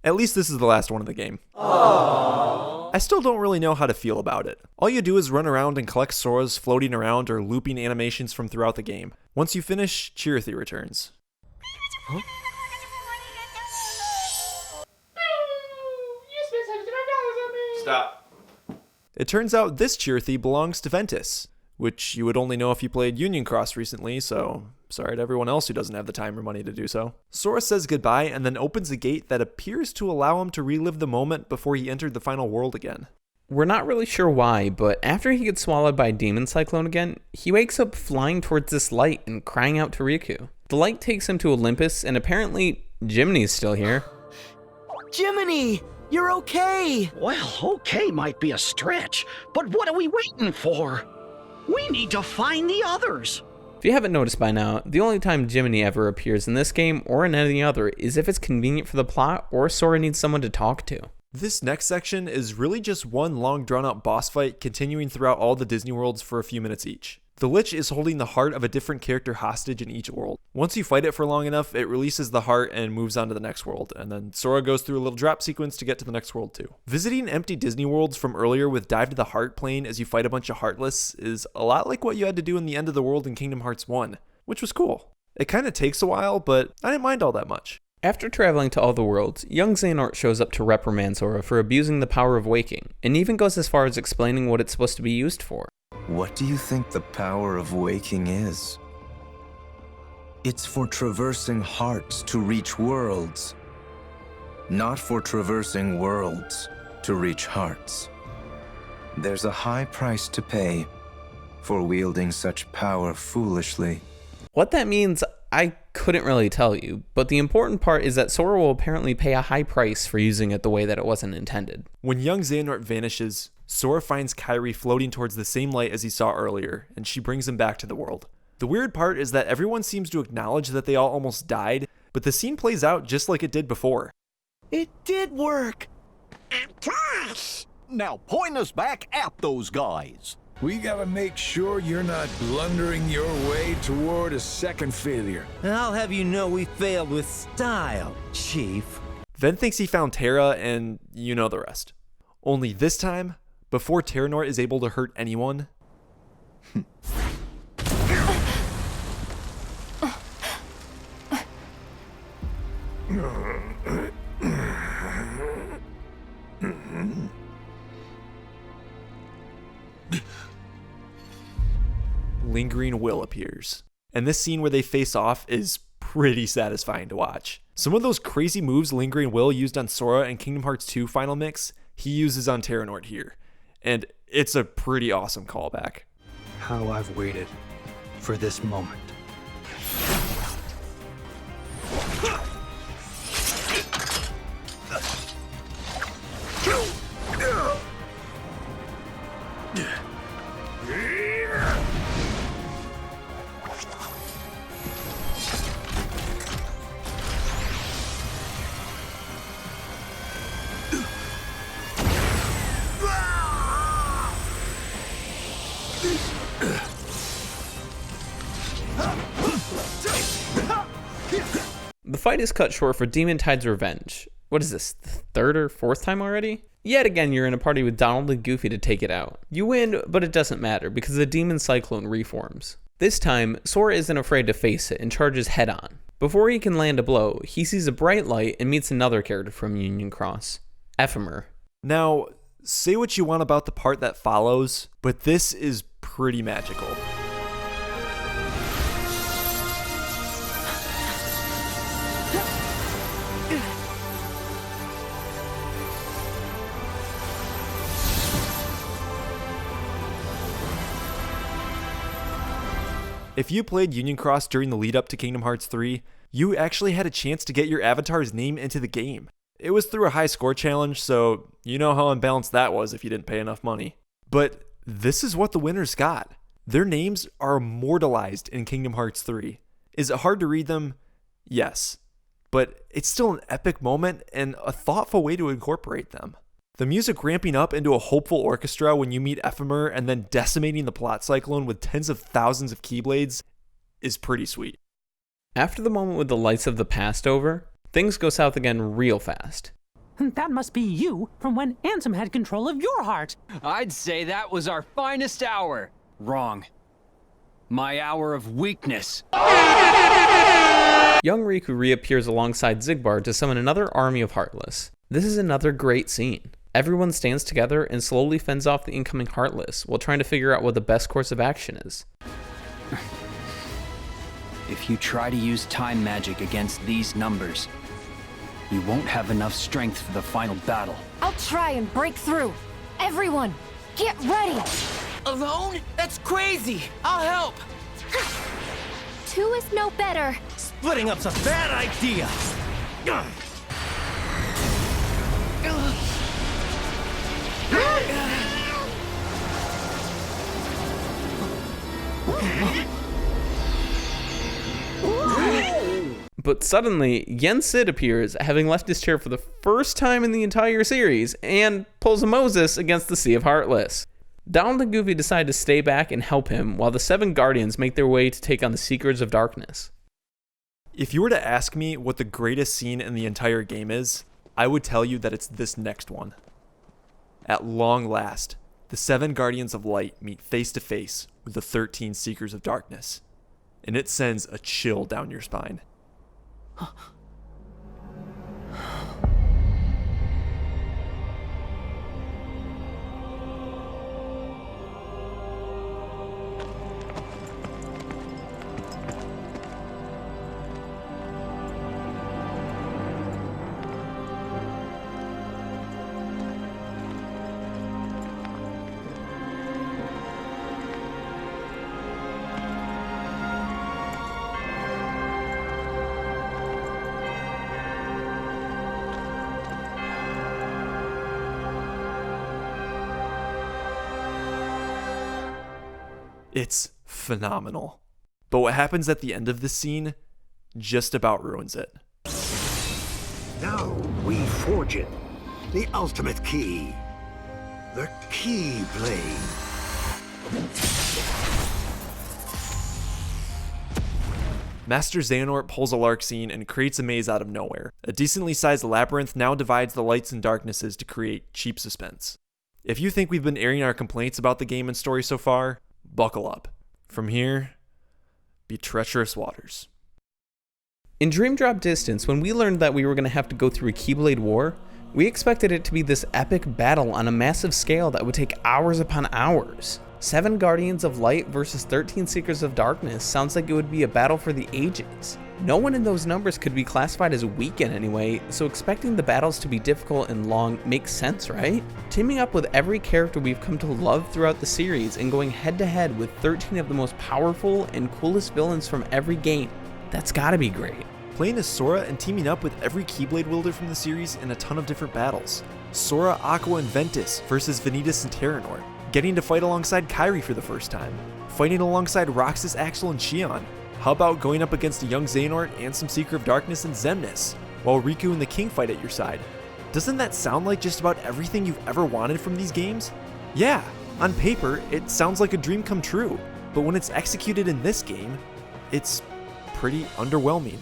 At least this is the last one of the game. Aww. I still don't really know how to feel about it. All you do is run around and collect Soras floating around or looping animations from throughout the game. Once you finish, Chirithy returns. Huh? Stop. It turns out this Chirthy belongs to Ventus, which you would only know if you played Union Cross recently, so sorry to everyone else who doesn't have the time or money to do so. Sora says goodbye and then opens a gate that appears to allow him to relive the moment before he entered the final world again. We're not really sure why, but after he gets swallowed by a demon cyclone again, he wakes up flying towards this light and crying out to Riku. The light takes him to Olympus, and apparently Jiminy's still here. Jiminy! You're okay! Well, okay might be a stretch, but what are we waiting for? We need to find the others! If you haven't noticed by now, the only time Jiminy ever appears in this game or in any other is if it's convenient for the plot or Sora needs someone to talk to. This next section is really just one long drawn out boss fight continuing throughout all the Disney worlds for a few minutes each. The Lich is holding the heart of a different character hostage in each world. Once you fight it for long enough, it releases the heart and moves on to the next world, and then Sora goes through a little drop sequence to get to the next world too. Visiting empty Disney worlds from earlier with Dive to the Heart playing as you fight a bunch of Heartless is a lot like what you had to do in the end of the world in Kingdom Hearts 1, which was cool. It kinda takes a while, but I didn't mind all that much. After traveling to all the worlds, young Xehanort shows up to reprimand Sora for abusing the power of waking, and even goes as far as explaining what it's supposed to be used for. What do you think the power of waking is? It's for traversing hearts to reach worlds, not for traversing worlds to reach hearts. There's a high price to pay for wielding such power foolishly. What that means, I couldn't really tell you, but the important part is that Sora will apparently pay a high price for using it the way that it wasn't intended. When young Xehanort vanishes, Sora finds Kairi floating towards the same light as he saw earlier, and she brings him back to the world. The weird part is that everyone seems to acknowledge that they all almost died, but the scene plays out just like it did before. It did work! Gosh! Now point us back at those guys. We gotta make sure you're not blundering your way toward a second failure. I'll have you know we failed with style, Chief. Ven thinks he found Terra, and you know the rest. Only this time, before Terranort is able to hurt anyone, Lingering Will appears. And this scene where they face off is pretty satisfying to watch. Some of those crazy moves Lingering Will used on Sora in Kingdom Hearts 2 Final Mix, he uses on Terranort here. And it's a pretty awesome callback. How I've waited for this moment. The fight is cut short for Demon Tide's revenge. What is this, the third or fourth time already? Yet again, you're in a party with Donald and Goofy to take it out. You win, but it doesn't matter because the Demon Cyclone reforms. This time, Sora isn't afraid to face it and charges head on. Before he can land a blow, he sees a bright light and meets another character from Union Cross, Ephemer. Now, say what you want about the part that follows, but this is pretty magical. If you played Union Cross during the lead up to Kingdom Hearts 3, you actually had a chance to get your avatar's name into the game. It was through a high score challenge, so you know how unbalanced that was if you didn't pay enough money. But this is what the winners got. Their names are immortalized in Kingdom Hearts 3. Is it hard to read them? Yes. But it's still an epic moment and a thoughtful way to incorporate them. The music ramping up into a hopeful orchestra when you meet Ephemer and then decimating the plot cyclone with tens of thousands of Keyblades is pretty sweet. After the moment with the lights of the past over, things go south again real fast. That must be you from when Ansem had control of your heart. I'd say that was our finest hour. Wrong. My hour of weakness. Young Riku reappears alongside Xigbar to summon another army of Heartless. This is another great scene. Everyone stands together and slowly fends off the incoming Heartless while trying to figure out what the best course of action is. If you try to use time magic against these numbers, you won't have enough strength for the final battle. I'll try and break through. Everyone, get ready! Alone? That's crazy! I'll help! 2 is no better. Splitting up's a bad idea! But suddenly, Yen Sid appears, having left his chair for the first time in the entire series, and pulls a Moses against the Sea of Heartless. Donald and Goofy decide to stay back and help him, while the 7 Guardians make their way to take on the Seekers of Darkness. If you were to ask me what the greatest scene in the entire game is, I would tell you that it's this next one. At long last, the 7 Guardians of Light meet face to face with the 13 Seekers of Darkness, and it sends a chill down your spine. It's phenomenal. But what happens at the end of this scene just about ruins it. Now we forge it. The ultimate key. The Keyblade. Master Xehanort pulls a Larxene and creates a maze out of nowhere. A decently sized labyrinth now divides the lights and darknesses to create cheap suspense. If you think we've been airing our complaints about the game and story so far, buckle up. From here, be treacherous waters. In Dream Drop Distance, when we learned that we were going to have to go through a Keyblade War, we expected it to be this epic battle on a massive scale that would take hours upon hours. 7 Guardians of Light versus 13 Seekers of Darkness sounds like it would be a battle for the ages. No one in those numbers could be classified as weak in any way, so expecting the battles to be difficult and long makes sense, right? Teaming up with every character we've come to love throughout the series and going head to head with 13 of the most powerful and coolest villains from every game, that's gotta be great. Playing as Sora and teaming up with every Keyblade wielder from the series in a ton of different battles. Sora, Aqua, and Ventus versus Vanitas and Terranort. Getting to fight alongside Kairi for the first time. Fighting alongside Roxas, Axel, and Xion. How about going up against a young Xehanort and some Seeker of Darkness and Xemnas, while Riku and the King fight at your side? Doesn't that sound like just about everything you've ever wanted from these games? Yeah, on paper, it sounds like a dream come true, but when it's executed in this game, it's pretty underwhelming.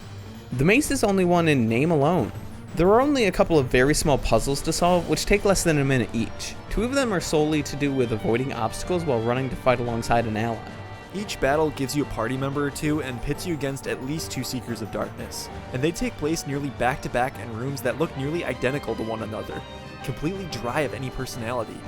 The maze is only one in name alone. There are only a couple of very small puzzles to solve, which take less than a minute each. 2 of them are solely to do with avoiding obstacles while running to fight alongside an ally. Each battle gives you a party member or 2 and pits you against at least 2 Seekers of Darkness, and they take place nearly back to back in rooms that look nearly identical to one another, completely dry of any personality.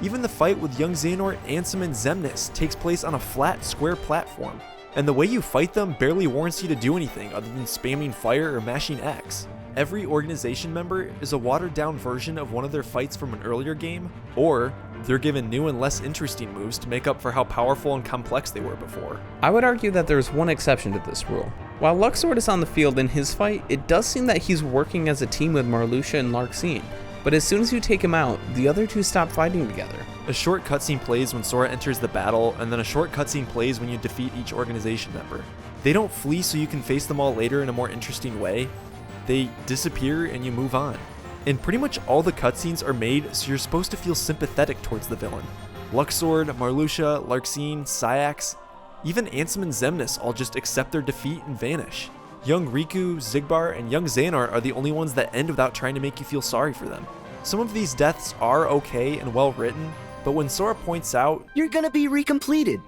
Even the fight with young Xehanort, Ansem, and Xemnas takes place on a flat, square platform, and the way you fight them barely warrants you to do anything other than spamming fire or mashing X. Every organization member is a watered-down version of one of their fights from an earlier game, or they're given new and less interesting moves to make up for how powerful and complex they were before. I would argue that there's one exception to this rule. While Luxord is on the field in his fight, it does seem that he's working as a team with Marluxia and Larxene, but as soon as you take him out, the other 2 stop fighting together. A short cutscene plays when Sora enters the battle, and then a short cutscene plays when you defeat each organization member. They don't flee so you can face them all later in a more interesting way. They disappear and you move on. And pretty much all the cutscenes are made so you're supposed to feel sympathetic towards the villain. Luxord, Marluxia, Larxene, Sayax, even Ansem and Xemnas all just accept their defeat and vanish. Young Riku, Xigbar, and young Xehanort are the only ones that end without trying to make you feel sorry for them. Some of these deaths are okay and well written, but when Sora points out, "You're gonna be recompleted,"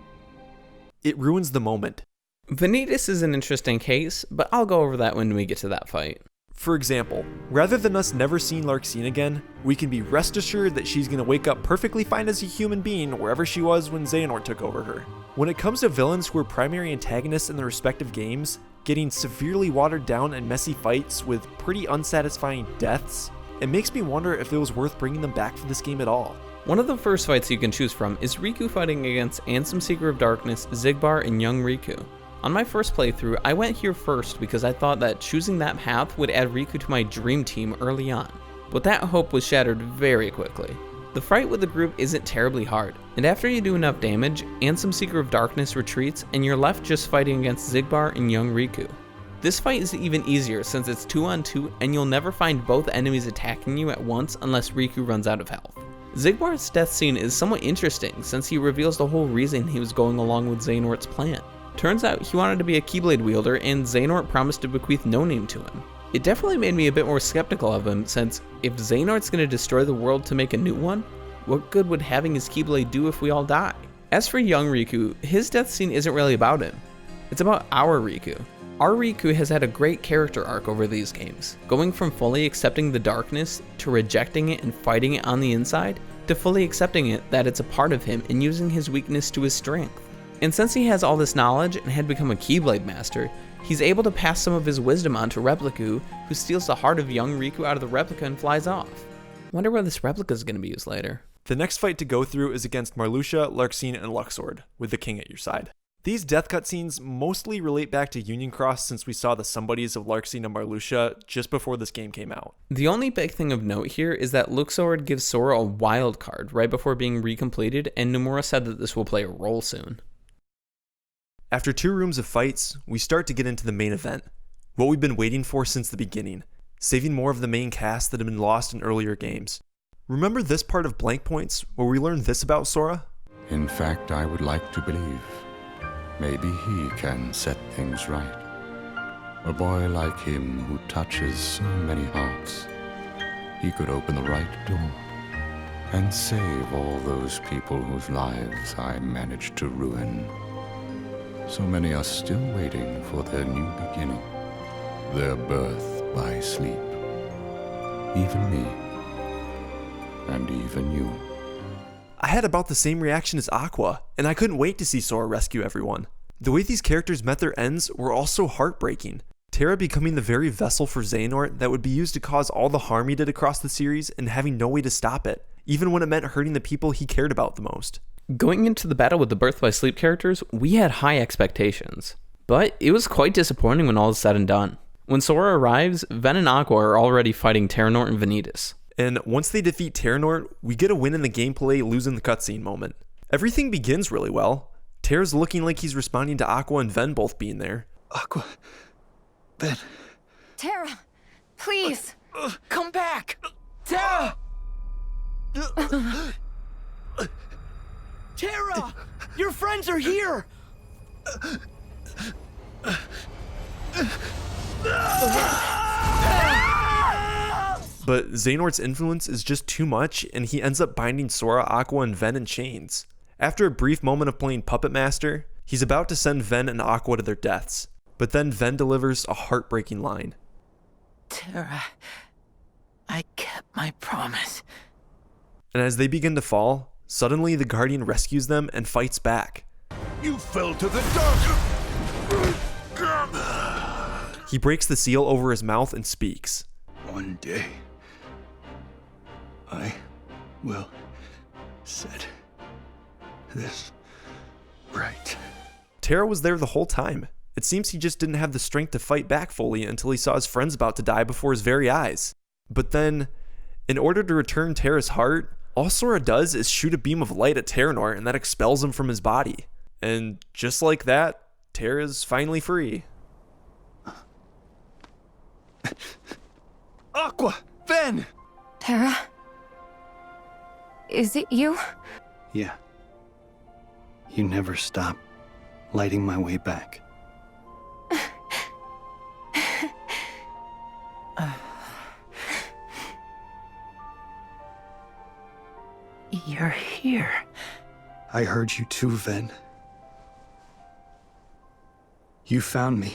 it ruins the moment. Vanitas is an interesting case, but I'll go over that when we get to that fight. For example, rather than us never seeing Larxene again, we can be rest assured that she's going to wake up perfectly fine as a human being wherever she was when Xehanort took over her. When it comes to villains who are primary antagonists in their respective games, getting severely watered down and messy fights with pretty unsatisfying deaths, it makes me wonder if it was worth bringing them back for this game at all. One of the first fights you can choose from is Riku fighting against Ansem Seeker of Darkness, Xigbar, and Young Riku. On my first playthrough, I went here first because I thought that choosing that path would add Riku to my dream team early on, but that hope was shattered very quickly. The fight with the group isn't terribly hard, and after you do enough damage, Ansem Seeker of Darkness retreats and you're left just fighting against Xigbar and Young Riku. This fight is even easier since it's 2-on-2 and you'll never find both enemies attacking you at once unless Riku runs out of health. Xigbar's death scene is somewhat interesting since he reveals the whole reason he was going along with Xehanort's plan. Turns out he wanted to be a Keyblade wielder and Xehanort promised to bequeath No Name to him. It definitely made me a bit more skeptical of him since if Xehanort's going to destroy the world to make a new one, what good would having his Keyblade do if we all die? As for Young Riku, his death scene isn't really about him. It's about our Riku. Our Riku has had a great character arc over these games, going from fully accepting the darkness to rejecting it and fighting it on the inside, to fully accepting it that it's a part of him and using his weakness to his strength. And since he has all this knowledge and had become a Keyblade master, he's able to pass some of his wisdom on to Repliku, who steals the heart of Young Riku out of the replica and flies off. Wonder where this replica is going to be used later. The next fight to go through is against Marluxia, Larxene, and Luxord, with the king at your side. These death cutscenes mostly relate back to Union Cross since we saw the somebodies of Larxene and Marluxia just before this game came out. The only big thing of note here is that Luxord gives Sora a wild card right before being recompleted, and Nomura said that this will play a role soon. After 2 rooms of fights, we start to get into the main event, what we've been waiting for since the beginning, saving more of the main cast that had been lost in earlier games. Remember this part of Blank Points, where we learned this about Sora? In fact, I would like to believe. Maybe he can set things right. A boy like him who touches so many hearts. He could open the right door and save all those people whose lives I managed to ruin. So many are still waiting for their new beginning, their birth by sleep. Even me, and even you. I had about the same reaction as Aqua, and I couldn't wait to see Sora rescue everyone. The way these characters met their ends were also heartbreaking. Terra becoming the very vessel for Xehanort that would be used to cause all the harm he did across the series and having no way to stop it, even when it meant hurting the people he cared about the most. Going into the battle with the Birth by Sleep characters, we had high expectations. But it was quite disappointing when all is said and done. When Sora arrives, Ven and Aqua are already fighting Terranort and Vanitas. And once they defeat Terranort, we get a win in the gameplay losing the cutscene moment. Everything begins really well. Terra's looking like he's responding to Aqua and Ven both being there. Aqua... Ven... Terra, please! Come back! Terra! Terra! Your friends are here! But Xehanort's influence is just too much, and he ends up binding Sora, Aqua, and Ven in chains. After a brief moment of playing Puppet Master, he's about to send Ven and Aqua to their deaths. But then Ven delivers a heartbreaking line. Terra, I kept my promise. And as they begin to fall, suddenly the Guardian rescues them and fights back. You fell to the dark! He breaks the seal over his mouth and speaks. One day, I will set this right. Terra was there the whole time. It seems he just didn't have the strength to fight back fully until he saw his friends about to die before his very eyes. But then, in order to return Terra's heart, all Sora does is shoot a beam of light at Terranort and that expels him from his body. And just like that, Terra's finally free. Aqua! Ven! Terra? Is it you? Yeah. You never stop lighting my way back. You're here. I heard you too, Ven. You found me,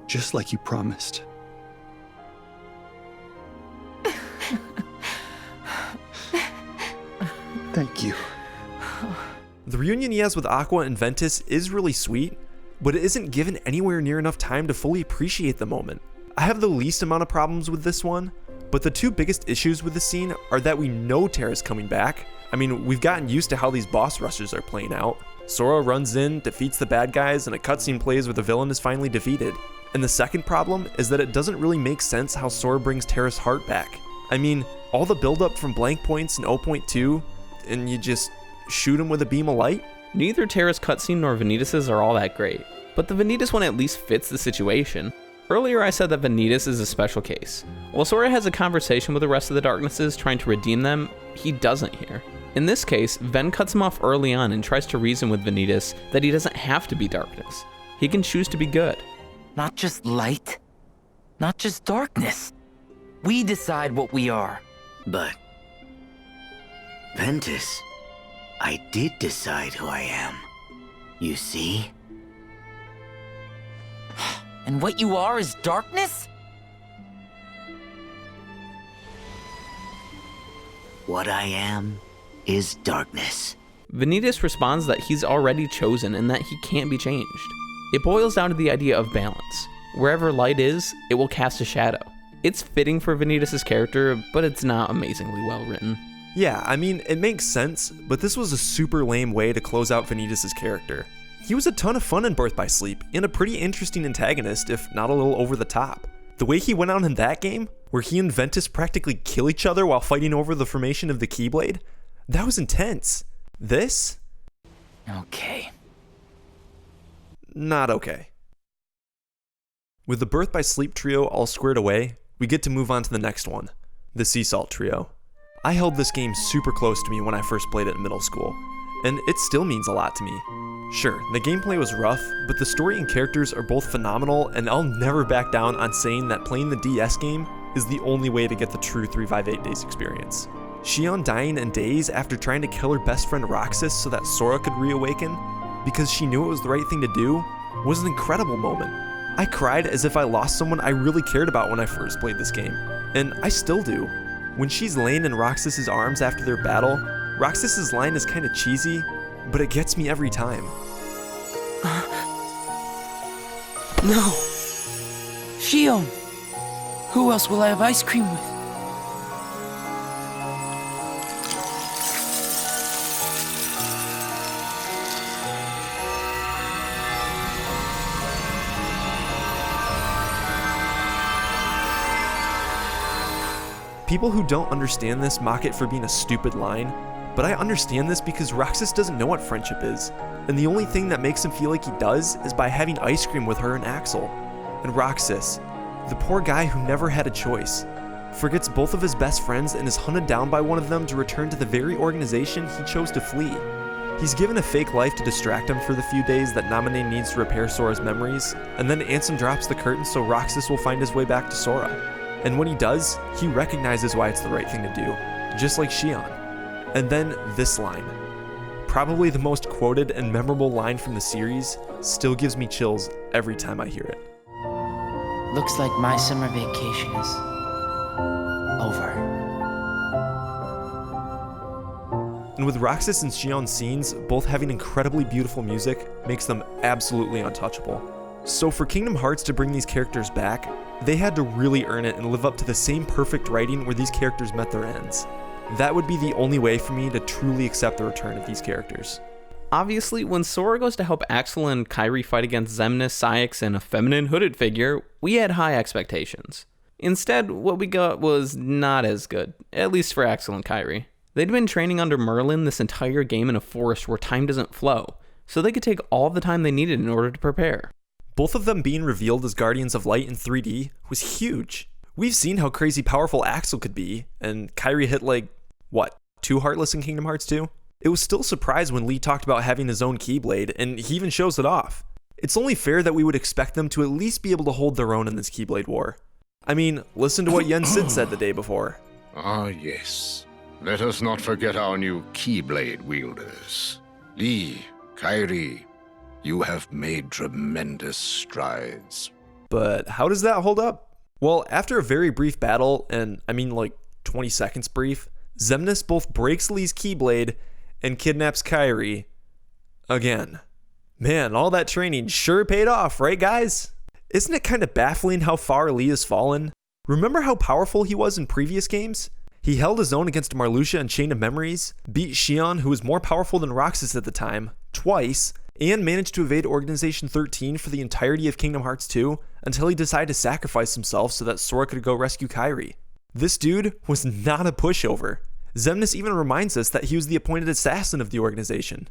just like you promised. Thank you. The reunion he has with Aqua and Ventus is really sweet, but it isn't given anywhere near enough time to fully appreciate the moment. I have the least amount of problems with this one, but the two biggest issues with the scene are that we know Terra's coming back. I mean, we've gotten used to how these boss rushes are playing out. Sora runs in, defeats the bad guys, and a cutscene plays where the villain is finally defeated. And the second problem is that it doesn't really make sense how Sora brings Terra's heart back. I mean, all the buildup from blank points in 0.2, and you just shoot him with a beam of light? Neither Terra's cutscene nor Vanitas' are all that great, but the Vanitas one at least fits the situation. Earlier I said that Vanitas is a special case. While Sora has a conversation with the rest of the Darknesses trying to redeem them, he doesn't here. In this case, Ven cuts him off early on and tries to reason with Vanitas that he doesn't have to be darkness. He can choose to be good. Not just light, not just darkness. We decide what we are. But, Ventus, I did decide who I am. You see? And what you are is darkness? What I am is darkness. Vanitas responds that he's already chosen and that he can't be changed. It boils down to the idea of balance. Wherever light is, it will cast a shadow. It's fitting for Vanitas' character, but it's not amazingly well written. Yeah, I mean, it makes sense, but this was a super lame way to close out Vanitas' character. He was a ton of fun in Birth by Sleep, and a pretty interesting antagonist, if not a little over the top. The way he went out in that game, where he and Ventus practically kill each other while fighting over the formation of the Keyblade, that was intense. This? Okay. Not okay. With the Birth by Sleep trio all squared away, we get to move on to the next one, the Sea Salt trio. I held this game super close to me when I first played it in middle school, and it still means a lot to me. Sure, the gameplay was rough, but the story and characters are both phenomenal, and I'll never back down on saying that playing the DS game is the only way to get the true 358 Days experience. Xion dying in days after trying to kill her best friend Roxas so that Sora could reawaken, because she knew it was the right thing to do, was an incredible moment. I cried as if I lost someone I really cared about when I first played this game, and I still do. When she's laying in Roxas' arms after their battle, Roxas' line is kinda cheesy, but it gets me every time. No! Xion! Who else will I have ice cream with? People who don't understand this mock it for being a stupid line, but I understand this because Roxas doesn't know what friendship is, and the only thing that makes him feel like he does is by having ice cream with her and Axel. And Roxas, the poor guy who never had a choice, forgets both of his best friends and is hunted down by one of them to return to the very organization he chose to flee. He's given a fake life to distract him for the few days that Naminé needs to repair Sora's memories, and then Ansem drops the curtain so Roxas will find his way back to Sora. And when he does, he recognizes why it's the right thing to do, just like Xion. And then this line, probably the most quoted and memorable line from the series, still gives me chills every time I hear it. Looks like my summer vacation is over. And with Roxas and Xion's scenes both having incredibly beautiful music makes them absolutely untouchable. So for Kingdom Hearts to bring these characters back, they had to really earn it and live up to the same perfect writing where these characters met their ends. That would be the only way for me to truly accept the return of these characters. Obviously, when Sora goes to help Axel and Kairi fight against Xemnas, Saïx, and a feminine hooded figure, we had high expectations. Instead, what we got was not as good, at least for Axel and Kairi. They'd been training under Merlin this entire game in a forest where time doesn't flow, so they could take all the time they needed in order to prepare. Both of them being revealed as Guardians of Light in 3D was huge. We've seen how crazy powerful Axel could be, and Kairi hit like, 2 Heartless in Kingdom Hearts 2? It was still a surprise when Lee talked about having his own Keyblade, and he even shows it off. It's only fair that we would expect them to at least be able to hold their own in this Keyblade war. I mean, listen to what Yen Sid said the day before. Ah, yes. Let us not forget our new Keyblade wielders. Lee, Kairi, you have made tremendous strides. But how does that hold up? Well, after a very brief battle, and I mean like 20 seconds brief, Xemnas both breaks Lee's Keyblade and kidnaps Kairi again. Man, all that training sure paid off, right guys? Isn't it kind of baffling how far Lee has fallen? Remember how powerful he was in previous games? He held his own against Marluxia and Chain of Memories, beat Xion, who was more powerful than Roxas at the time, twice, and managed to evade Organization 13 for the entirety of Kingdom Hearts 2 until he decided to sacrifice himself so that Sora could go rescue Kairi. This dude was not a pushover. Xemnas even reminds us that he was the appointed assassin of the organization.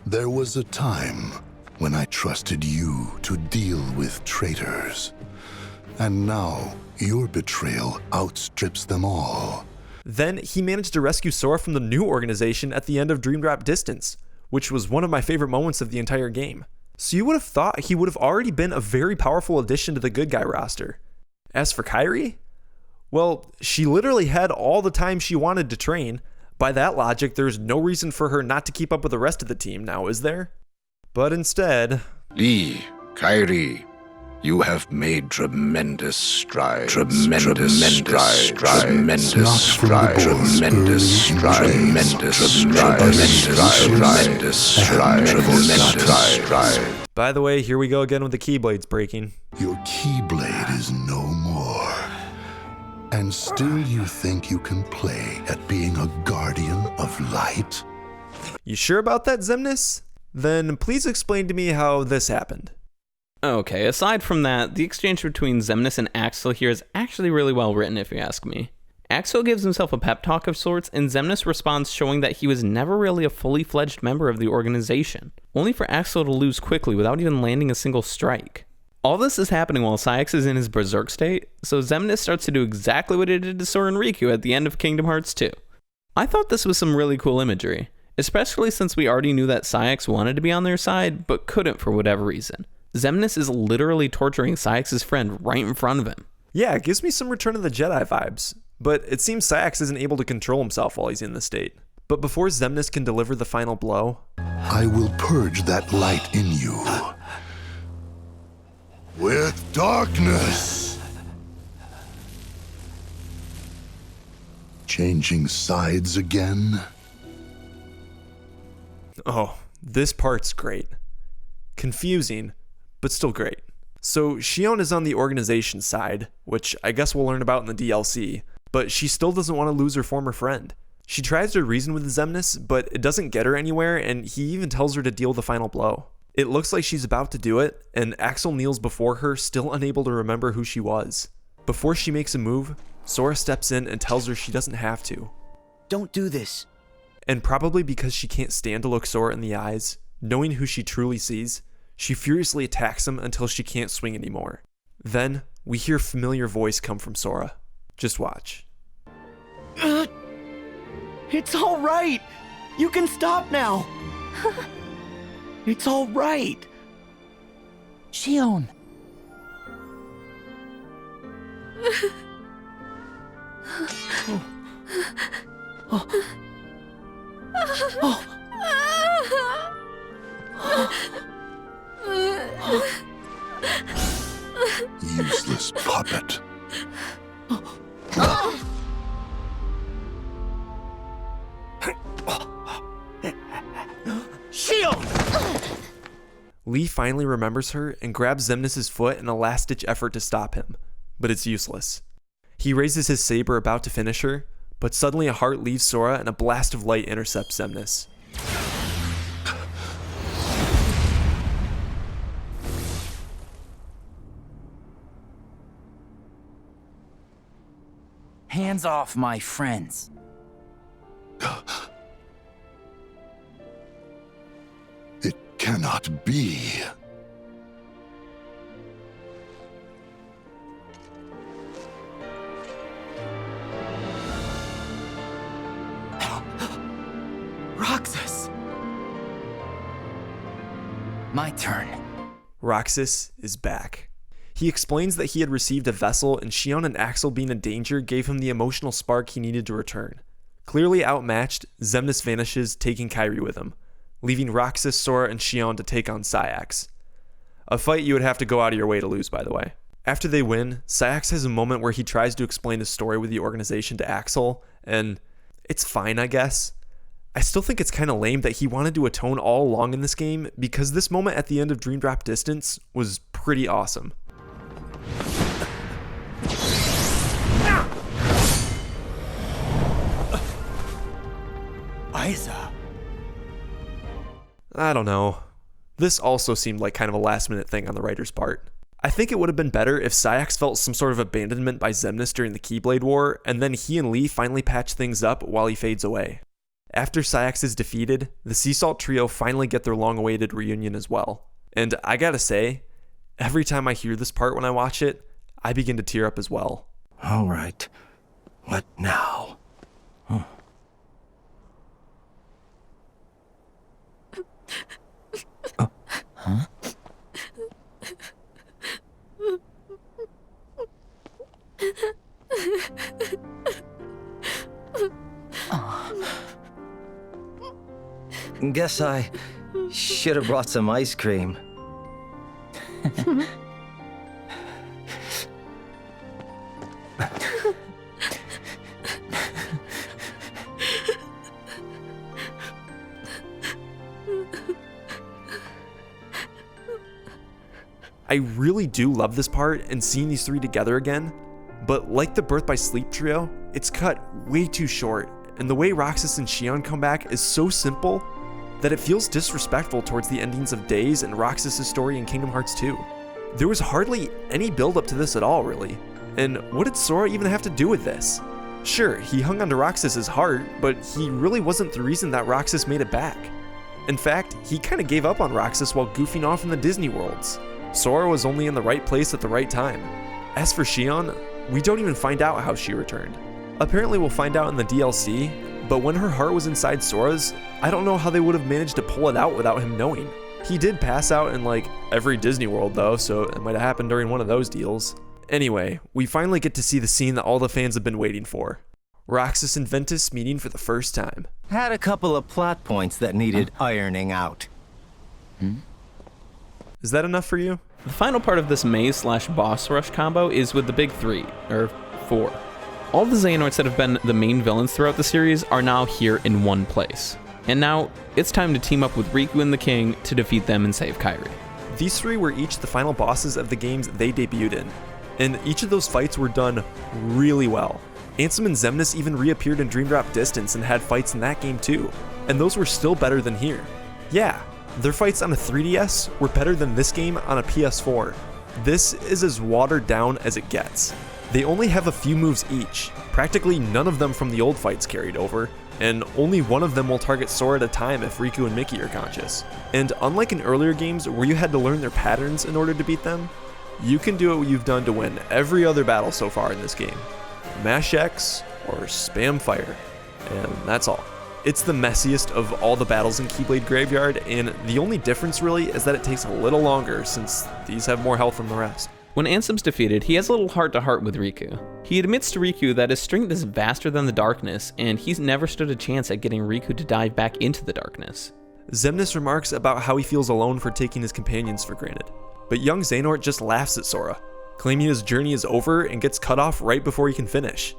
There was a time when I trusted you to deal with traitors. And now, your betrayal outstrips them all. Then he managed to rescue Sora from the new organization at the end of Dream Drop Distance, which was one of my favorite moments of the entire game. So you would have thought he would have already been a very powerful addition to the good guy roster. As for Kairi, well, she literally had all the time she wanted to train. By that logic, there's no reason for her not to keep up with the rest of the team now, is there? But instead... Lee, Kairi, you have made tremendous strides. Tremendous strides. By the way, here we go again with the Keyblades breaking. Your Keyblade is no more. And still you think you can play at being a guardian of light? You sure about that, Xemnas? Then please explain to me how this happened. Okay, aside from that, the exchange between Xemnas and Axel here is actually really well written if you ask me. Axel gives himself a pep talk of sorts, and Xemnas responds showing that he was never really a fully fledged member of the organization, only for Axel to lose quickly without even landing a single strike. All this is happening while Saïx is in his berserk state, so Xemnas starts to do exactly what he did to Sora and Riku at the end of Kingdom Hearts 2. I thought this was some really cool imagery, especially since we already knew that Saïx wanted to be on their side, but couldn't for whatever reason. Xemnas is literally torturing Saïx's friend right in front of him. Yeah, it gives me some Return of the Jedi vibes, but it seems Saïx isn't able to control himself while he's in this state. But before Xemnas can deliver the final blow... I will purge that light in you with darkness. Changing sides again? Oh, this part's great. Confusing, but still great. So Xion is on the organization side, which I guess we'll learn about in the DLC, but she still doesn't want to lose her former friend. She tries to reason with Xemnas, but it doesn't get her anywhere, and he even tells her to deal the final blow. It looks like she's about to do it, and Axel kneels before her, still unable to remember who she was. Before she makes a move, Sora steps in and tells her she doesn't have to. Don't do this. And probably because she can't stand to look Sora in the eyes, knowing who she truly sees, she furiously attacks him until she can't swing anymore. Then, we hear a familiar voice come from Sora. Just watch. It's all right. You can stop now. It's all right. Xion. Useless puppet. Lee finally remembers her and grabs Xemnas' foot in a last-ditch effort to stop him, but it's useless. He raises his saber about to finish her, but suddenly a heart leaves Sora and a blast of light intercepts Xemnas. Hands off my friends. It cannot be. Roxas! My turn. Roxas is back. He explains that he had received a vessel, and Xion and Axel being in danger gave him the emotional spark he needed to return. Clearly outmatched, Xemnas vanishes, taking Kairi with him, leaving Roxas, Sora, and Xion to take on Saïx. A fight you would have to go out of your way to lose, by the way. After they win, Sayax has a moment where he tries to explain his story with the organization to Axel, and it's fine, I guess. I still think it's kind of lame that he wanted to atone all along in this game, because this moment at the end of Dream Drop Distance was pretty awesome. Isa. I don't know. This also seemed like kind of a last minute thing on the writer's part. I think it would have been better if Sayax felt some sort of abandonment by Xemnas during the Keyblade War, and then he and Lee finally patch things up while he fades away. After Sayax is defeated, the Sea Salt Trio finally get their long-awaited reunion as well. And I gotta say, every time I hear this part when I watch it, I begin to tear up as well. All right. What now? Huh? Guess I should have brought some ice cream. I really do love this part and seeing these three together again, but like the Birth by Sleep trio, it's cut way too short, and the way Roxas and Xion come back is so simple that it feels disrespectful towards the endings of Days and Roxas' story in Kingdom Hearts 2. There was hardly any build up to this at all, really, and what did Sora even have to do with this? Sure, he hung onto Roxas' heart, but he really wasn't the reason that Roxas made it back. In fact, he kinda gave up on Roxas while goofing off in the Disney worlds. Sora was only in the right place at the right time. As for Xion, we don't even find out how she returned. Apparently we'll find out in the DLC, but when her heart was inside Sora's, I don't know how they would have managed to pull it out without him knowing. He did pass out in like every Disney World though, so it might have happened during one of those deals. Anyway, we finally get to see the scene that all the fans have been waiting for. Roxas and Ventus meeting for the first time. Had a couple of plot points that needed ironing out. Is that enough for you? The final part of this maze/boss rush combo is with the big three, or four. All the Xehanorts that have been the main villains throughout the series are now here in one place. And now, it's time to team up with Riku and the King to defeat them and save Kairi. These three were each the final bosses of the games they debuted in, and each of those fights were done really well. Ansem and Xemnas even reappeared in Dream Drop Distance and had fights in that game too, and those were still better than here. Yeah, their fights on a 3DS were better than this game on a PS4. This is as watered down as it gets. They only have a few moves each, practically none of them from the old fights carried over, and only one of them will target Sora at a time if Riku and Mickey are conscious. And unlike in earlier games where you had to learn their patterns in order to beat them, you can do what you've done to win every other battle so far in this game. Mash X or spam fire, and that's all. It's the messiest of all the battles in Keyblade Graveyard, and the only difference really is that it takes a little longer since these have more health than the rest. When Ansem's defeated, he has a little heart-to-heart with Riku. He admits to Riku that his strength is vaster than the darkness, and he's never stood a chance at getting Riku to dive back into the darkness. Xemnas remarks about how he feels alone for taking his companions for granted, but young Xehanort just laughs at Sora, claiming his journey is over and gets cut off right before he can finish.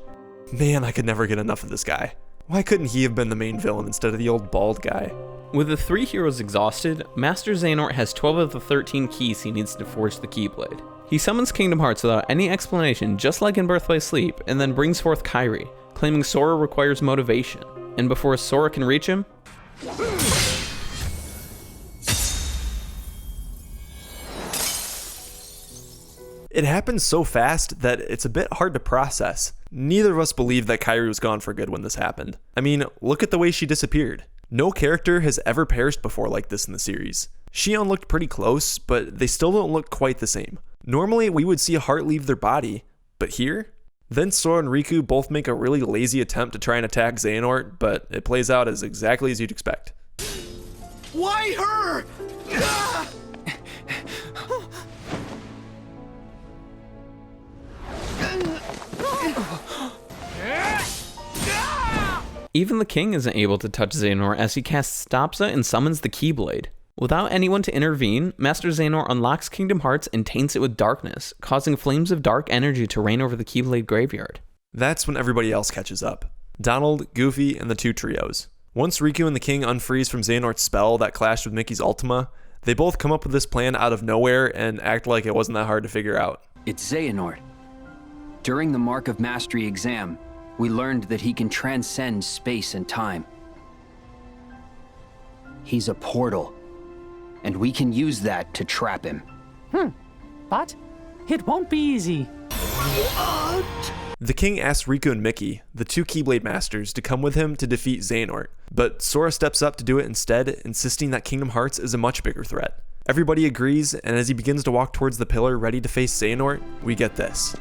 Man, I could never get enough of this guy. Why couldn't he have been the main villain instead of the old bald guy? With the three heroes exhausted, Master Xehanort has 12 of the 13 keys he needs to forge the Keyblade. He summons Kingdom Hearts without any explanation, just like in Birth by Sleep, and then brings forth Kairi, claiming Sora requires motivation. And before Sora can reach him, it happened so fast that it's a bit hard to process. Neither of us believed that Kairi was gone for good when this happened. I mean, look at the way she disappeared. No character has ever perished before like this in the series. Xion looked pretty close, but they still don't look quite the same. Normally, we would see a heart leave their body, but here? Then Sora and Riku both make a really lazy attempt to try and attack Xehanort, but it plays out as exactly as you'd expect. Why her? even the King isn't able to touch Xehanort as he casts Stopza and summons the Keyblade. Without anyone to intervene, Master Xehanort unlocks Kingdom Hearts and taints it with darkness, causing flames of dark energy to reign over the Keyblade Graveyard. That's when everybody else catches up. Donald, Goofy, and the two trios. Once Riku and the King unfreeze from Xehanort's spell that clashed with Mickey's Ultima, they both come up with this plan out of nowhere and act like it wasn't that hard to figure out. It's Xehanort. During the Mark of Mastery exam, we learned that he can transcend space and time. He's a portal, and we can use that to trap him. But it won't be easy. What? The King asks Riku and Mickey, the two Keyblade Masters, to come with him to defeat Xehanort, but Sora steps up to do it instead, insisting that Kingdom Hearts is a much bigger threat. Everybody agrees, and as he begins to walk towards the pillar ready to face Xehanort, we get this.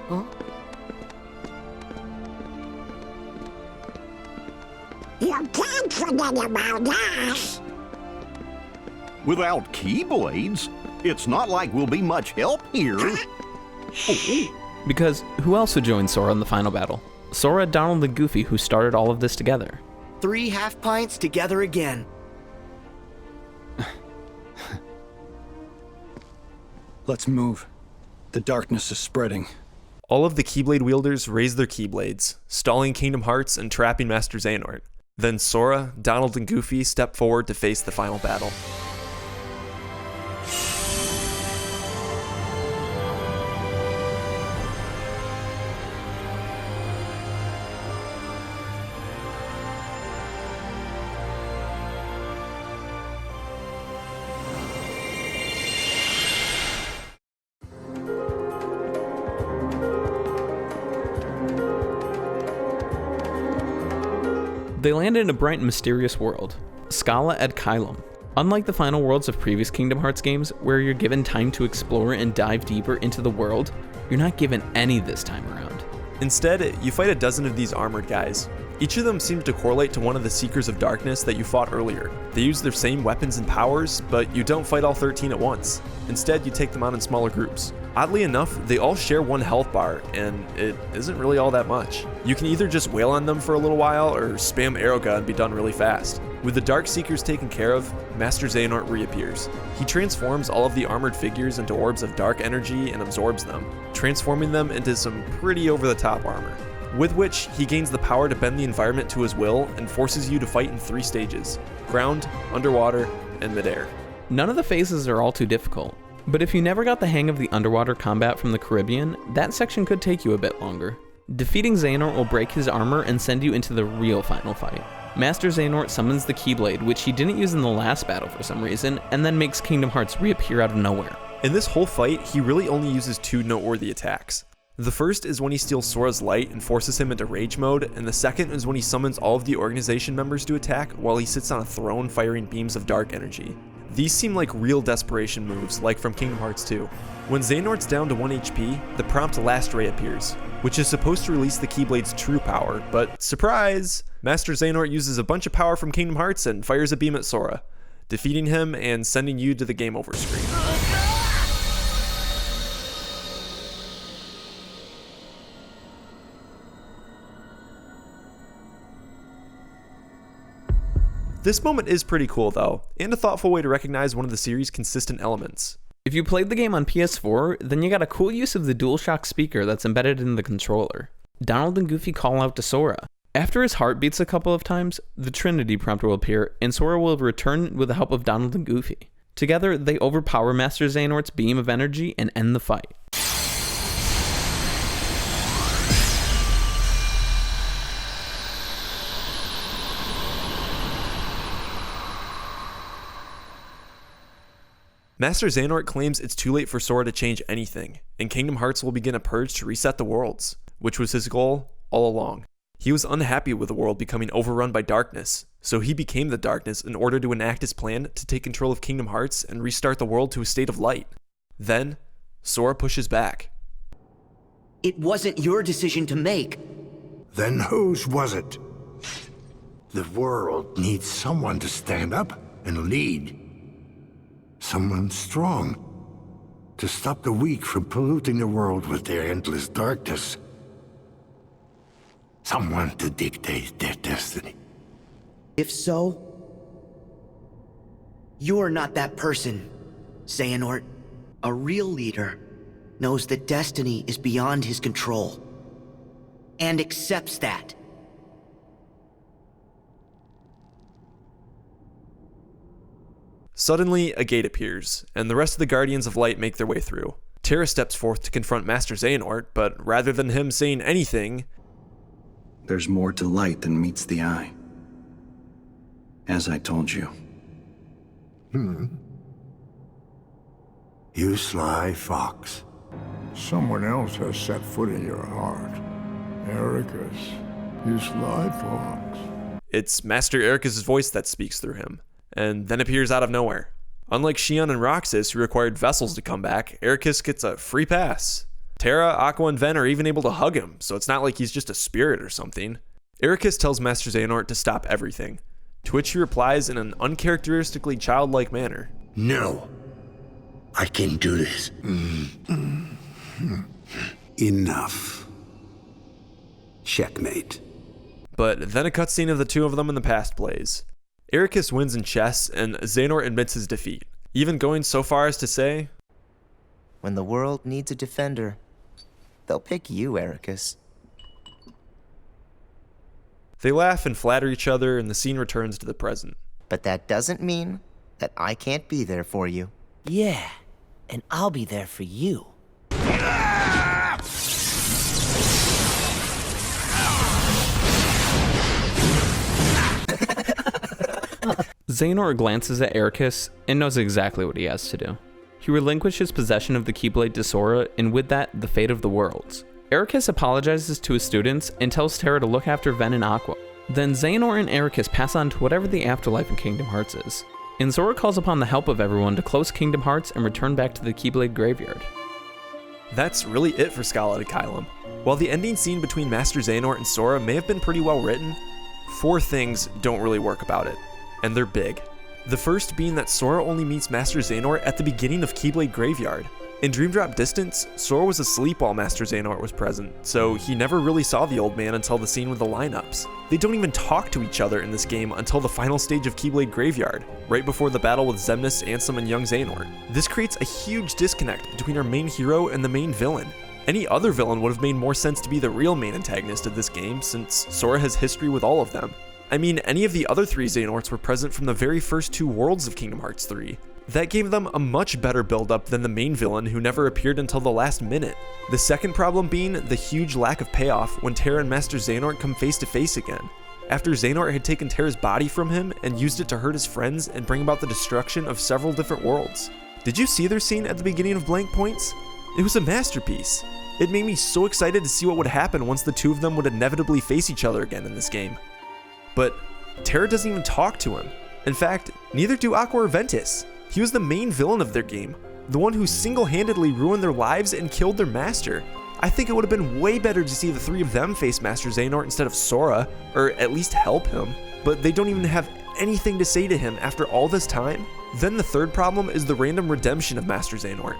Huh? You can't forget about us. Without Keyblades, it's not like we'll be much help here. Because who else would join Sora in the final battle? Sora, Donald, and Goofy, who started all of this together. 3 half pints together again. Let's move. The darkness is spreading. All of the Keyblade wielders raise their Keyblades, stalling Kingdom Hearts and trapping Master Xehanort. Then Sora, Donald, and Goofy step forward to face the final battle. They land in a bright and mysterious world, Scala ad Caelum. Unlike the final worlds of previous Kingdom Hearts games, where you're given time to explore and dive deeper into the world, you're not given any this time around. Instead, you fight a dozen of these armored guys. Each of them seems to correlate to one of the Seekers of Darkness that you fought earlier. They use their same weapons and powers, but you don't fight all 13 at once. Instead, you take them on in smaller groups. Oddly enough, they all share one health bar, and it isn't really all that much. You can either just wail on them for a little while, or spam Aeroga and be done really fast. With the Dark Seekers taken care of, Master Xehanort reappears. He transforms all of the armored figures into orbs of dark energy and absorbs them, transforming them into some pretty over-the-top armor, with which he gains the power to bend the environment to his will and forces you to fight in 3 stages: ground, underwater, and midair. None of the phases are all too difficult, but if you never got the hang of the underwater combat from the Caribbean, that section could take you a bit longer. Defeating Xehanort will break his armor and send you into the real final fight. Master Xehanort summons the Keyblade, which he didn't use in the last battle for some reason, and then makes Kingdom Hearts reappear out of nowhere. In this whole fight, he really only uses 2 noteworthy attacks. The first is when he steals Sora's light and forces him into rage mode, and the second is when he summons all of the organization members to attack while he sits on a throne firing beams of dark energy. These seem like real desperation moves, like from Kingdom Hearts 2. When Xehanort's down to 1 HP, the prompt Last Ray appears, which is supposed to release the Keyblade's true power, but surprise! Master Xehanort uses a bunch of power from Kingdom Hearts and fires a beam at Sora, defeating him and sending you to the game over screen. This moment is pretty cool though, and a thoughtful way to recognize one of the series' consistent elements. If you played the game on PS4, then you got a cool use of the DualShock speaker that's embedded in the controller. Donald and Goofy call out to Sora. After his heart beats a couple of times, the Trinity prompt will appear, and Sora will return with the help of Donald and Goofy. Together, they overpower Master Xehanort's beam of energy and end the fight. Master Xehanort claims it's too late for Sora to change anything, and Kingdom Hearts will begin a purge to reset the worlds, which was his goal all along. He was unhappy with the world becoming overrun by darkness, so he became the darkness in order to enact his plan to take control of Kingdom Hearts and restart the world to a state of light. Then, Sora pushes back. It wasn't your decision to make. Then whose was it? The world needs someone to stand up and lead. Someone strong, to stop the weak from polluting the world with their endless darkness. someone to dictate their destiny. If so, you're not that person, Xehanort. A real leader knows that destiny is beyond his control, and accepts that. Suddenly, a gate appears, and the rest of the Guardians of Light make their way through. Terra steps forth to confront Master Xehanort, but rather than him saying anything... There's more to light than meets the eye. As I told you. You sly fox. Someone else has set foot in your heart. Ericus, you sly fox. It's Master Ericus' voice that speaks through him, and then appears out of nowhere. Unlike Xion and Roxas, who required vessels to come back, Ericus gets a free pass. Terra, Aqua, and Ven are even able to hug him, so it's not like he's just a spirit or something. Ericus tells Master Xehanort to stop everything, to which he replies in an uncharacteristically childlike manner. No. I can do this. Enough. Checkmate. But then a cutscene of the two of them in the past plays. Ericus wins in chess, and Xehanort admits his defeat, even going so far as to say, "When the world needs a defender, they'll pick you, Ericus." They laugh and flatter each other, and the scene returns to the present. But that doesn't mean that I can't be there for you. Yeah, and I'll be there for you. Xehanort glances at Ericus and knows exactly what he has to do. He relinquishes possession of the Keyblade to Sora, and with that, the fate of the worlds. Ericus apologizes to his students and tells Terra to look after Ven and Aqua. Then Xehanort and Ericus pass on to whatever the afterlife in Kingdom Hearts is. And Sora calls upon the help of everyone to close Kingdom Hearts and return back to the Keyblade Graveyard. That's really it for Scholar Kylum. While the ending scene between Master Xehanort and Sora may have been pretty well written, 4 things don't really work about it, and they're big. The first being that Sora only meets Master Xehanort at the beginning of Keyblade Graveyard. In Dream Drop Distance, Sora was asleep while Master Xehanort was present, so he never really saw the old man until the scene with the lineups. They don't even talk to each other in this game until the final stage of Keyblade Graveyard, right before the battle with Xemnas, Ansem, and young Xehanort. This creates a huge disconnect between our main hero and the main villain. Any other villain would have made more sense to be the real main antagonist of this game, since Sora has history with all of them. I mean, any of the other 3 Xehanorts were present from the very first 2 worlds of Kingdom Hearts 3. That gave them a much better build-up than the main villain who never appeared until the last minute. The second problem being the huge lack of payoff when Terra and Master Xehanort come face to face again. After Xehanort had taken Terra's body from him and used it to hurt his friends and bring about the destruction of several different worlds. Did you see their scene at the beginning of Blank Points? It was a masterpiece. It made me so excited to see what would happen once the two of them would inevitably face each other again in this game. But Terra doesn't even talk to him. In fact, neither do Aqua or Ventus. He was the main villain of their game, the one who single-handedly ruined their lives and killed their master. I think it would have been way better to see the 3 of them face Master Xehanort instead of Sora, or at least help him, but they don't even have anything to say to him after all this time. Then the third problem is the random redemption of Master Xehanort.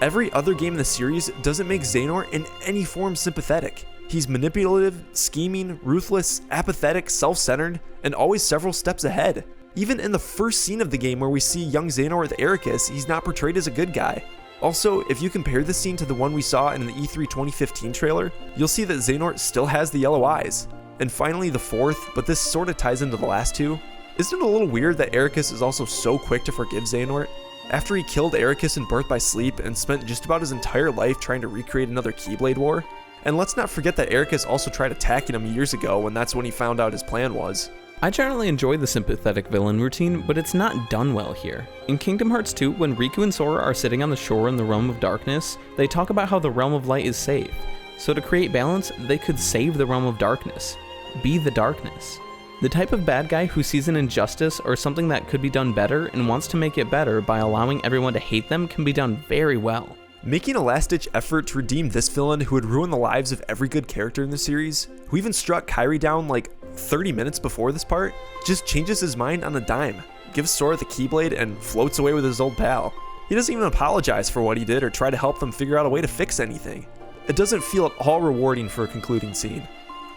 Every other game in the series doesn't make Xehanort in any form sympathetic. He's manipulative, scheming, ruthless, apathetic, self-centered, and always several steps ahead. Even in the first scene of the game where we see young Xehanort with Ericus, he's not portrayed as a good guy. Also, if you compare this scene to the one we saw in the E3 2015 trailer, you'll see that Xehanort still has the yellow eyes. And finally, the fourth, but this sort of ties into the last 2, isn't it a little weird that Ericus is also so quick to forgive Xehanort? After he killed Ericus in Birth by Sleep and spent just about his entire life trying to recreate another Keyblade War? And let's not forget that Ericus also tried attacking him years ago when that's when he found out his plan was. I generally enjoy the sympathetic villain routine, but it's not done well here. In Kingdom Hearts 2, when Riku and Sora are sitting on the shore in the Realm of Darkness, they talk about how the Realm of Light is safe. So to create balance, they could save the Realm of Darkness. Be the darkness. The type of bad guy who sees an injustice or something that could be done better and wants to make it better by allowing everyone to hate them can be done very well. Making a last-ditch effort to redeem this villain who would ruin the lives of every good character in the series, who even struck Kairi down like 30 minutes before this part, just changes his mind on a dime, gives Sora the Keyblade, and floats away with his old pal. He doesn't even apologize for what he did or try to help them figure out a way to fix anything. It doesn't feel at all rewarding for a concluding scene.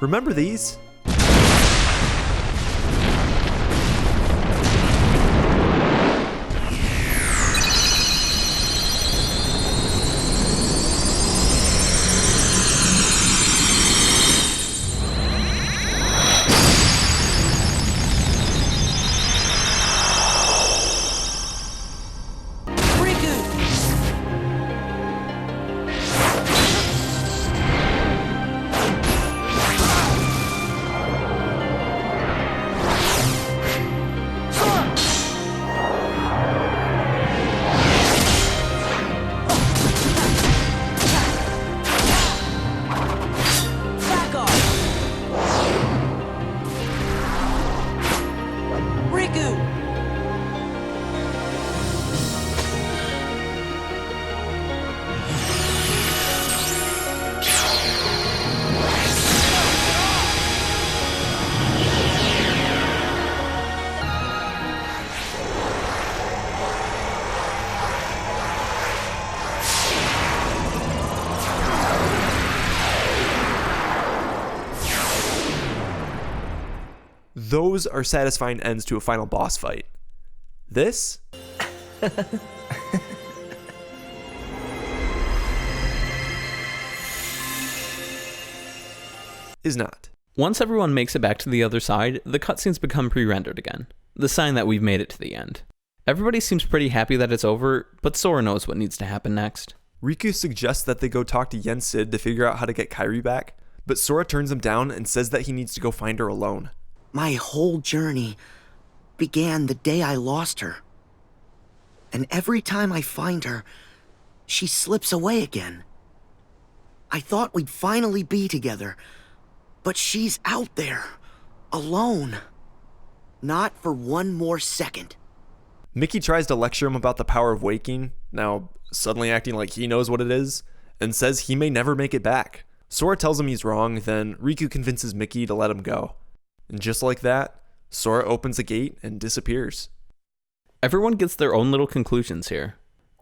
Remember these? Those are satisfying ends to a final boss fight. This? is not. Once everyone makes it back to the other side, the cutscenes become pre-rendered again. The sign that we've made it to the end. Everybody seems pretty happy that it's over, but Sora knows what needs to happen next. Riku suggests that they go talk to Yen Sid to figure out how to get Kairi back, but Sora turns him down and says that he needs to go find her alone. My whole journey began the day I lost her. And every time I find her, she slips away again. I thought we'd finally be together, but she's out there, alone. Not for one more second. Mickey tries to lecture him about the power of waking, now suddenly acting like he knows what it is, and says he may never make it back. Sora tells him he's wrong, then Riku convinces Mickey to let him go. And just like that, Sora opens a gate and disappears. Everyone gets their own little conclusions here.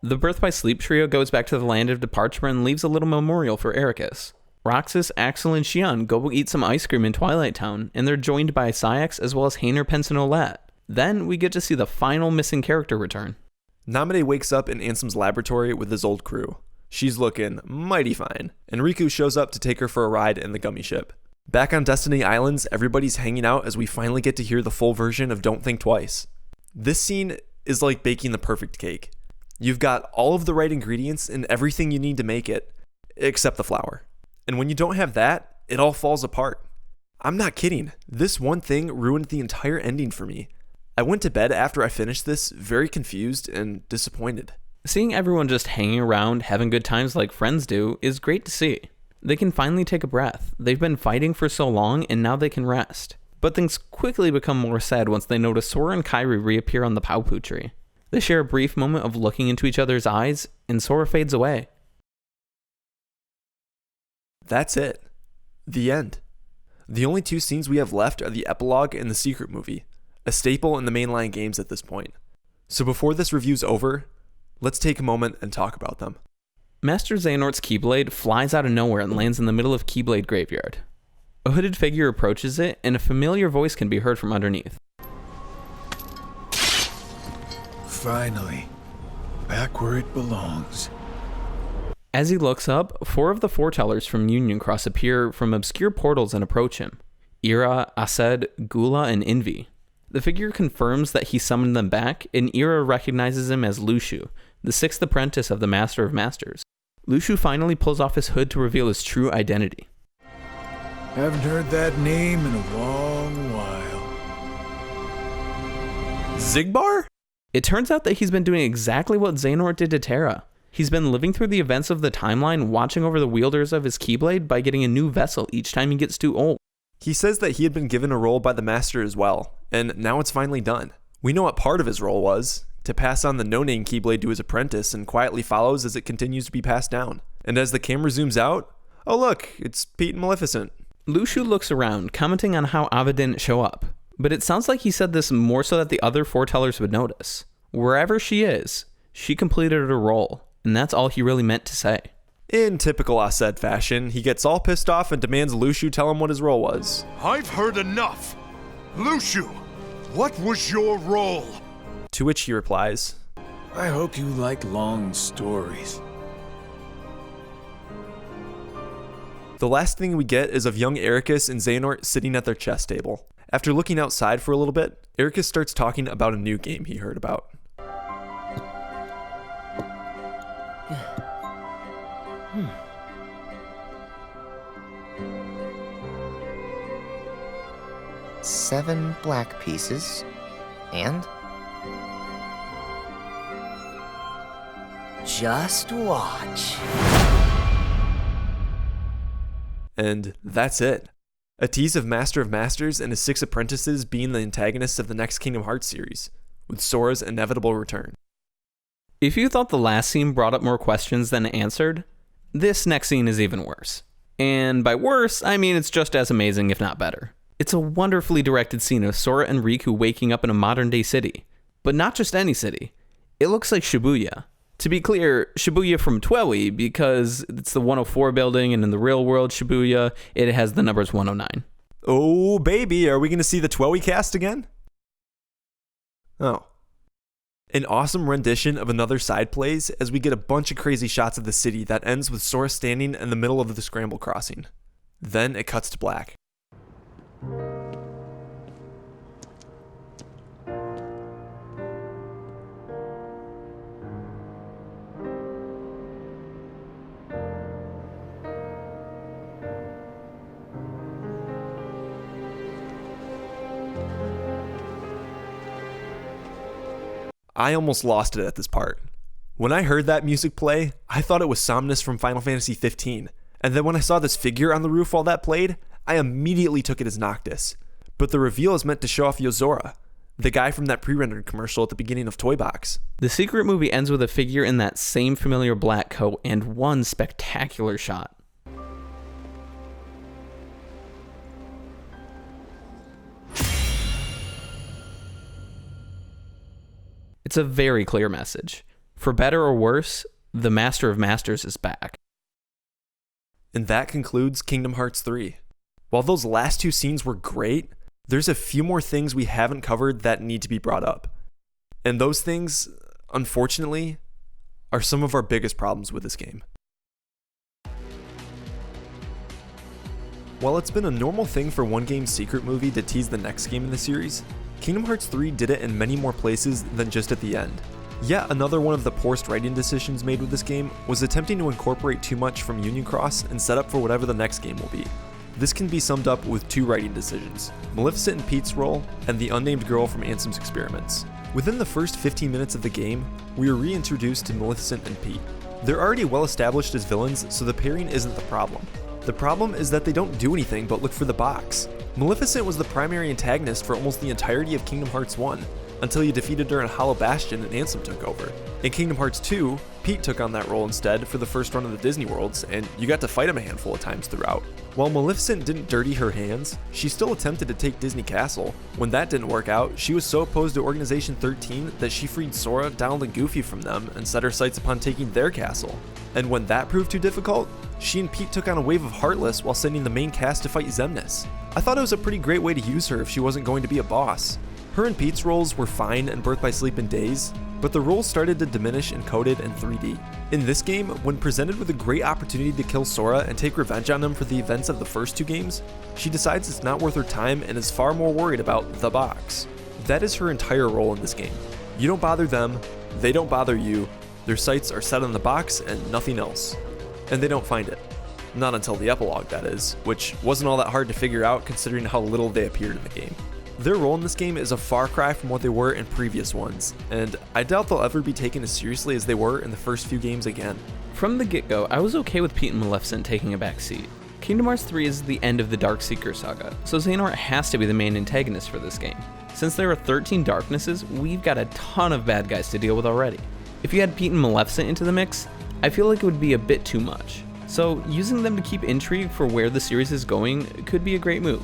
The Birth by Sleep trio goes back to the land of departure and leaves a little memorial for Ericus. Roxas, Axel, and Xion go eat some ice cream in Twilight Town, and they're joined by Saïx as well as Hainer, Pence, and Olette. Then we get to see the final missing character return. Namide wakes up in Ansem's laboratory with his old crew. She's looking mighty fine, and Riku shows up to take her for a ride in the gummy ship. Back on Destiny Islands, everybody's hanging out as we finally get to hear the full version of Don't Think Twice. This scene is like baking the perfect cake. You've got all of the right ingredients and everything you need to make it, except the flour. And when you don't have that, it all falls apart. I'm not kidding. This one thing ruined the entire ending for me. I went to bed after I finished this very confused and disappointed. Seeing everyone just hanging around, having good times like friends do, is great to see. They can finally take a breath. They've been fighting for so long, and now they can rest. But things quickly become more sad once they notice Sora and Kairi reappear on the Paopu tree. They share a brief moment of looking into each other's eyes, and Sora fades away. That's it. The end. The only two scenes we have left are the epilogue and the secret movie, a staple in the mainline games at this point. So before this review's over, let's take a moment and talk about them. Master Xehanort's Keyblade flies out of nowhere and lands in the middle of Keyblade Graveyard. A hooded figure approaches it, and a familiar voice can be heard from underneath. Finally, back where it belongs. As he looks up, 4 of the foretellers from Union Cross appear from obscure portals and approach him. Ira, Ased, Gula, and Envy. The figure confirms that he summoned them back, and Ira recognizes him as Lushu, the 6th apprentice of the Master of Masters. Lushu finally pulls off his hood to reveal his true identity. Haven't heard that name in a long while. Xigbar? It turns out that he's been doing exactly what Xehanort did to Terra. He's been living through the events of the timeline, watching over the wielders of his Keyblade by getting a new vessel each time he gets too old. He says that he had been given a role by the Master as well, and now it's finally done. We know what part of his role was, to pass on the no-name Keyblade to his apprentice, and quietly follows as it continues to be passed down. And as the camera zooms out, oh look, it's Pete and Maleficent. Lushu looks around, commenting on how Ava didn't show up. But it sounds like he said this more so that the other foretellers would notice. Wherever she is, she completed her role, and that's all he really meant to say. In typical Aced fashion, he gets all pissed off and demands Luciu tell him what his role was. I've heard enough! Luciu, what was your role? To which he replies, I hope you like long stories. The last thing we get is of young Ericus and Xehanort sitting at their chess table. After looking outside for a little bit, Ericus starts talking about a new game he heard about. 7 black pieces, and? Just watch. And that's it. A tease of Master of Masters and his 6 apprentices being the antagonists of the next Kingdom Hearts series, with Sora's inevitable return. If you thought the last scene brought up more questions than it answered, this next scene is even worse. And by worse, I mean it's just as amazing, if not better. It's a wonderfully directed scene of Sora and Riku waking up in a modern-day city. But not just any city. It looks like Shibuya. To be clear, Shibuya from Twilight, because it's the 104 building, and in the real world Shibuya, it has the numbers 109. Oh, baby, are we going to see the Twilight cast again? Oh. An awesome rendition of another side plays as we get a bunch of crazy shots of the city that ends with Sora standing in the middle of the scramble crossing. Then it cuts to black. I almost lost it at this part. When I heard that music play, I thought it was Somnus from Final Fantasy 15, and then when I saw this figure on the roof while that played, I immediately took it as Noctis. But the reveal is meant to show off Yozora, the guy from that pre-rendered commercial at the beginning of Toy Box. The secret movie ends with a figure in that same familiar black coat and one spectacular shot. It's a very clear message. For better or worse, the Master of Masters is back. And that concludes Kingdom Hearts 3. While those last 2 scenes were great, there's a few more things we haven't covered that need to be brought up. And those things, unfortunately, are some of our biggest problems with this game. While it's been a normal thing for one game's secret movie to tease the next game in the series, Kingdom Hearts 3 did it in many more places than just at the end. Yet another one of the poorest writing decisions made with this game was attempting to incorporate too much from Union Cross and set up for whatever the next game will be. This can be summed up with 2 writing decisions, Maleficent and Pete's role, and the unnamed girl from Ansem's experiments. Within the first 15 minutes of the game, we are reintroduced to Maleficent and Pete. They're already well established as villains, so the pairing isn't the problem. The problem is that they don't do anything but look for the box. Maleficent was the primary antagonist for almost the entirety of Kingdom Hearts 1, until you defeated her in Hollow Bastion and Ansem took over. In Kingdom Hearts 2, Pete took on that role instead for the first run of the Disney Worlds, and you got to fight him a handful of times throughout. While Maleficent didn't dirty her hands, she still attempted to take Disney Castle. When that didn't work out, she was so opposed to Organization 13 that she freed Sora, Donald, and Goofy from them and set her sights upon taking their castle. And when that proved too difficult, she and Pete took on a wave of Heartless while sending the main cast to fight Xemnas. I thought it was a pretty great way to use her if she wasn't going to be a boss. Her and Pete's roles were fine in Birth by Sleep and Days, but the roles started to diminish and coded in 3D. In this game, when presented with a great opportunity to kill Sora and take revenge on him for the events of the first 2 games, she decides it's not worth her time and is far more worried about the box. That is her entire role in this game. You don't bother them, they don't bother you, their sights are set on the box and nothing else. And they don't find it. Not until the epilogue, that is, which wasn't all that hard to figure out considering how little they appeared in the game. Their role in this game is a far cry from what they were in previous ones, and I doubt they'll ever be taken as seriously as they were in the first few games again. From the get-go, I was okay with Pete and Maleficent taking a back seat. Kingdom Hearts 3 is the end of the Dark Seeker saga, so Xehanort has to be the main antagonist for this game. Since there are 13 darknesses, we've got a ton of bad guys to deal with already. If you had Pete and Maleficent into the mix, I feel like it would be a bit too much. So using them to keep intrigue for where the series is going could be a great move.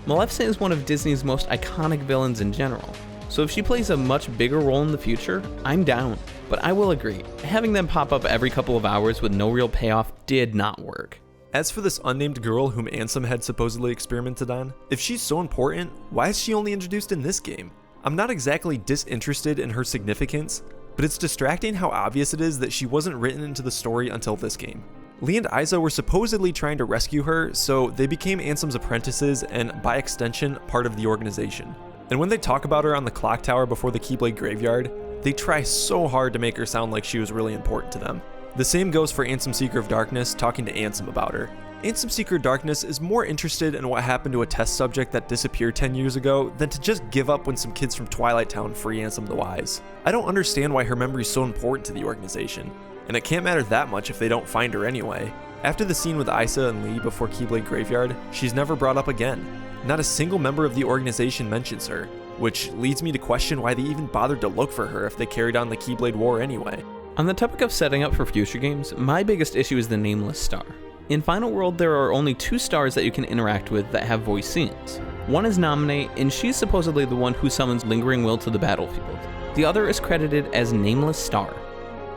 Maleficent is one of Disney's most iconic villains in general, so if she plays a much bigger role in the future, I'm down. But I will agree, having them pop up every couple of hours with no real payoff did not work. As for this unnamed girl whom Ansem had supposedly experimented on, if she's so important, why is she only introduced in this game? I'm not exactly disinterested in her significance, but it's distracting how obvious it is that she wasn't written into the story until this game. Lee and Aiza were supposedly trying to rescue her, so they became Ansem's apprentices and, by extension, part of the organization. And when they talk about her on the clock tower before the Keyblade Graveyard, they try so hard to make her sound like she was really important to them. The same goes for Ansem Seeker of Darkness talking to Ansem about her. Ansem Seeker of Darkness is more interested in what happened to a test subject that disappeared 10 years ago than to just give up when some kids from Twilight Town free Ansem the Wise. I don't understand why her memory is so important to the organization, and it can't matter that much if they don't find her anyway. After the scene with Aiza and Lee before Keyblade Graveyard, she's never brought up again. Not a single member of the organization mentions her, which leads me to question why they even bothered to look for her if they carried on the Keyblade War anyway. On the topic of setting up for future games, my biggest issue is the nameless star. In Final World, there are only 2 stars that you can interact with that have voice scenes. One is Nominate, and she's supposedly the one who summons Lingering Will to the battlefield. The other is credited as Nameless Star.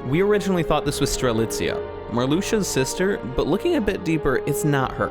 We originally thought this was Strelitzia, Marluxia's sister, but looking a bit deeper, it's not her.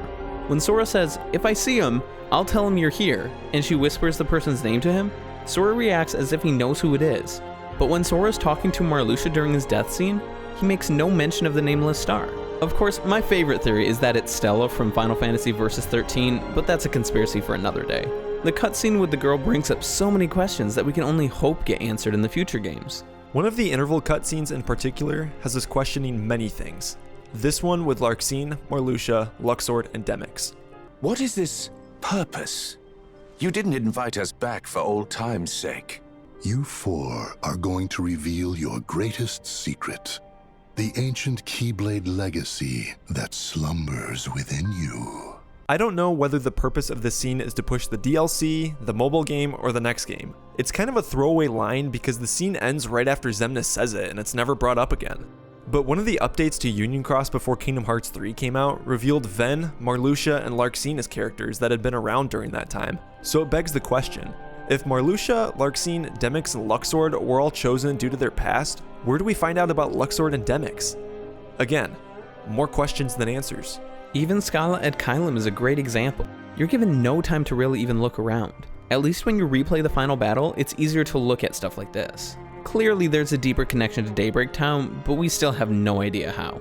When Sora says, "If I see him, I'll tell him you're here," and she whispers the person's name to him, Sora reacts as if he knows who it is. But when Sora's talking to Marluxia during his death scene, he makes no mention of the Nameless Star. Of course, my favorite theory is that it's Stella from Final Fantasy Versus 13, but that's a conspiracy for another day. The cutscene with the girl brings up so many questions that we can only hope get answered in the future games. One of the interval cutscenes in particular has us questioning many things. This one with Larxene, Marluxia, Luxord, and Demyx. What is this purpose? You didn't invite us back for old time's sake. You 4 are going to reveal your greatest secret. The ancient Keyblade legacy that slumbers within you. I don't know whether the purpose of this scene is to push the DLC, the mobile game, or the next game. It's kind of a throwaway line because the scene ends right after Xemnas says it and it's never brought up again. But one of the updates to Union Cross before Kingdom Hearts 3 came out revealed Ven, Marluxia, and Larxene as characters that had been around during that time. So it begs the question, if Marluxia, Larxene, Demyx, and Luxord were all chosen due to their past, where do we find out about Luxord and Demyx? Again, more questions than answers. Even Scala at Kylum is a great example. You're given no time to really even look around. At least when you replay the final battle, it's easier to look at stuff like this. Clearly there's a deeper connection to Daybreak Town, but we still have no idea how.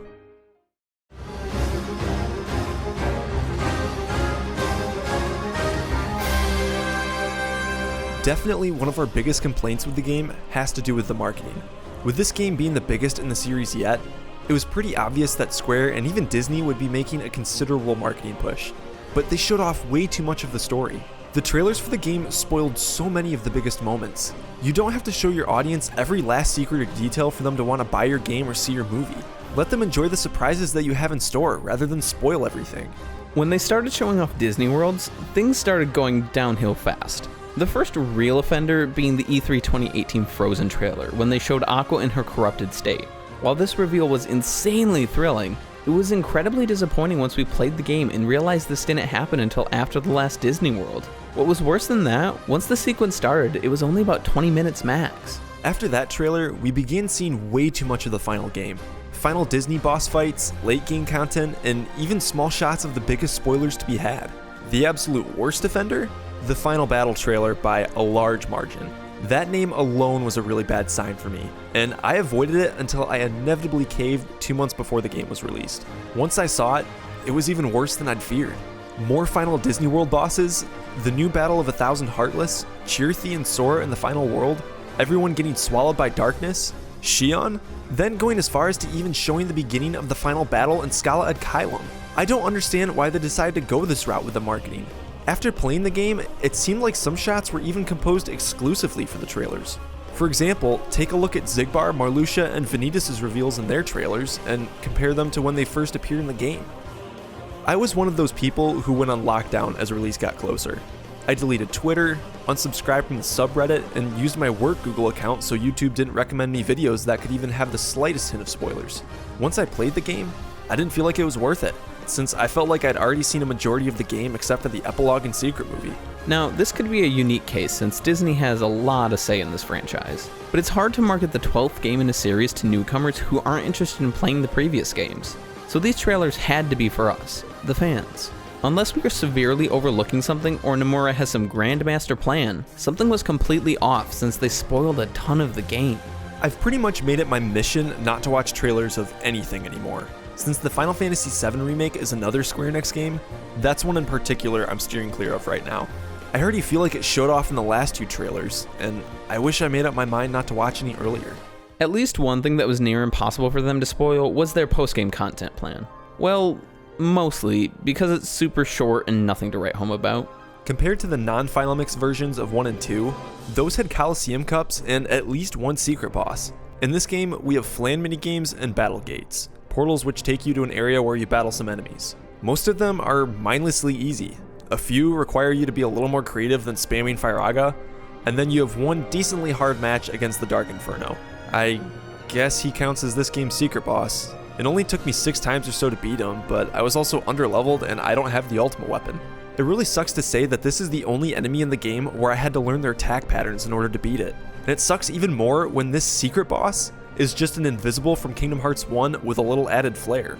Definitely one of our biggest complaints with the game has to do with the marketing. With this game being the biggest in the series yet, it was pretty obvious that Square and even Disney would be making a considerable marketing push, but they showed off way too much of the story. The trailers for the game spoiled so many of the biggest moments. You don't have to show your audience every last secret or detail for them to want to buy your game or see your movie. Let them enjoy the surprises that you have in store rather than spoil everything. When they started showing off Disney Worlds, things started going downhill fast. The first real offender being the E3 2018 Frozen trailer, when they showed Aqua in her corrupted state. While this reveal was insanely thrilling, it was incredibly disappointing once we played the game and realized this didn't happen until after the last Disney World. What was worse than that, once the sequence started, it was only about 20 minutes max. After that trailer, we began seeing way too much of the final game. Final Disney boss fights, late game content, and even small shots of the biggest spoilers to be had. The absolute worst offender? The final battle trailer by a large margin. That name alone was a really bad sign for me, and I avoided it until I inevitably caved 2 months before the game was released. Once I saw it, it was even worse than I'd feared. More final Disney World bosses, the new battle of 1,000 Heartless, Chirthi and Sora in the final world, everyone getting swallowed by darkness, Xion, then going as far as to even showing the beginning of the final battle in Scala ad Kylum. I don't understand why they decided to go this route with the marketing. After playing the game, it seemed like some shots were even composed exclusively for the trailers. For example, take a look at Xigbar, Marluxia, and Vanitas' reveals in their trailers, and compare them to when they first appeared in the game. I was one of those people who went on lockdown as release got closer. I deleted Twitter, unsubscribed from the subreddit, and used my work Google account so YouTube didn't recommend me videos that could even have the slightest hint of spoilers. Once I played the game, I didn't feel like it was worth it. since I felt like I'd already seen a majority of the game except for the epilogue and secret movie. Now, this could be a unique case since Disney has a lot of say in this franchise, but it's hard to market the 12th game in a series to newcomers who aren't interested in playing the previous games. So these trailers had to be for us, the fans. Unless we are severely overlooking something or Nomura has some grandmaster plan, something was completely off since they spoiled a ton of the game. I've pretty much made it my mission not to watch trailers of anything anymore. Since the Final Fantasy VII Remake is another Square Enix game, that's one in particular I'm steering clear of right now. I already feel like it showed off in the last 2 trailers, and I wish I made up my mind not to watch any earlier. At least one thing that was near impossible for them to spoil was their post-game content plan. Well, mostly, because it's super short and nothing to write home about. Compared to the non-Final Mix versions of 1 and 2, those had Coliseum Cups and at least one secret boss. In this game, we have flan minigames and battle gates, portals which take you to an area where you battle some enemies. Most of them are mindlessly easy. A few require you to be a little more creative than spamming Firaga, and then you have one decently hard match against the Dark Inferno. I guess he counts as this game's secret boss. It only took me 6 times or so to beat him, but I was also underleveled and I don't have the ultimate weapon. It really sucks to say that this is the only enemy in the game where I had to learn their attack patterns in order to beat it. And it sucks even more when this secret boss is just an invisible from Kingdom Hearts 1 with a little added flair.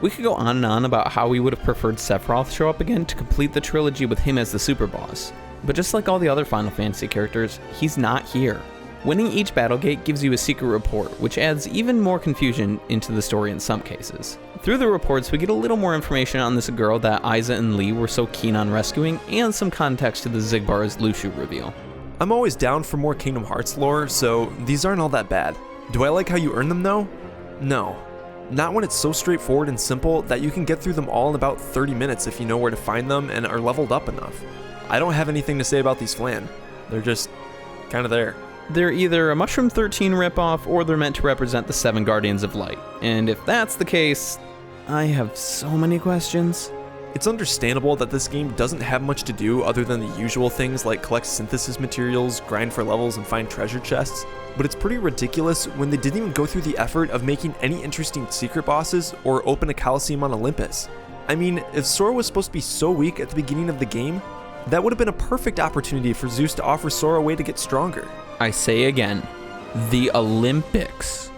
We could go on and on about how we would have preferred Sephiroth show up again to complete the trilogy with him as the super boss. But just like all the other Final Fantasy characters, he's not here. Winning each battle gate gives you a secret report, which adds even more confusion into the story in some cases. Through the reports, we get a little more information on this girl that Aiza and Lee were so keen on rescuing, and some context to the Xigbar as Luxu reveal. I'm always down for more Kingdom Hearts lore, so these aren't all that bad. Do I like how you earn them though? No. Not when it's so straightforward and simple that you can get through them all in about 30 minutes if you know where to find them and are leveled up enough. I don't have anything to say about these flan. They're just kinda there. They're either a Mushroom 13 ripoff or they're meant to represent the 7 Guardians of Light. And if that's the case, I have so many questions. It's understandable that this game doesn't have much to do other than the usual things like collect synthesis materials, grind for levels, and find treasure chests, but it's pretty ridiculous when they didn't even go through the effort of making any interesting secret bosses or open a Coliseum on Olympus. I mean, if Sora was supposed to be so weak at the beginning of the game, that would have been a perfect opportunity for Zeus to offer Sora a way to get stronger. I say again, the Olympics.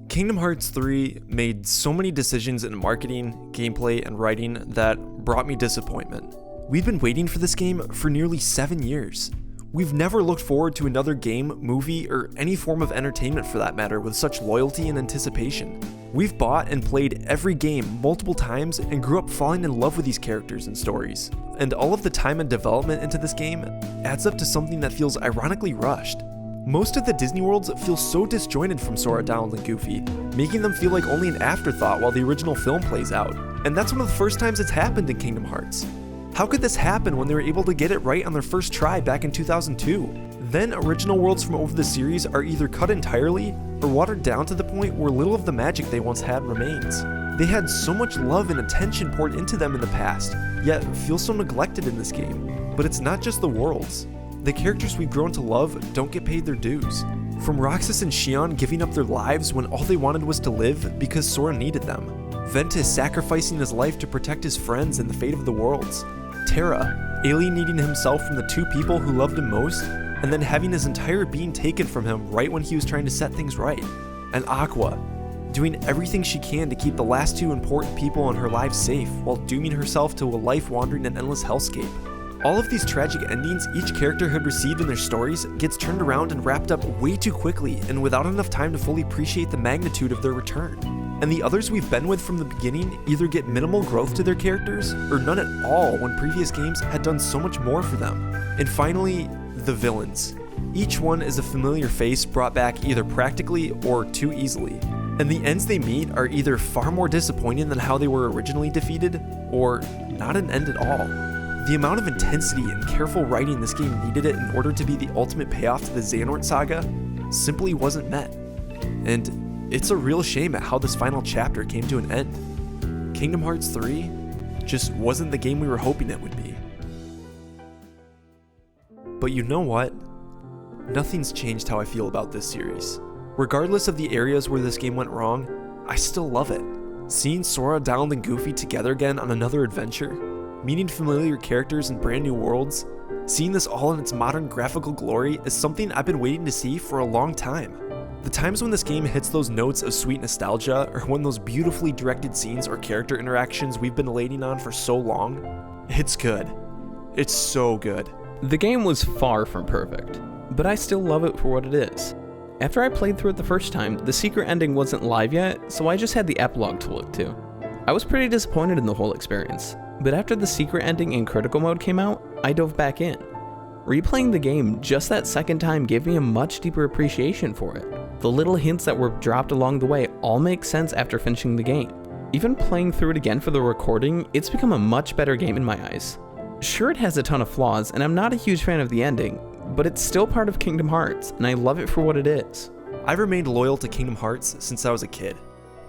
Kingdom Hearts 3 made so many decisions in marketing, gameplay, and writing that brought me disappointment. We've been waiting for this game for nearly 7 years. We've never looked forward to another game, movie, or any form of entertainment for that matter with such loyalty and anticipation. We've bought and played every game multiple times and grew up falling in love with these characters and stories. And all of the time and development into this game adds up to something that feels ironically rushed. Most of the Disney worlds feel so disjointed from Sora, Donald, and Goofy, making them feel like only an afterthought while the original film plays out. And that's one of the first times it's happened in Kingdom Hearts. How could this happen when they were able to get it right on their first try back in 2002? Then original worlds from over the series are either cut entirely or watered down to the point where little of the magic they once had remains. They had so much love and attention poured into them in the past, yet feel so neglected in this game. But it's not just the worlds. The characters we've grown to love don't get paid their dues. From Roxas and Xion giving up their lives when all they wanted was to live because Sora needed them. Ventus sacrificing his life to protect his friends and the fate of the worlds. Terra alienating himself from the 2 people who loved him most, and then having his entire being taken from him right when he was trying to set things right. And Aqua doing everything she can to keep the last 2 important people in her life safe while dooming herself to a life wandering an endless hellscape. All of these tragic endings each character had received in their stories gets turned around and wrapped up way too quickly and without enough time to fully appreciate the magnitude of their return. And the others we've been with from the beginning either get minimal growth to their characters or none at all when previous games had done so much more for them. And finally, the villains. Each one is a familiar face brought back either practically or too easily. And the ends they meet are either far more disappointing than how they were originally defeated, or not an end at all. The amount of intensity and careful writing this game needed it in order to be the ultimate payoff to the Xehanort saga simply wasn't met. And it's a real shame at how this final chapter came to an end. Kingdom Hearts 3 just wasn't the game we were hoping it would be. But you know what? Nothing's changed how I feel about this series. Regardless of the areas where this game went wrong, I still love it. Seeing Sora, Donald, and Goofy together again on another adventure, meeting familiar characters in brand new worlds, seeing this all in its modern graphical glory is something I've been waiting to see for a long time. The times when this game hits those notes of sweet nostalgia, or when those beautifully directed scenes or character interactions we've been waiting on for so long, it's good. It's so good. The game was far from perfect, but I still love it for what it is. After I played through it the first time, the secret ending wasn't live yet, so I just had the epilogue to look to. I was pretty disappointed in the whole experience, but after the secret ending in critical mode came out, I dove back in. Replaying the game just that second time gave me a much deeper appreciation for it. The little hints that were dropped along the way all make sense after finishing the game. Even playing through it again for the recording, it's become a much better game in my eyes. Sure, it has a ton of flaws, and I'm not a huge fan of the ending, but it's still part of Kingdom Hearts, and I love it for what it is. I've remained loyal to Kingdom Hearts since I was a kid.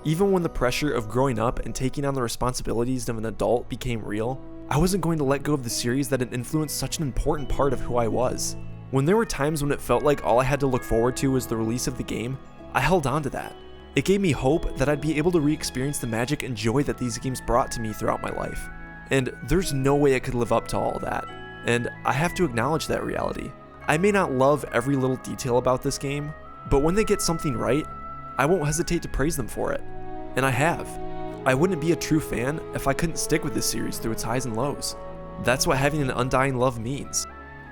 Even when the pressure of growing up and taking on the responsibilities of an adult became real, I wasn't going to let go of the series that had influenced such an important part of who I was. When there were times when it felt like all I had to look forward to was the release of the game, I held on to that. It gave me hope that I'd be able to re-experience the magic and joy that these games brought to me throughout my life. And there's no way I could live up to all of that, and I have to acknowledge that reality. I may not love every little detail about this game, but when they get something right, I won't hesitate to praise them for it. And I have. I wouldn't be a true fan if I couldn't stick with this series through its highs and lows. That's what having an undying love means.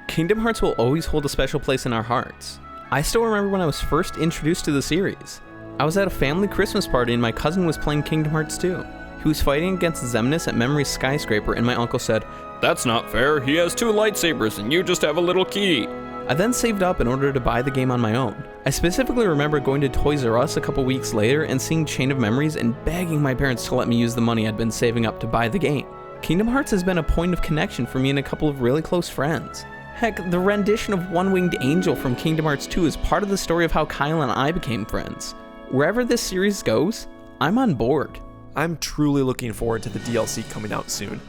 Kingdom Hearts will always hold a special place in our hearts. I still remember when I was first introduced to the series. I was at a family Christmas party and my cousin was playing Kingdom Hearts 2. He was fighting against Xemnas at Memory's skyscraper and my uncle said, "That's not fair, he has 2 lightsabers and you just have a little key." I then saved up in order to buy the game on my own. I specifically remember going to Toys R Us a couple weeks later and seeing Chain of Memories and begging my parents to let me use the money I'd been saving up to buy the game. Kingdom Hearts has been a point of connection for me and a couple of really close friends. Heck, the rendition of One-Winged Angel from Kingdom Hearts 2 is part of the story of how Kyle and I became friends. Wherever this series goes, I'm on board. I'm truly looking forward to the DLC coming out soon,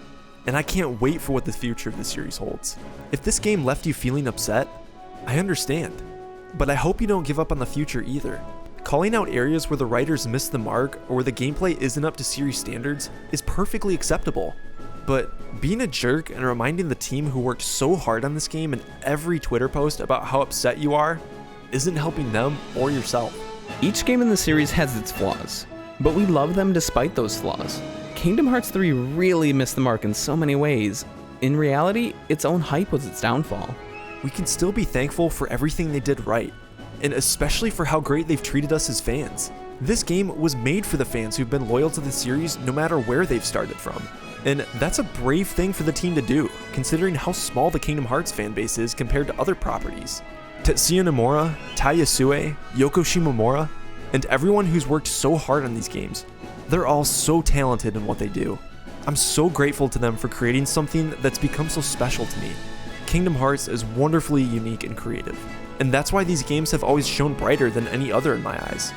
and I can't wait for what the future of the series holds. If this game left you feeling upset, I understand, but I hope you don't give up on the future either. Calling out areas where the writers missed the mark or where the gameplay isn't up to series standards is perfectly acceptable. But being a jerk and reminding the team who worked so hard on this game in every Twitter post about how upset you are isn't helping them or yourself. Each game in the series has its flaws, but we love them despite those flaws. Kingdom Hearts 3 really missed the mark in so many ways. In reality, its own hype was its downfall. We can still be thankful for everything they did right, and especially for how great they've treated us as fans. This game was made for the fans who've been loyal to the series no matter where they've started from. And that's a brave thing for the team to do, considering how small the Kingdom Hearts fanbase is compared to other properties. Tetsuya Nomura, Tai Yasue, Yoko Shimomura, and everyone who's worked so hard on these games, they're all so talented in what they do. I'm so grateful to them for creating something that's become so special to me. Kingdom Hearts is wonderfully unique and creative, and that's why these games have always shone brighter than any other in my eyes.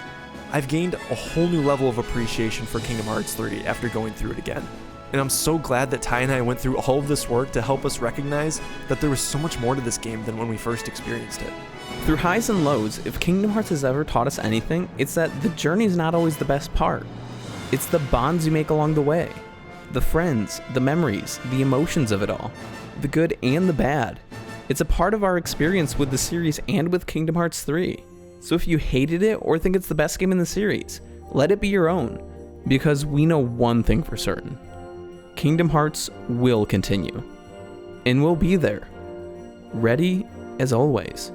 I've gained a whole new level of appreciation for Kingdom Hearts 3 after going through it again. And I'm so glad that Ty and I went through all of this work to help us recognize that there was so much more to this game than when we first experienced it. Through highs and lows, if Kingdom Hearts has ever taught us anything, it's that the journey is not always the best part. It's the bonds you make along the way. The friends, the memories, the emotions of it all. The good and the bad. It's a part of our experience with the series and with Kingdom Hearts 3. So if you hated it or think it's the best game in the series, let it be your own. Because we know one thing for certain. Kingdom Hearts will continue, and we'll be there, ready as always.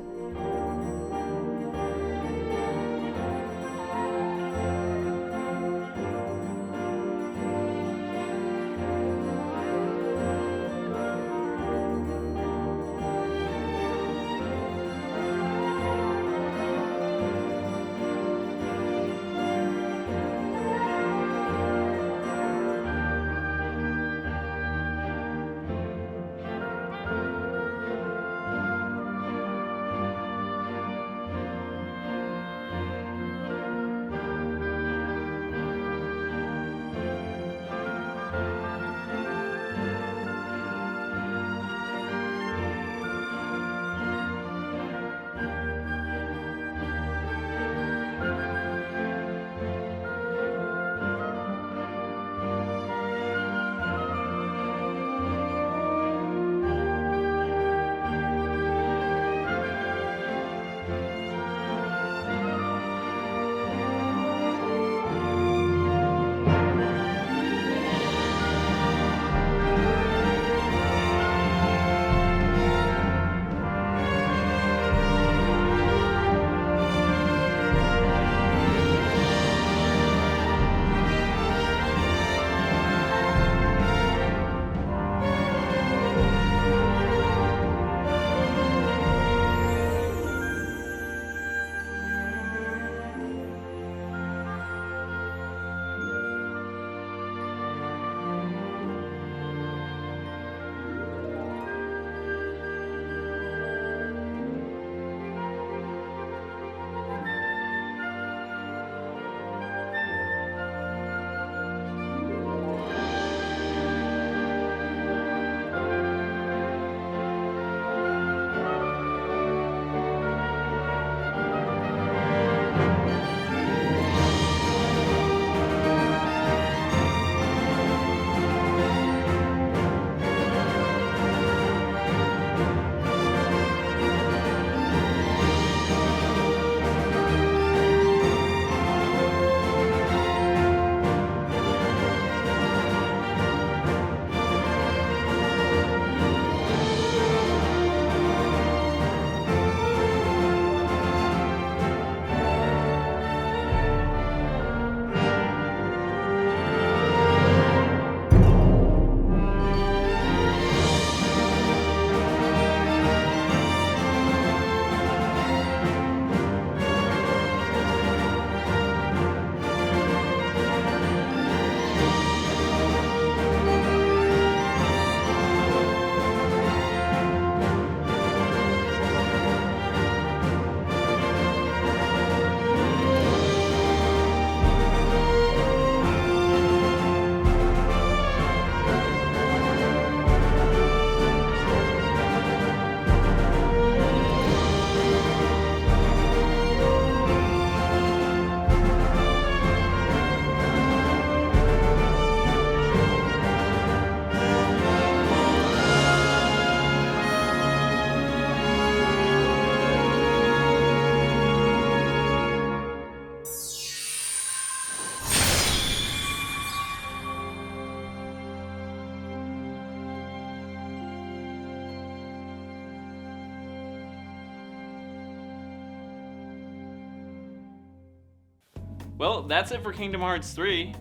Well, that's it for Kingdom Hearts 3.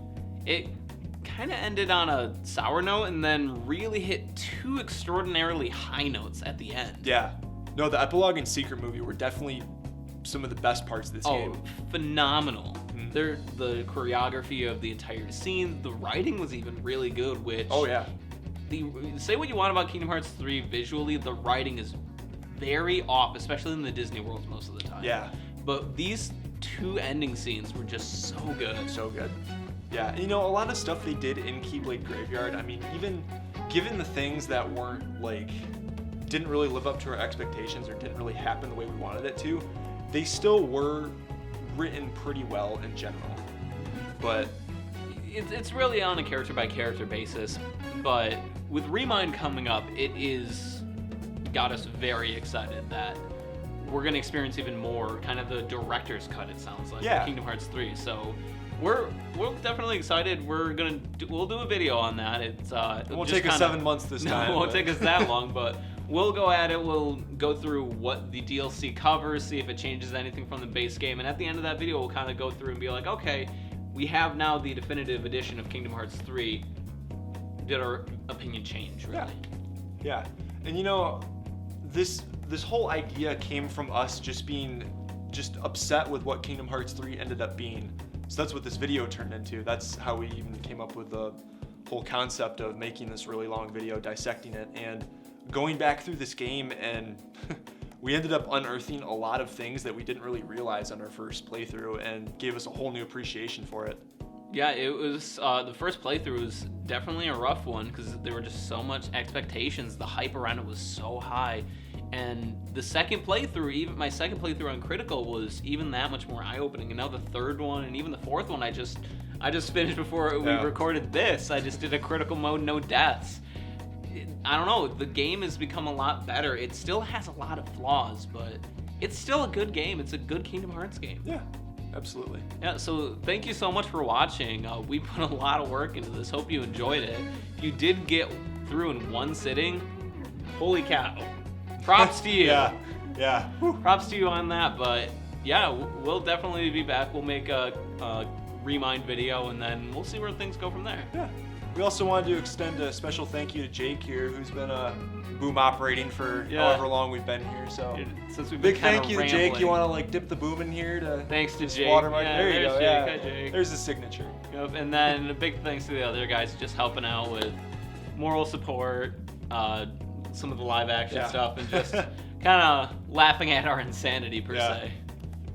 It kind of ended on a sour note and then really hit 2 extraordinarily high notes at the end. Yeah. No, the epilogue and secret movie were definitely some of the best parts of this game. Phenomenal. The choreography of the entire scene, the writing was even really good, which... Oh, yeah. Say what you want about Kingdom Hearts 3 visually, the writing is very off, especially in the Disney worlds most of the time. Yeah. But these 2 ending scenes were just so good. So good. Yeah, and, a lot of stuff they did in Keyblade Graveyard, I mean, even given the things that weren't, didn't really live up to our expectations or didn't really happen the way we wanted it to, they still were written pretty well in general. But it's really on a character-by-character basis, but with Remind coming up, it is got us very excited that we're going to experience even more kind of the director's cut, it sounds like, yeah. Kingdom Hearts 3. So we're definitely excited. We'll do a video on that. It won't take us 7 months this time. No, it won't take us that long, but we'll go at it. We'll go through what the DLC covers, see if it changes anything from the base game, and at the end of that video, we'll kind of go through and be like, okay, we have now the definitive edition of Kingdom Hearts 3. Did our opinion change, really? Yeah. And this whole idea came from us just being upset with what Kingdom Hearts 3 ended up being. So that's what this video turned into. That's how we even came up with the whole concept of making this really long video, dissecting it, and going back through this game, and we ended up unearthing a lot of things that we didn't really realize on our first playthrough, and gave us a whole new appreciation for it. Yeah, it was, the first playthrough was definitely a rough one, because there were just so much expectations. The hype around it was so high. And the second playthrough, even my second playthrough on Critical, was even that much more eye-opening. And now the third one, and even the fourth one, I just finished before we recorded this. I just did a critical mode, no deaths. I don't know, the game has become a lot better. It still has a lot of flaws, but it's still a good game. It's a good Kingdom Hearts game. Yeah, absolutely. Yeah, so thank you so much for watching. We put a lot of work into this. Hope you enjoyed it. If you did get through in one sitting, holy cow. Props to you. Yeah. Props to you on that, but yeah, we'll definitely be back. We'll make a Remind video, and then we'll see where things go from there. Yeah. We also wanted to extend a special thank you to Jake here, who's been boom operating for however long we've been here. So since we've big been thank you to rambling. Jake. You want to dip the boom in here to thanks to Jake. Watermark. Yeah, there you go. Jake. Yeah. Hi, Jake. There's the signature. Yep. And then a big thanks to the other guys just helping out with moral support, some of the live action stuff, and just kind of laughing at our insanity per se.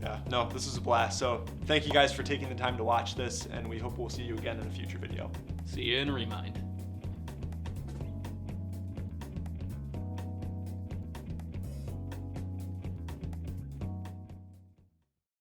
Yeah, no, this was a blast. So thank you guys for taking the time to watch this, and we hope we'll see you again in a future video. See you in Remind.